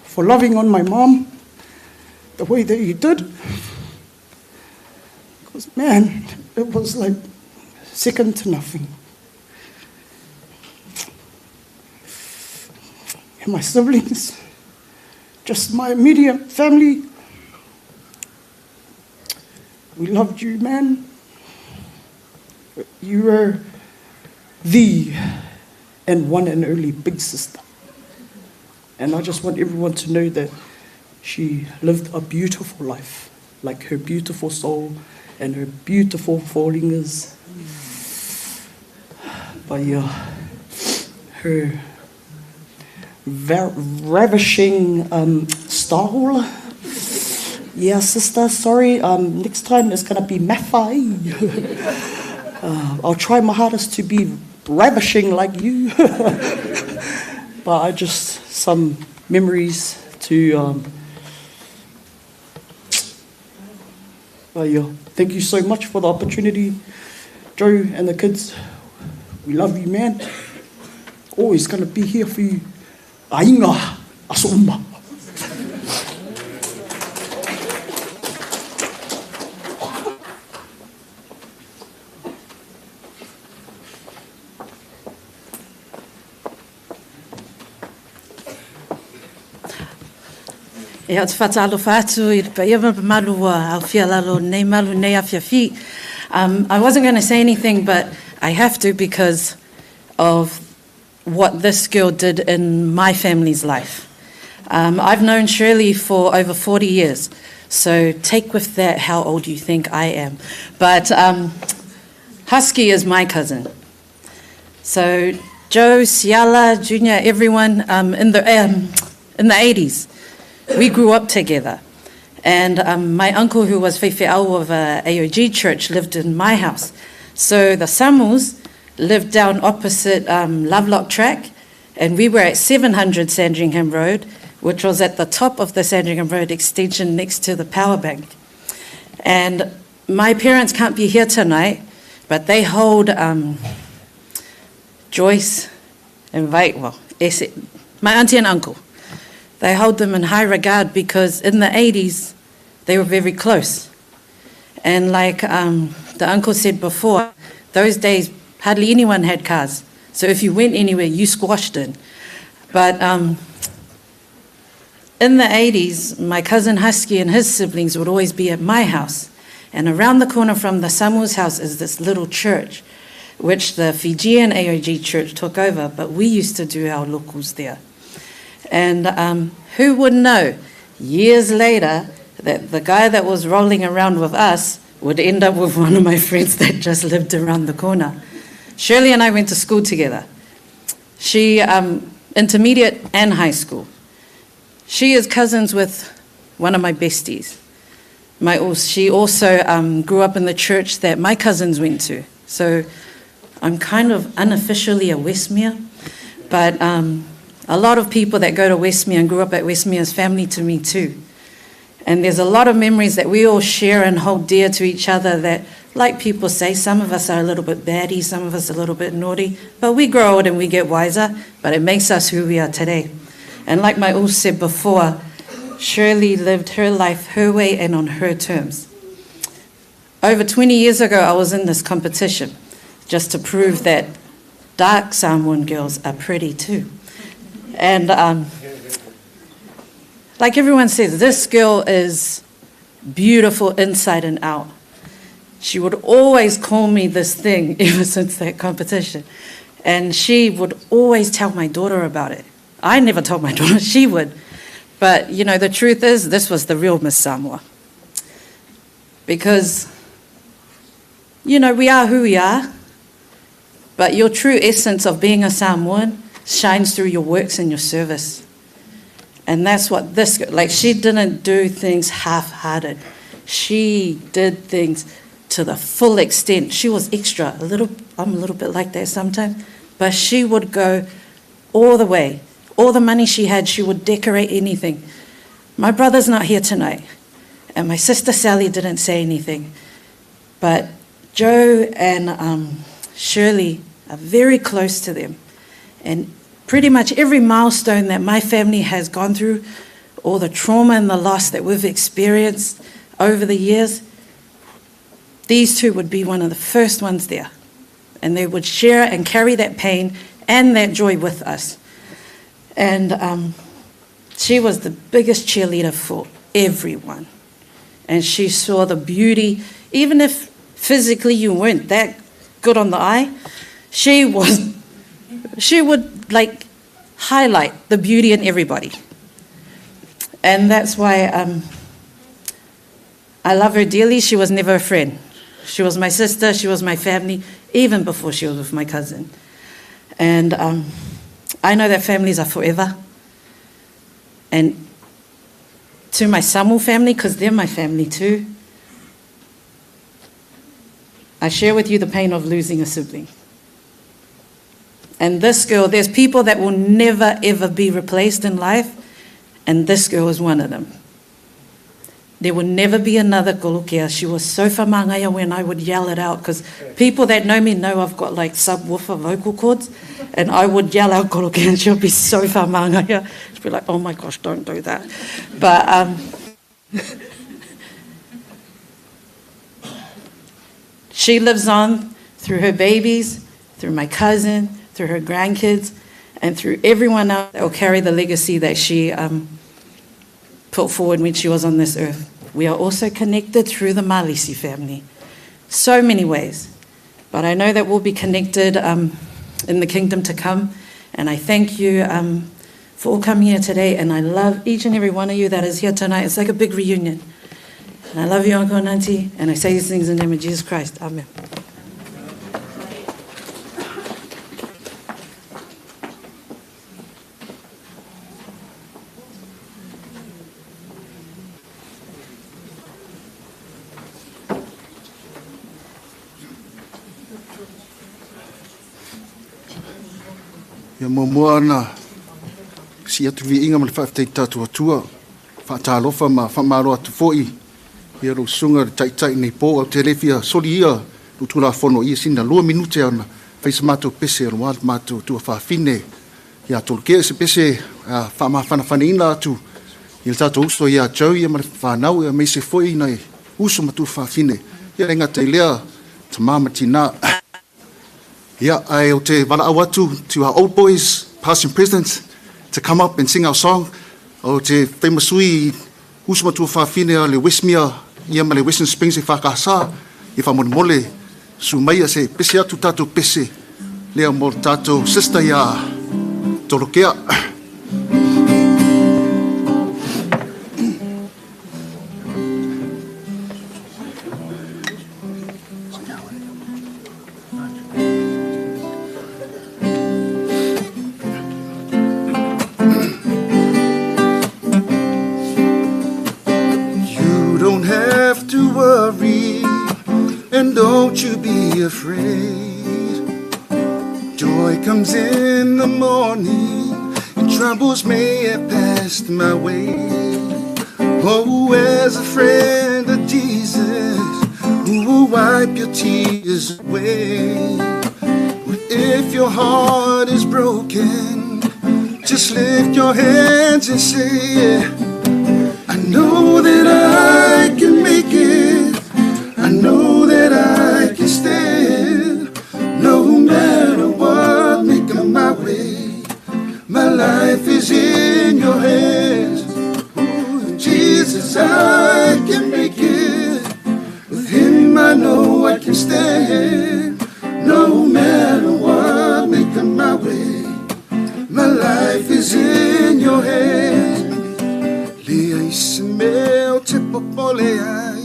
for loving on my mom the way that you did. Because man, it was like second to nothing. And my siblings, just my immediate family, we loved you, man. You were the and one and only big sister. And I just want everyone to know that she lived a beautiful life, like her beautiful soul and her beautiful fallingers. But yeah, her ravishing style. Yeah, sister, sorry. Next time it's gonna be Mafai. I'll try my hardest to be ravishing like you. But I just, some memories to, yeah, thank you so much for the opportunity. Joe and the kids, we love you, man. Always gonna be here for you. Ainga, asumba. E o te whatalo whātu I te paiama malu au fia lalo nei malu nei a fia fi. I wasn't going to say anything, but I have to because of what this girl did in my family's life. I've known Shirley for over 40 years, so take with that how old you think I am. But Husky is my cousin. So Joe, Siala, Junior, everyone in the 80s, we grew up together. And my uncle, who was Whaiwhiao of AOG church, lived in my house. So the Samus lived down opposite Lovelock Track, and we were at 700 Sandringham Road, which was at the top of the Sandringham Road extension next to the power bank. And my parents can't be here tonight, but they hold Joyce and my auntie and uncle. They hold them in high regard because in the 80s, they were very close. And like the uncle said before, those days, hardly anyone had cars. So if you went anywhere, you squashed in. But in the 80s, my cousin Husky and his siblings would always be at my house. And around the corner from the Samu's house is this little church, which the Fijian AOG church took over, but we used to do our locals there. And who would know, years later, that the guy that was rolling around with us would end up with one of my friends that just lived around the corner. Shirley and I went to school together. She, intermediate and high school. She is cousins with one of my besties. She also grew up in the church that my cousins went to. So I'm kind of unofficially a Westmere, but a lot of people that go to Westmere and grew up at Westmere is family to me too. And there's a lot of memories that we all share and hold dear to each other that, like people say, some of us are a little bit batty, some of us a little bit naughty, but we grow old and we get wiser, but it makes us who we are today. And like my Ulf said before, Shirley lived her life her way and on her terms. Over 20 years ago, I was in this competition just to prove that dark Samoan girls are pretty too. And like everyone says, this girl is beautiful inside and out. She would always call me this thing ever since that competition. And she would always tell my daughter about it. I never told my daughter, she would. But, you know, the truth is, this was the real Miss Samoa. Because, you know, we are who we are, but your true essence of being a Samoan shines through your works and your service. And that's what this, like, she didn't do things half-hearted. She did things to the full extent. She was extra, I'm a little bit like that sometimes, but she would go all the way. All the money she had, she would decorate anything. My brother's not here tonight, and my sister Sally didn't say anything. But Joe and Shirley are very close to them. And pretty much every milestone that my family has gone through, all the trauma and the loss that we've experienced over the years, these two would be one of the first ones there. And they would share and carry that pain and that joy with us. And she was the biggest cheerleader for everyone. And she saw the beauty, even if physically you weren't that good on the eye, she would like highlight the beauty in everybody. And that's why I love her dearly. She was never a friend. She was my sister, she was my family, even before she was with my cousin. And I know that families are forever. And to my Samu family, because they're my family too, I share with you the pain of losing a sibling. And this girl, there's people that will never ever be replaced in life, and this girl is one of them. There will never be another Tolokea. She was so whamangaya when I would yell it out, because people that know me know I've got like subwoofer vocal cords, and I would yell out Tolokea and she'll be so whamangaya. She'll be like, oh my gosh, don't do that. But she lives on through her babies, through my cousin, through her grandkids, and through everyone else that will carry the legacy that she put forward when she was on this earth. We are also connected through the Malisi family. So many ways. But I know that we'll be connected in the kingdom to come. And I thank you for all coming here today. And I love each and every one of you that is here tonight. It's like a big reunion. And I love you, Uncle and Auntie. And I say these things in the name of Jesus Christ. Amen. Ia mua ana si atu vi inga ma le whaafetei tātua atua whaatalofa ma whamaro atu fo'i ia rau sunga le taitai nei pō au te rewhia soli ia utula whono ia sina 2 minute ana whaisa mātou pese anu wāl mātou tua whaafine ia Tolokea se pese whanawhana ina atu ia le tātou uso ia jau ia ma le whanau ia meise fo'i nei uso ma tua whaafine ia renga te lea ta mama tina. Yeah, I te wala awatu to our old boys, past and present, to come up and sing our song. O te whaimasui, usuma tua whawhine le Westmere, ia ma le Western Springs e whakasa, e whamone su mai se pese atu tātou pese, lea mo tātou sister ia Tolokea. Joy comes in the morning, and troubles may have passed my way. Oh, as a friend of Jesus, who will wipe your tears away. If your heart is broken, just lift your hands and say, I know that I can make it. I know that I can stand, no matter what may come my way. My life is in your hands. Ooh, Jesus, I can make it. With him I know I can stand, no matter what may come my way. My life is in your hands. Lea se meo te popole ai,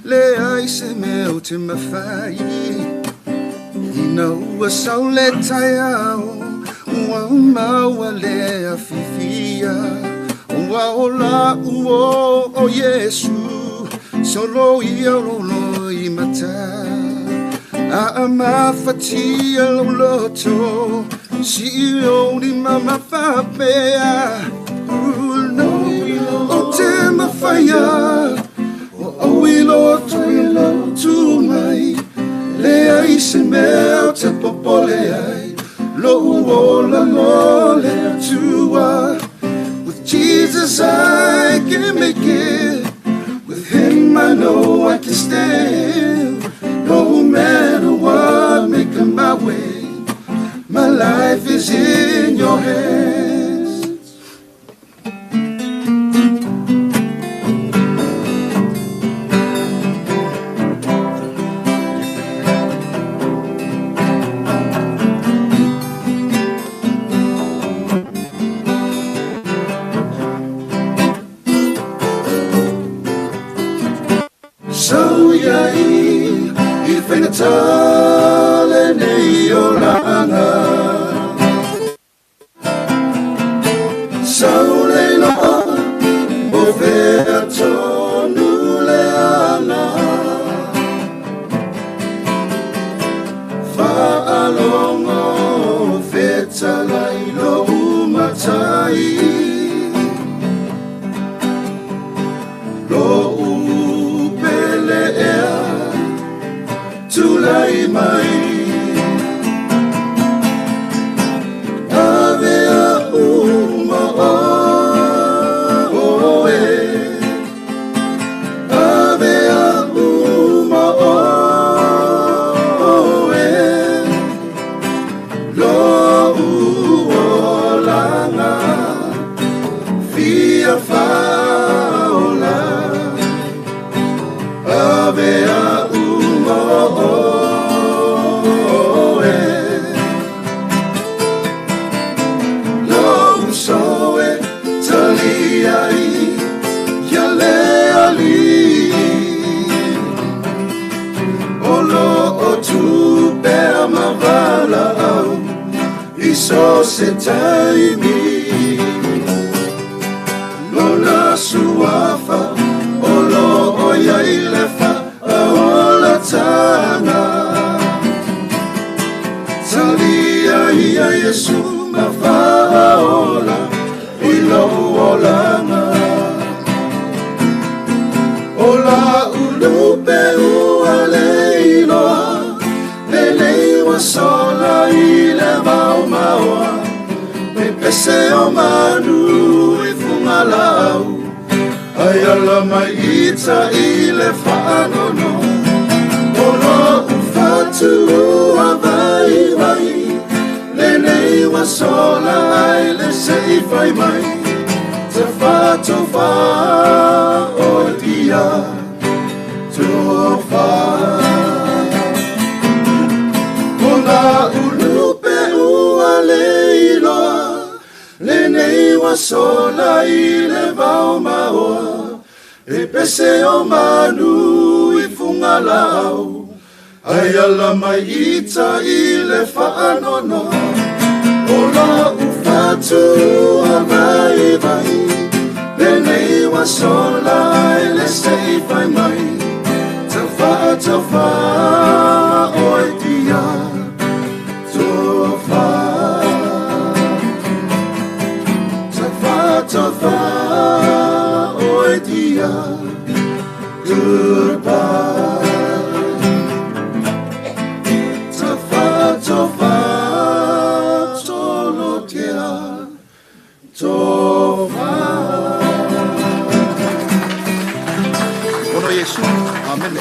lea se meo te mawhai. Ina ua sau le tai au, ua maua lea fifia. Ua ola uo o Yesu, solo ia lolo i mata. A mawhatia lo loto, si o ni mama whapea. O te mawhaia, o ilo tu mai. Lea i se mea te popole ai, lo uola le tua. With Jesus I can make it, with him I know I can stand. No matter what may come my way, my life is in your hands. Tale nei olanga Saule no Boverto nuleana Fa alongo Fetala ilo umatai Lo upelea Tulai mai Avea uma oe Avea uma oe Lo uolanga Fia fa se taimi Lola suafa Olo oia ilefa Aola tanga Talia ia Yesu Mafaola Ilo olanga Ola ulupe ualeilo Lelewa sola ile maumaua Pepese o manu ifungalau Ayala maita ile whaanono Olo ufatu avai vai Lelewa sola ile seifai mai Tofa o dia Tofa Ola ulupe ualeilo Lenei wa sola ile vao maoa E pese o manu ifungalau Ayala maita ile whaanono Ola ufatu avai vai Lenei wa sola ile seifai mai Tofa oi dia Tofa oi dia Goodbye Tofa Tolokea Tofa Ono Yesu Amen.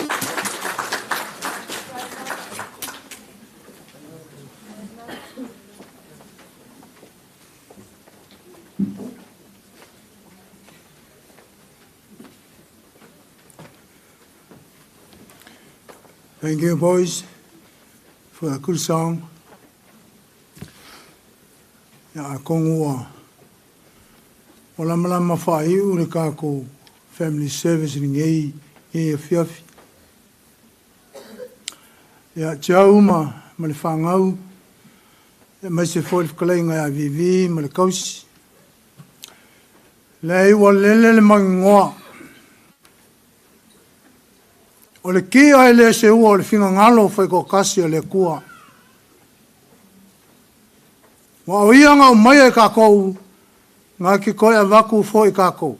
Thank you, boys, for a good song. Ya kongua. Ola malama whai ure kako family service ni ngei fiafi. Ya tiau ma le whangau. Mai se fōi whakaleinga a vivi ma le kausi. Lei wa lele le mangoa. O le ki ai le se ua o le whinga ngalo whai ko kasi o le kua. Wa o ianga o mai e kakou, ngā ki koe a waku fo i kakou.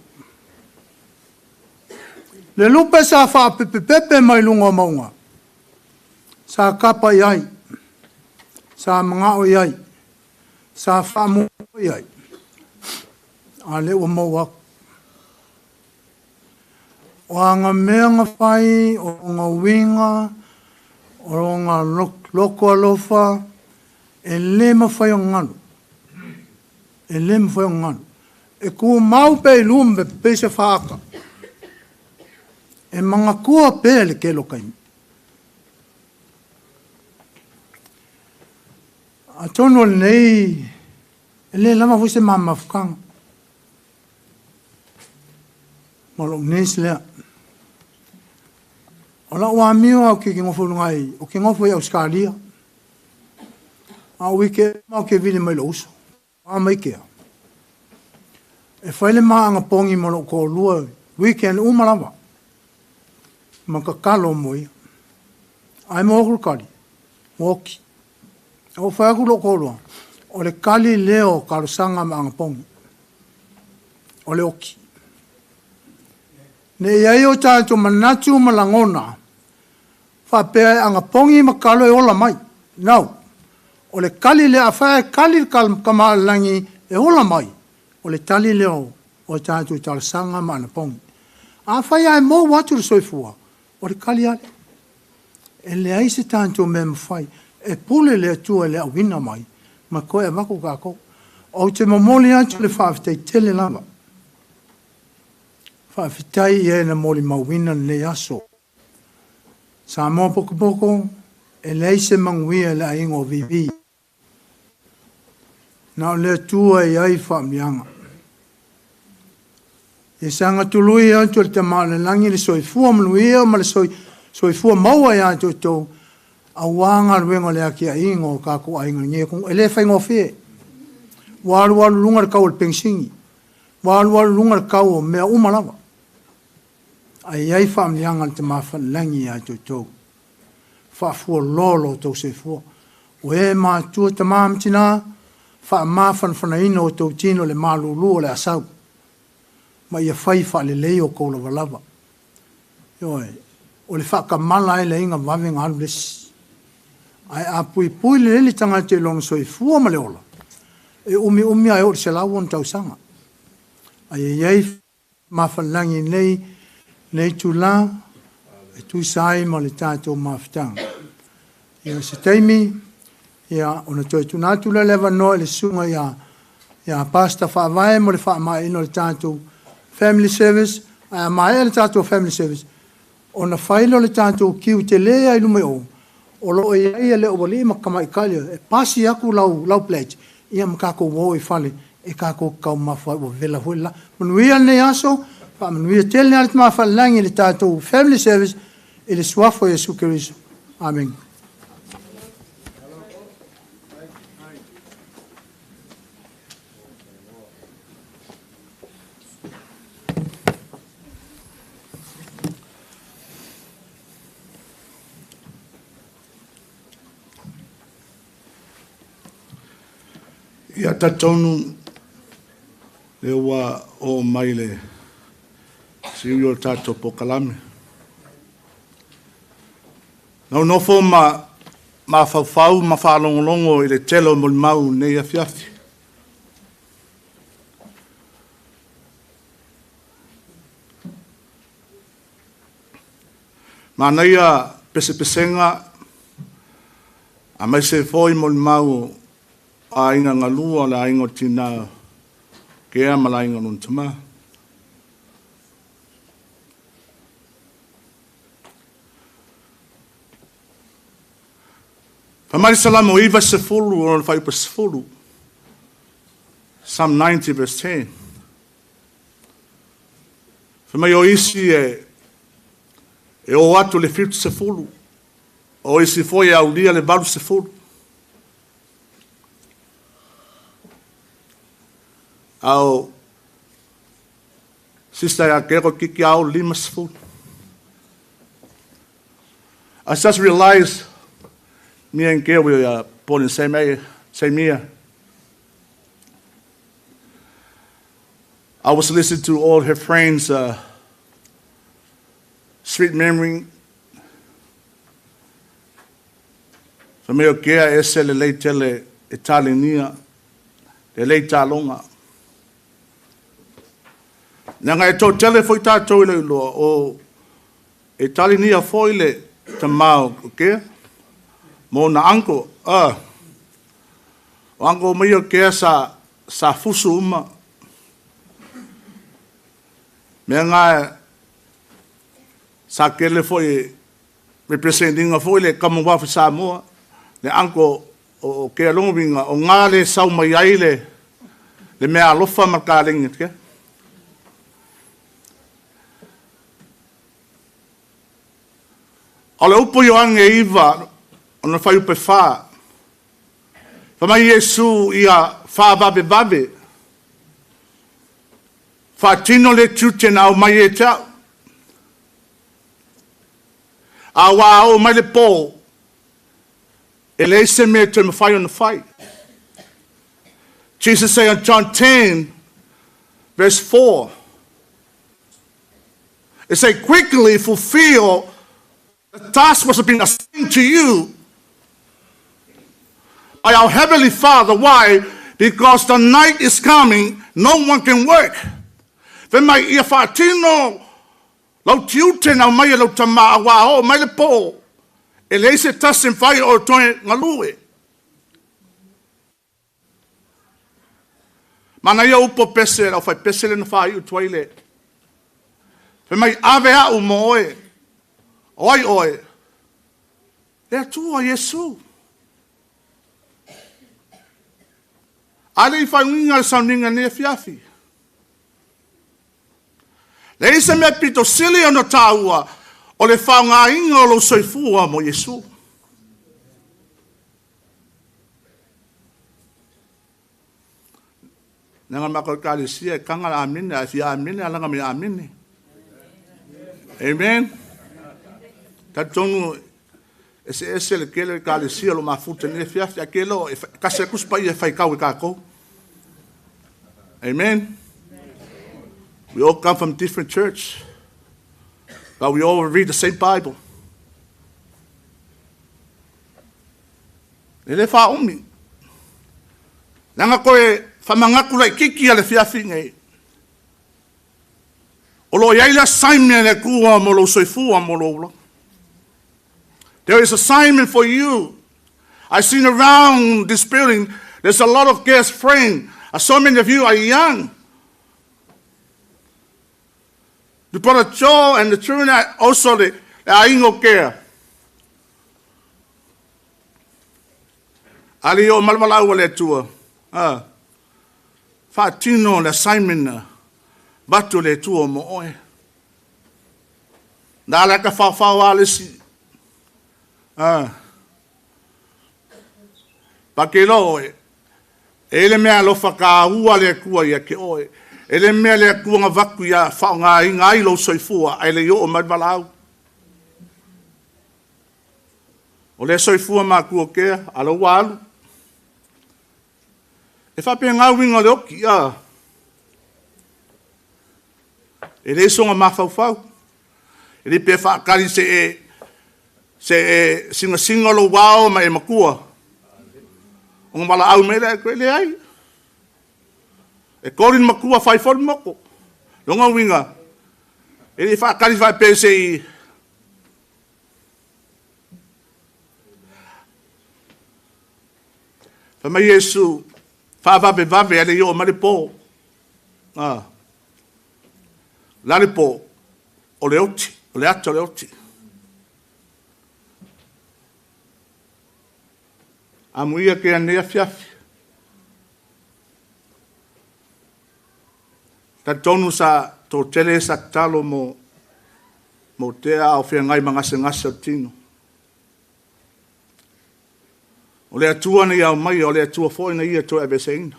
Le lupe sa wha pepe mai lunga maunga. Sa kapa iai, sa mga o iai, sa wha mo iai. A le ua mau aku. O ngā mea ngā whai, o ngā winga, o ngā loko alofa, e le ma whai o nganu. E le ma whai o nganu. E kua mau pe lumbe pe se whaaka. E mga kua pe le kelo kaimi. A tono nei, e le lama fuse mama whakanga. Malo nes lea. O la ua miwa o ke ngofo ngai, o ke ngofo i Australia. A wike ma o ke vile mai lo uso. A mai kea. E whaile maa anga pongi malo ko lua, weekend umalawa. Ma ka kalo moi. Ai mo okuru kari. Woki. O whaiaku lo ko lua. O le kali leo karo sanga ma anga pongi. O le oki. Ne iai o tātou manatu malangona. Whapea anga pongi makalo e ola mai. Nau. O le kali lea whae kali kamalangi e ola mai. O le tali leo o tātou talasanga ma ana pongi. A whae ai mō watu le soifua. O le kali ale. E le aise tātou me mwhai. E pule lea tua lea wina mai. Ma koe a mako kako. O te mamoli atu le whawhitai tele lava. Whawhitai e na moli mawina le aso. Sa mō poko e leise manguia le aingo vivi. Na le tua e ai whaamianga. E sanga tului atu le te maa le langi le soifua manuia ma le soifua maua e atu tō a wanga ruenga le aki a ingo kako a ingo nye kong. E le whaingo whee. Walu lunga kau le pensingi. Walu lunga kau mea umalawa. Ai whaamlianga te mawhalangi a tō. Whaafua lolo tō se fua. O e mātua te māmtina, whaamawhanwhana ino o tō tino le mālulu o le asau. Ma ia whai whaale leo kou lava lava. Ioi, o le whakamala e le inga wawenga alu lesi. Ai a pui le leli tanga te longa soi fua ma le ola. E umi ai o se lawan tau sanga. Ai iei mawhalangi nei tu la, e tu sai ma le tātou mawhitanga. Ia se teimi, ia ona toi tu nātu le lewa no le sunga ia pasta whaavae mo le whaamai ino le tātou family service, a mai le tātou family service. Ona whailo le tātou kiu te lea ilu me o lo e ia le o wali makamai kalia, e pasi aku lau plate, ia makako wo i whale, e kako kau mawhai o vela huila. Manuia nei aso, manuia tele alit mawhalangi le tātou family service, e le suafo Jesu Keriso. Amen. Ia tatonu le ua o mai le siu o tato pokalame. Nau nofo ma whauwhau, ma whalongolongo i le telo mo le mau nei a fiafi. Ma nei a pese-pesenga a mai se foi mo le mau a inga ngalua la ingo tina ke a mala inga nun tama. Pamari salamo iwa se fulu o le whaipa se fulu. Psalm 90 verse 10. Whamai o isi e o atu le fitu se fulu. O isi foi au lia le balu se fulu. Au sister ya kero kiki au lima sefulu. I just realized me and Gail were born in same year. I was listening to all her friends' sweet memory. For me, Gail ese le leitele Italiania, le leitalonga. Nanga e tō tele foi tātou i le loa o e tali nia foi le ta mau, okay? Mo na anko, o anko mai o kea sa fusu uma. Mea ngā sa kele foi representinga foi le Commonwealth Samoa, le anko o kea longovinga o ngā le sau mai ai le mea alofa makalengi, okay? O le upo yo ange iwa, o na whai upe wha. Whamai Yesu ia wha babe. Wha tino le tūtena au mai e tau. A wā au mai le pō. E le se mea te mawhai on the fight. Jesus say in John 10, verse 4. It say, quickly fulfill the task must have been assigned to you by our Heavenly Father. Why? Because the night is coming, no one can work. Then my ia whaatino, lau tiute na mai lau tama awa o mai le po, e le se tasin whai o toe ngalue. Mana ia upo pese, lau whai pese le na whai u tuaile. Then my ave a umoe, Oi. Le atua Yesu. Ale I whainga le sauninga ne fiafi. Le isa mea pito sili ona tāua o le whaunga inga o lo soifua mo Yesu. Nanga mako kalisia kanga amine afi amine alanga me amine. Amen. Tatonu ese le kele kalisia lo mafuta ne fiaf ya kelo kase kuspa ia fai kau ka ko. Amen. We all come from different church, but we all read the same Bible. Ele fa umi. Nanga koe whamangaku lai kiki ale fiafi ngai. O lo iaila Simon le kua mo lo soifua mo lo ula. There is assignment for you. I've seen around this building, there's a lot of guest friends. So many of you are young. The brother Joe and the children also they are in care. Ali o malmalau le tua. Fatino le Simon batu le tua mo oe. Na la ka fa wale si. Pakelo e. Ele mea lo whaka ua le kua ia ke oe. Ele mea le kua ngā vaku ia whao ngā inga i lo soifua. Ai le yo o madwalau. O le soifua mā kua kea, alo walu. E whapea ngā winga le oki, E le songa mā whau. E le pia whaakari se singa lo wao ma e makua. O ngala au mele koe le ai. E korin makua fai fol moko. Longa winga. E le whaakari whai pese i. Whama Yesu. Whaavabe vave ale yo maripo. Laripo. O le oti. O le ato le oti. Amuia ke anea fiafi. Ta tonu sa to tele sa talo mo tea au fia ngai mangase ngase o tino. O le atua ni au mai, o le atua foi na ia to e beseina.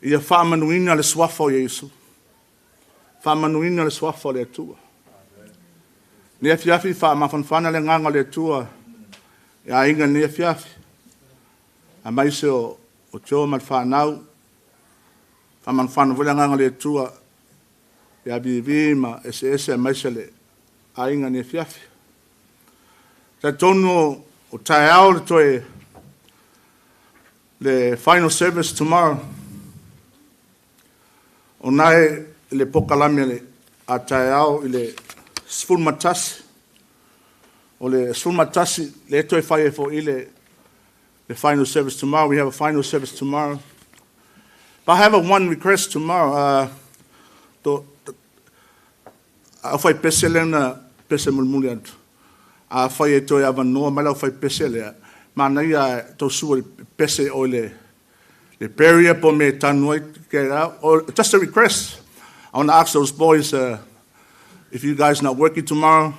Ia whaamanuina le swafo Yesu. Whaamanuina le swafo le atua. Nea fiafi whaamafanfana le nganga le atua. Ia inga nea fiafi. A mai se o tio mat whanau. Whamanfana wila nganga le atua. Ia bibi ma ese a mai se le. A inga nea fiafi. Ta tonu o tae au le toe le final service tomorrow. O nai le pokalami le a tae au i le sful matasi. O le sful matasi le toe whae fo i le final service tomorrow. We have a final service tomorrow. But I have one request tomorrow. A whae pese lena pese mulmuli atu. A whae e toi awa noa mai lau whae pese lea. Mana ia tau sua pese o le peria po me tanoi ke rao. Just a request. I want to ask those boys, if you guys not working tomorrow,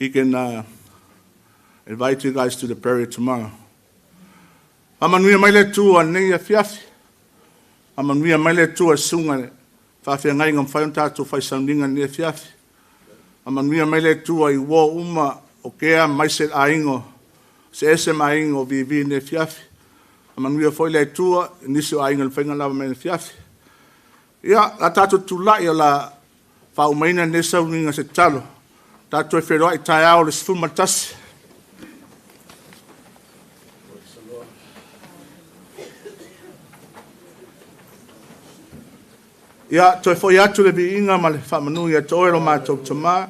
he can invite you guys to the peria tomorrow. Amanuia mai le tua nei a fiafi. Amanuia mai le tua sunga. Whawhia ngai ngam whaion tātou whai sauninga nei a fiafi. Amanuia mai le tua I wo uma o kea mai se aingo. Se ese mai aingo vivi ne fiafi. Amanuia foi le tua nisi o aingo le whainga lava mai ne fiafi. Ia, la tātou tūlai o la whaumaina ne sauninga se talo. Tātou e wheroa I tai ao le sifu matasi. Ia, toi foi atu le biinga ma le whamanui a toi ro mātou tamā.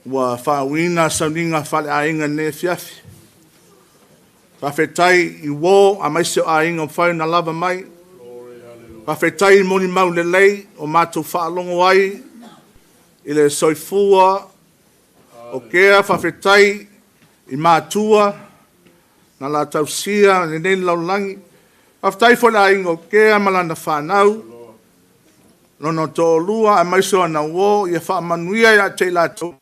Wa whauina sauninga whale ainga ne fiafi. Whawhetai I wō a maise o ainga o whau na lava mai. Whawhetai moni mau le lei o mātou whaalongo ai. I le soifua o kea whawhetai I mātua. Na la tausia le nei laulangi. Whawhetai foi le ainga o kea malana whanau. Lono tō lua a maiso ana wō ia whaamanuia ia te lātou.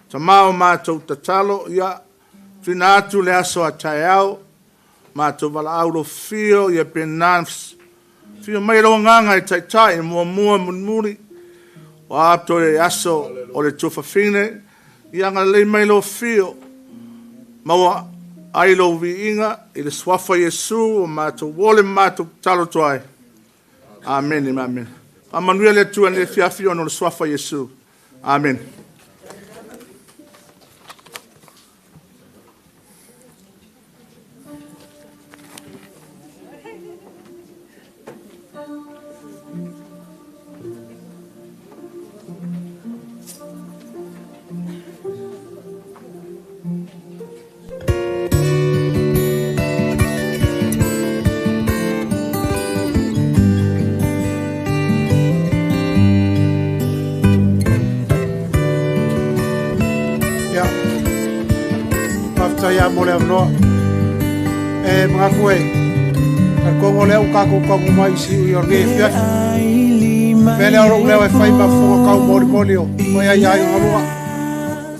Ta mao mātou tatalo ia whina atu le aso a tai au Mātou wala auro fio ia penans. Fio mai ro nganga I tai mua muri. O apto e aso o le tufa fine. Ia ngā lei mai lo fio. Maua ai lo vi inga I le swafa Yesu o mātou wole mātou talo toai. Amen, amen. Amanuia le tua le fiafio no le swafa Yesu. Amen. Ya mo le no e mga koe al kongo le u kako kongo mai si u orge fia pele oro le e fai ma fo ka mori o ya ya ngolua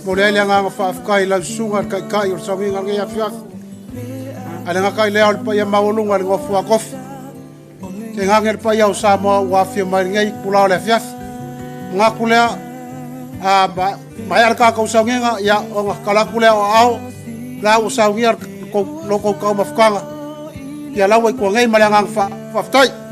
mo le le nga fa fa la sunga kai o sawi nga ya fia ale nga kai le al pa ya maulunga ngo fo kof ke nga ngel pa ya sa mo wa fia mai ngai pula le fia nga kulea a ba ya ka ko sawi nga ya o nga kala kulea au la o sa wiar ko loko ka mafkanga ya la wa ko ngai malangang fa tai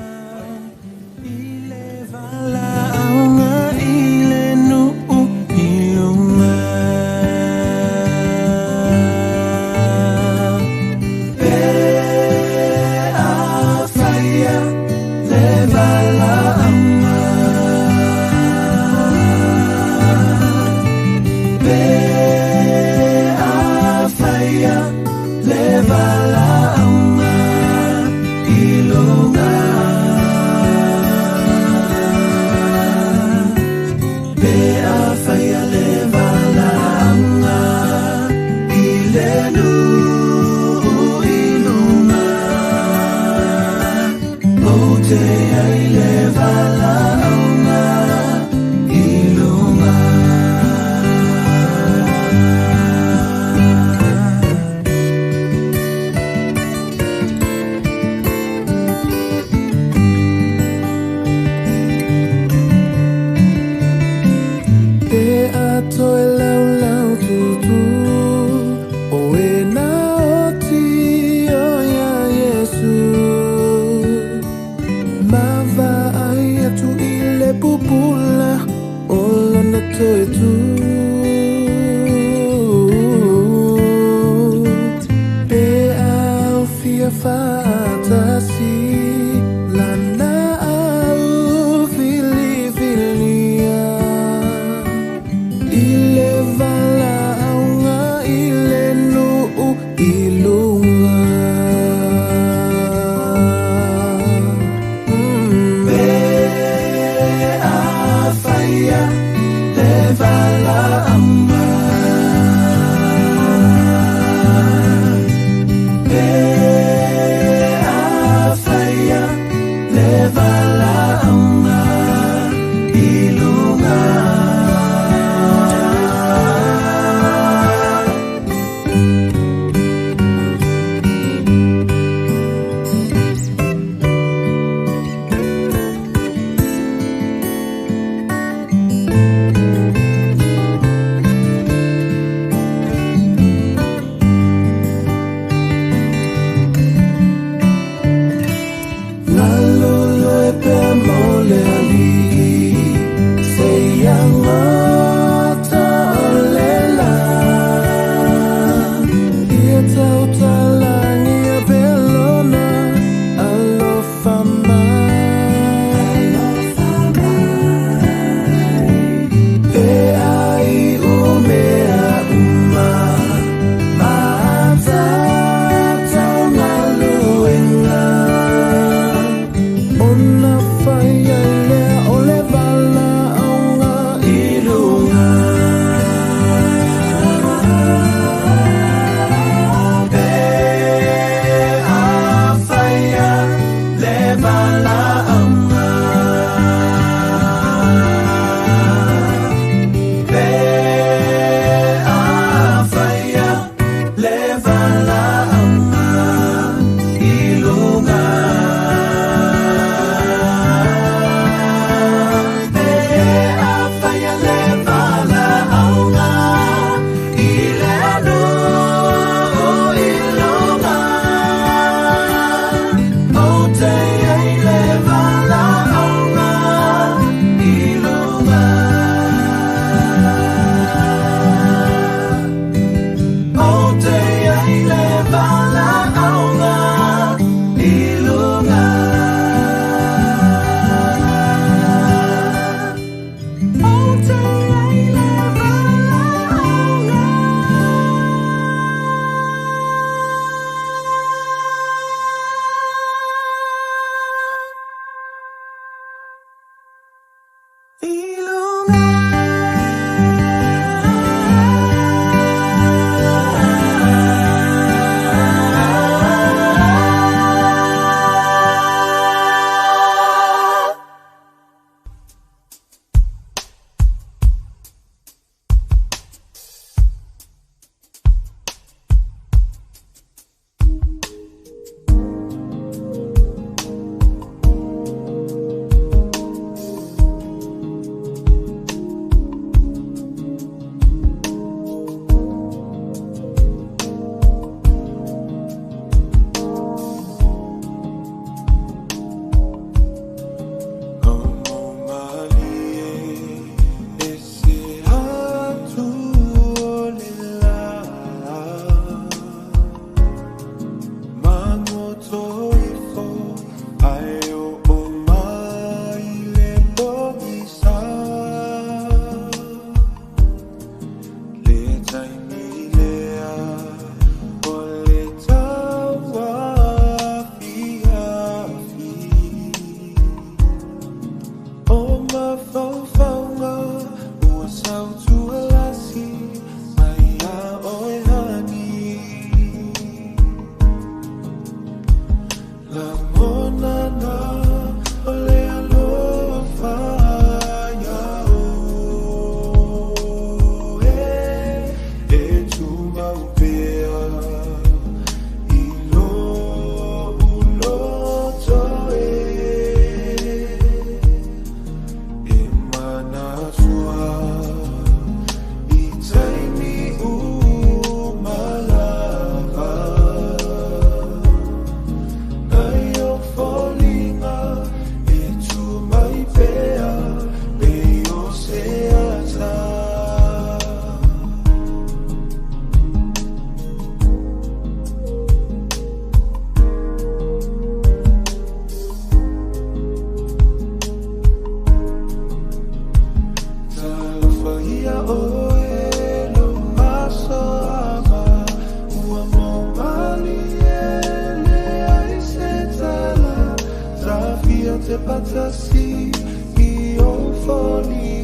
te patasi I o foli